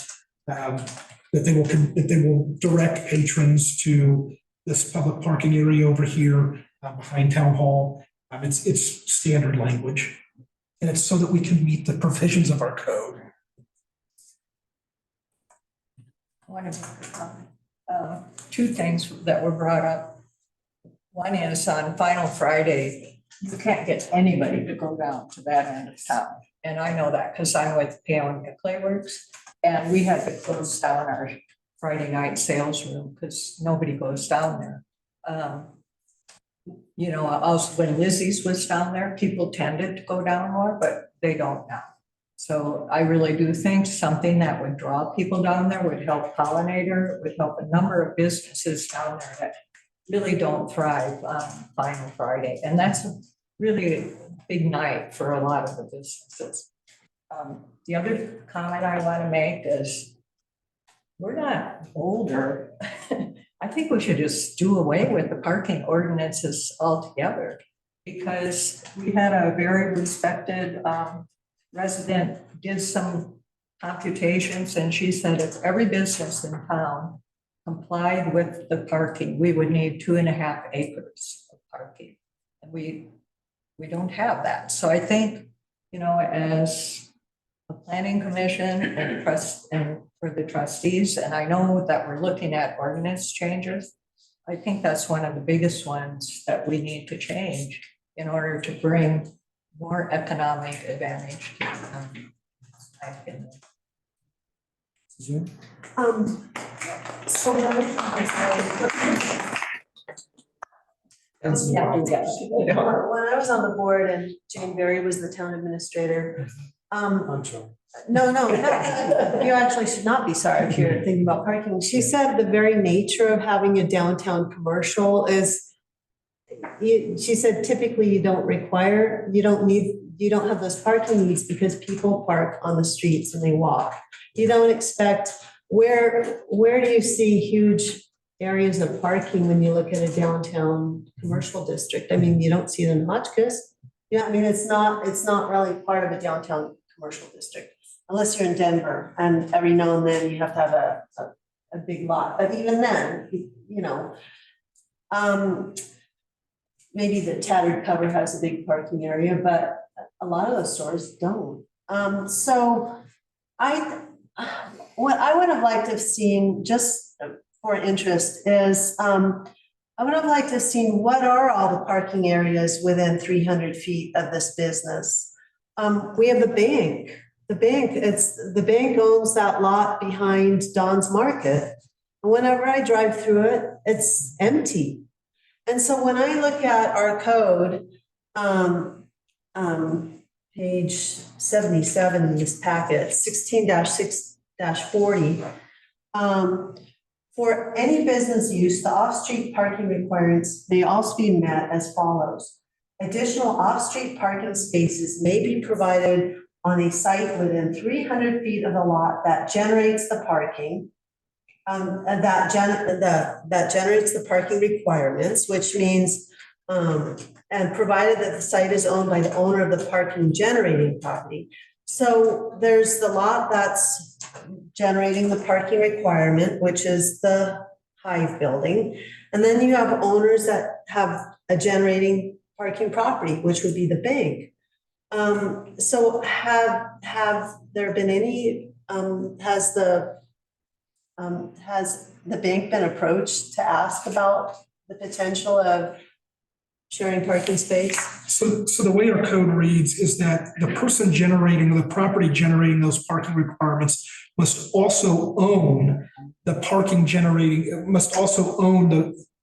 that they will direct patrons to this public parking area over here behind town hall. It's standard language, and it's so that we can meet the provisions of our code. Two things that were brought up. One is on Final Friday, you can't get anybody to go down to that end of town. And I know that because I'm with Paonia Clayworks, and we had to close down our Friday night sales room because nobody goes down there. Also when Lizzie's was down there, people tended to go down more, but they don't now. So I really do think something that would draw people down there would help Pollinator, would help a number of businesses down there that really don't thrive on Final Friday. And that's a really big night for a lot of the businesses. The other comment I want to make is we're not older. I think we should just do away with the parking ordinances altogether, because we had a very respected resident did some computations, and she said if every business in town complied with the parking, we would need 2.5 acres of parking. And we don't have that. So I think, as a planning commission and for the trustees, and I know that we're looking at ordinance changes, I think that's one of the biggest ones that we need to change in order to bring more economic advantage to the town. I think. When I was on the board and Jane Berry was the town administrator, I'm sorry. no, you actually should not be sorry if you're thinking about parking. She said the very nature of having a downtown commercial is, she said typically you don't have those parking needs because people park on the streets and they walk. You don't expect, where do you see huge areas of parking when you look at a downtown commercial district? I mean, you don't see it in Hotchkiss. Yeah, I mean, it's not really part of a downtown commercial district, unless you're in Denver, and every now and then you have to have a big lot. But even then, maybe the Tattered Cover has a big parking area, but a lot of those stores don't. So what I would have liked to have seen, just for interest, is I would have liked to have seen what are all the parking areas within 300 feet of this business. We have the bank. The bank owns that lot behind Don's Market. Whenever I drive through it, it's empty. And so when I look at our code, page 77 in this packet, 16-6-40, for any business use, the off-street parking requirements may also be met as follows. Additional off-street parking spaces may be provided on a site within 300 feet of the lot that generates the parking. And that generates the parking requirements, which means, and provided that the site is owned by the owner of the parking generating property. So there's the lot that's generating the parking requirement, which is the Hive building. And then you have owners that have a generating parking property, which would be the bank. So have there been any, has the bank been approached to ask about the potential of sharing parking space? So the way our code reads is that the person generating, the property generating those parking requirements must also own the parking generating, must also own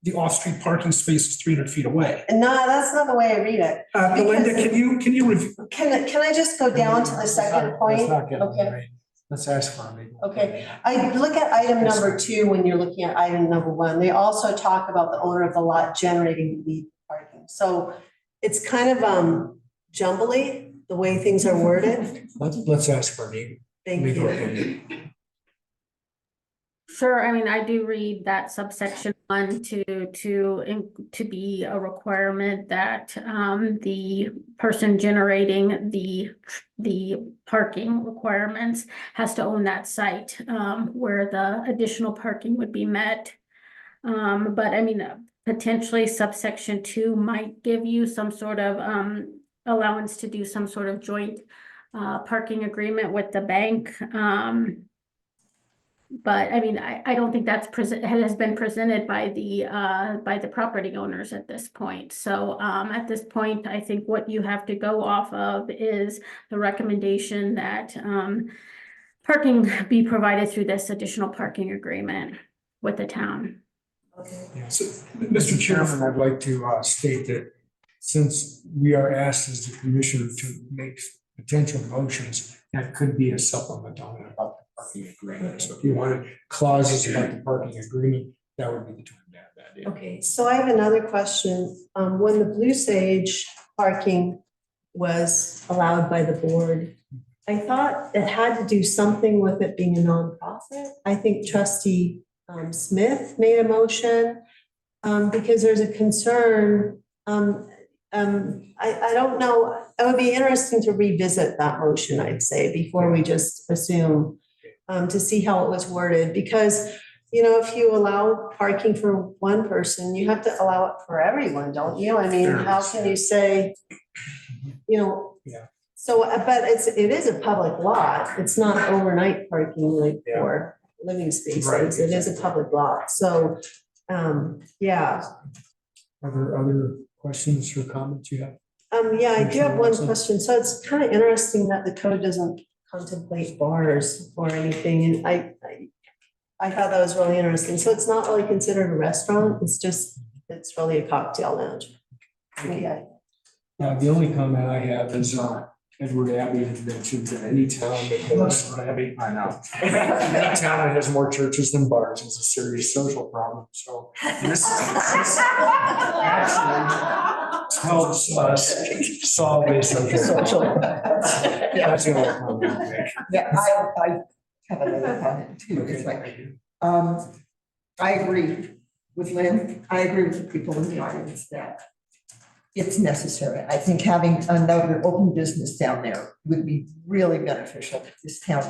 the off-street parking spaces 300 feet away. No, that's not the way I read it. Belinda, can you review? Can I just go down to the second point? Let's not get Okay. right. Let's ask for it. Okay, I look at item number 2 when you're looking at item number 1. They also talk about the owner of the lot generating the parking. So it's kind of jumbly, the way things are worded. Let's ask for it. Thank Legal you. opinion. Sure, I mean, I do read that subsection 1 to be a requirement that the person generating the parking requirements has to own that site where the additional parking would be met. But I mean, potentially subsection 2 might give you some sort of allowance to do some sort of joint parking agreement with the bank. But I mean, I don't think that's has been presented by the property owners at this point. So at this point, I think what you have to go off of is the recommendation that parking be provided through this additional parking agreement with the town. Yeah, so, Mr. Chairman, I'd like to state that since we are asked as the commissioner to make potential motions, that could be a supplement on it about the parking agreement. So if you wanted clauses about the parking agreement, that would be the time to have that in. Okay, so I have another question. When the Blue Sage parking was allowed by the board, I thought it had to do something with it being a nonprofit. I think trustee Smith made a motion because there's a concern. I don't know. It would be interesting to revisit that motion, I'd say, before we just assume to see how it was worded. Because, you know, if you allow parking for one person, you have to allow it for everyone, don't you? I mean, how can you say, you know? Yeah. So, but it is a public lot. It's not overnight parking like for living spaces. Right, It is a public lot. So, yeah. Are there other questions or comments you have? Yeah, I do have one question. So it's kind of interesting that the code doesn't contemplate bars or anything. And I thought that was really interesting. So it's not really considered a restaurant. It's really a cocktail lounge. Yeah. The only comment I have is Edward Abbey had mentioned that any town that has, Abbey, I know. Any town that has more churches than bars is a serious social problem. So this actually helps us solve a social. That's the only comment I make. Yeah, I have another comment too. It's like, I agree with Lynn. I agree with the people in the audience that it's necessary. I think having another open business down there would be really beneficial. This town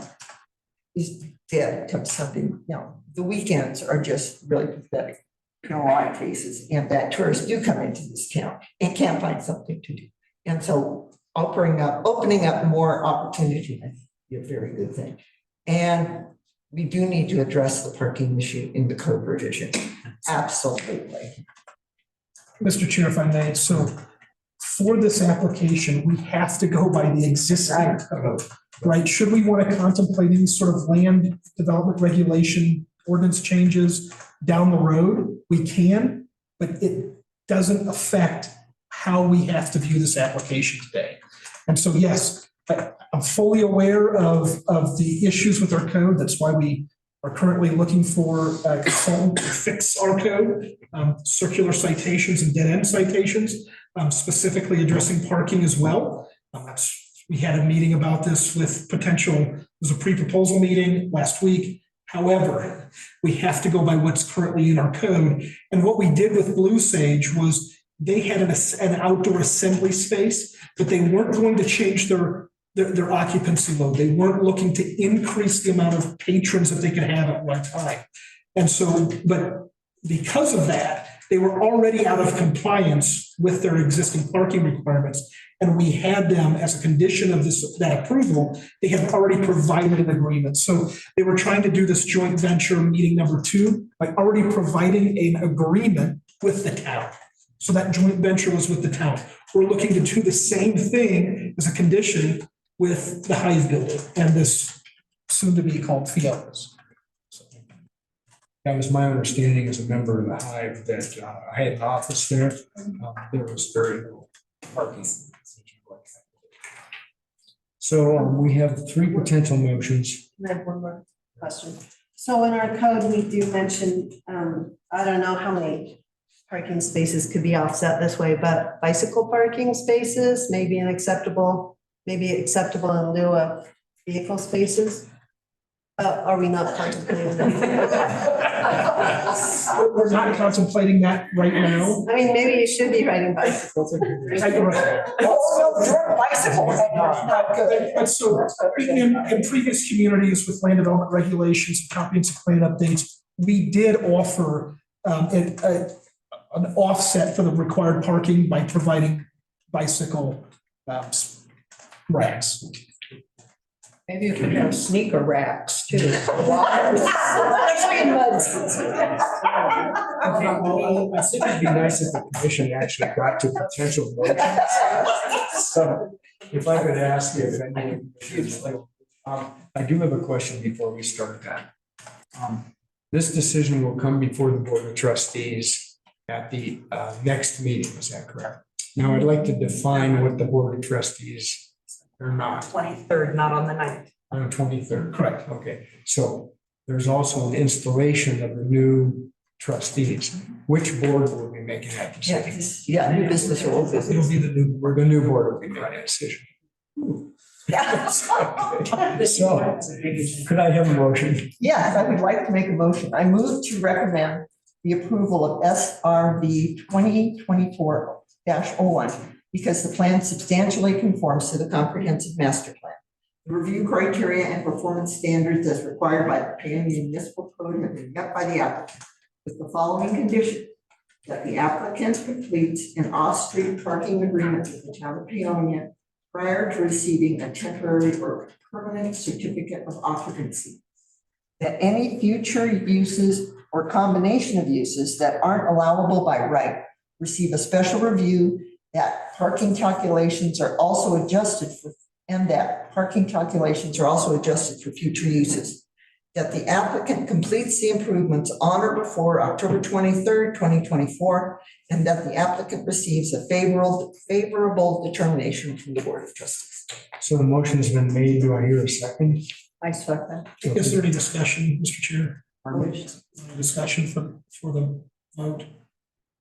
is dead come something, you know, the weekends are just really pathetic in a lot of cases. And that tourists do come into this town and can't find something to do. And so opening up more opportunity, I think, would be a very good thing. And we do need to address the parking issue in the code revision. Absolutely. Mr. Chair, if I may, so for this application, we have to go by the existing code, right? Should we want to contemplate any sort of land development regulation ordinance changes down the road, we can, but it doesn't affect how we have to view this application today. And so, yes, I'm fully aware of the issues with our code. That's why we are currently looking for a consultant to fix our code, circular citations and dead end citations, specifically addressing parking as well. We had a meeting about this with potential, it was a pre-proposal meeting last week. However, we have to go by what's currently in our code. And what we did with Blue Sage was they had an outdoor assembly space, but they weren't going to change their occupancy load. They weren't looking to increase the amount of patrons that they could have at one time. And so, but because of that, they were already out of compliance with their existing parking requirements. And we had them, as a condition of that approval, they had already provided an agreement. So they were trying to do this joint venture meeting number 2 by already providing an agreement with the town. So that joint venture was with the town. We're looking to do the same thing as a condition with the Hive building and this soon to be called Fiona's. That was my understanding as a member of the Hive that I had an office there. There was very little parking. So we have 3 potential motions. I have one more question. So in our code, we do mention, I don't know how many parking spaces could be offset this way, but bicycle parking spaces may be acceptable in lieu of vehicle spaces. Are we not contemplating that? We're not contemplating that right now. I mean, maybe you should be riding bicycles. But so in previous communities with land development regulations and comprehensive plan updates, we did offer an offset for the required parking by providing bicycle racks. Maybe you could have sneaker racks too. I think it'd be nice if the commission actually got to potential motions. So if I could ask if any, I do have a question before we start that. This decision will come before the Board of Trustees at the next meeting, is that correct? Now, I'd like to define what the Board of Trustees are not. 23rd, not on the 9th. On the 23rd, correct, okay. So there's also an installation of the new trustees. Which board will be making that decision? Yeah, new business or old business. It'll be the new board. The new board will be making that decision. So, could I have a motion? Yes, I would like to make a motion. I move to recommend the approval of SRV 2024-01 because the plan substantially conforms to the comprehensive master plan. The review criteria and performance standards as required by the Paonia Municipal Code have been met by the applicant with the following condition: that the applicant completes an off-street parking agreement with the town of Paonia prior to receiving a temporary or permanent certificate of occupancy. That any future uses or combination of uses that aren't allowable by right receive a special review, that parking calculations are also adjusted for future uses. That the applicant completes the improvements on or before October 23rd, 2024, and that the applicant receives a favorable determination from the Board of Trustees. So the motion's been made. Do I hear a second? I second. Is there any discussion, Mr. Chair? Pardon? Discussion for the vote?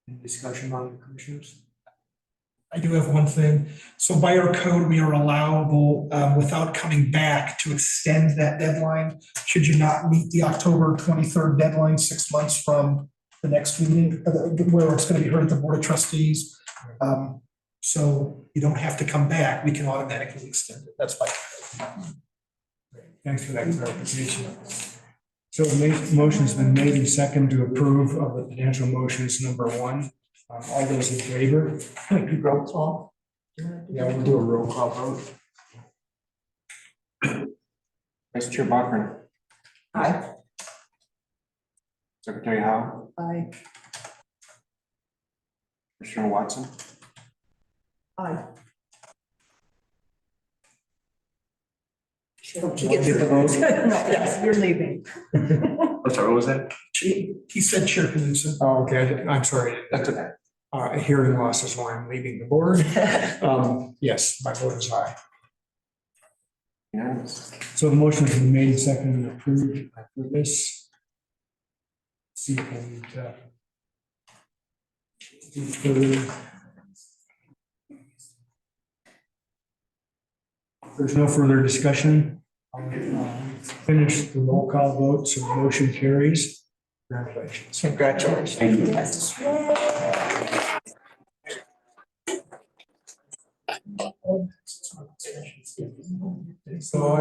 Any discussion on the commissioners? I do have one thing. So by our code, we are allowable, without coming back, to extend that deadline. Should you not meet the October 23rd deadline, 6 months from the next meeting, where it's going to be heard at the Board of Trustees. So you don't have to come back. We can automatically extend it. That's fine. Thanks for that clarification. So the motion's been made and second to approve of the potential motions number 1. All those in favor? Roll call. Yeah, we'll do a roll call vote. Vice Chair Bachman, Aye. Secretary Howe, Aye. Commissioner Watson, Aye. He gets the vote. Yes, you're leaving. I'm sorry, what was that? He said Chair Knudsen. Oh, okay, I'm sorry. That's okay. Hearing loss is why I'm leaving the board. Yes, my vote is aye. Unanimous. So the motion has been made and seconded and approved for this. See, and, there's no further discussion. Finish the roll call vote, so the motion carries. Congratulations. Congratulations. So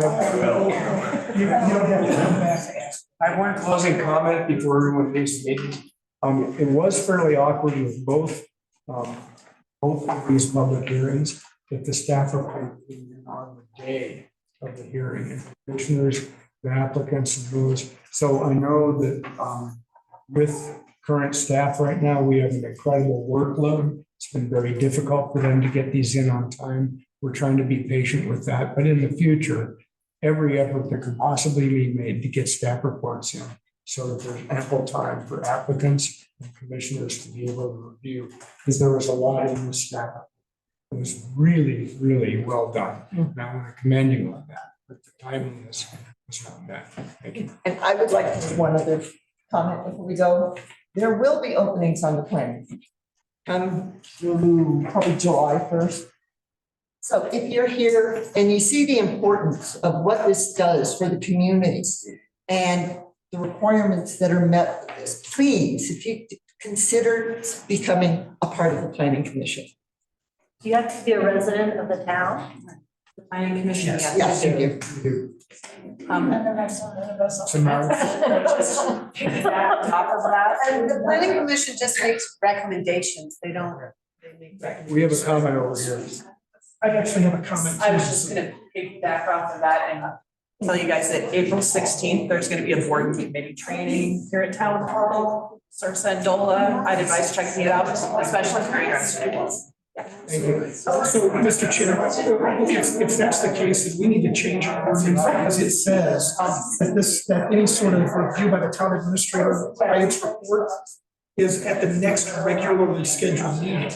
I have one closing comment before everyone leaves the meeting. It was fairly awkward with both of these public hearings, that the staff report came in on the day of the hearing, and commissioners, the applicants and those. So I know that with current staff right now, we have an incredible workload. It's been very difficult for them to get these in on time. We're trying to be patient with that, but in the future, every effort that could possibly be made to get staff reports in, so that there's ample time for applicants and commissioners to be able to review, because there was a lot in the staff. It was really, really well done. And I want to commend you on that, but the timing was not bad. Thank you. And I would like to make one other comment before we go. There will be openings on the plan. Through probably July 1st. So if you're here and you see the importance of what this does for the community and the requirements that are met with this, please, if you consider becoming a part of the planning commission. Do you have to be a resident of the town? The planning commission, yes. Yes, you do. And then there's some of us. Samara? On top of that. And the planning commission just makes recommendations. They don't. We have a comment over here. I actually have a comment. I was just gonna piggyback off of that and tell you guys that April 16th, there's gonna be a board committee training here at Town Hall, Sursa and Dola. I'd advise checking it out, especially for interested. Thank you. So, Mr. Chair, if that's the case, then we need to change our ordinance because it says that any sort of review by the town administrator by its report is at the next regularly scheduled meeting.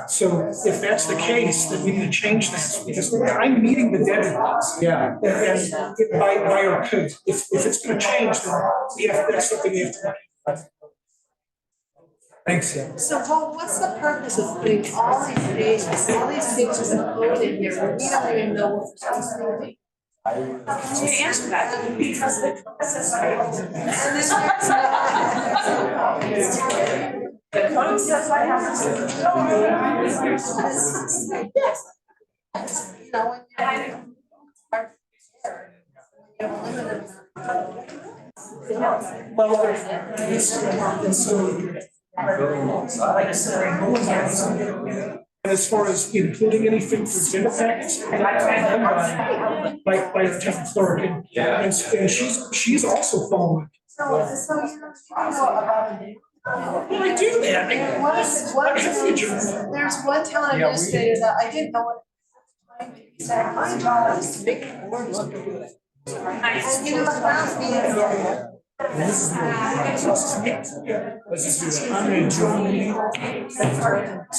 So if that's the case, then we need to change that because I'm meeting the deadlines. Yeah. And by our code, if it's gonna change, then that's something we have to look at. Thanks, yeah. So what's the purpose of putting all these names, all these pictures of code in here? We don't even know what we're supposed to do. To answer that, because the code says I have And as far as including anything for gender facts, by the town clerk, and she's also following. So you know about it. Well, I do that. There's one town administrator that I didn't know what. Exactly. My job is to make the board look good. And you know, about being. Let's just do that. I'm gonna join.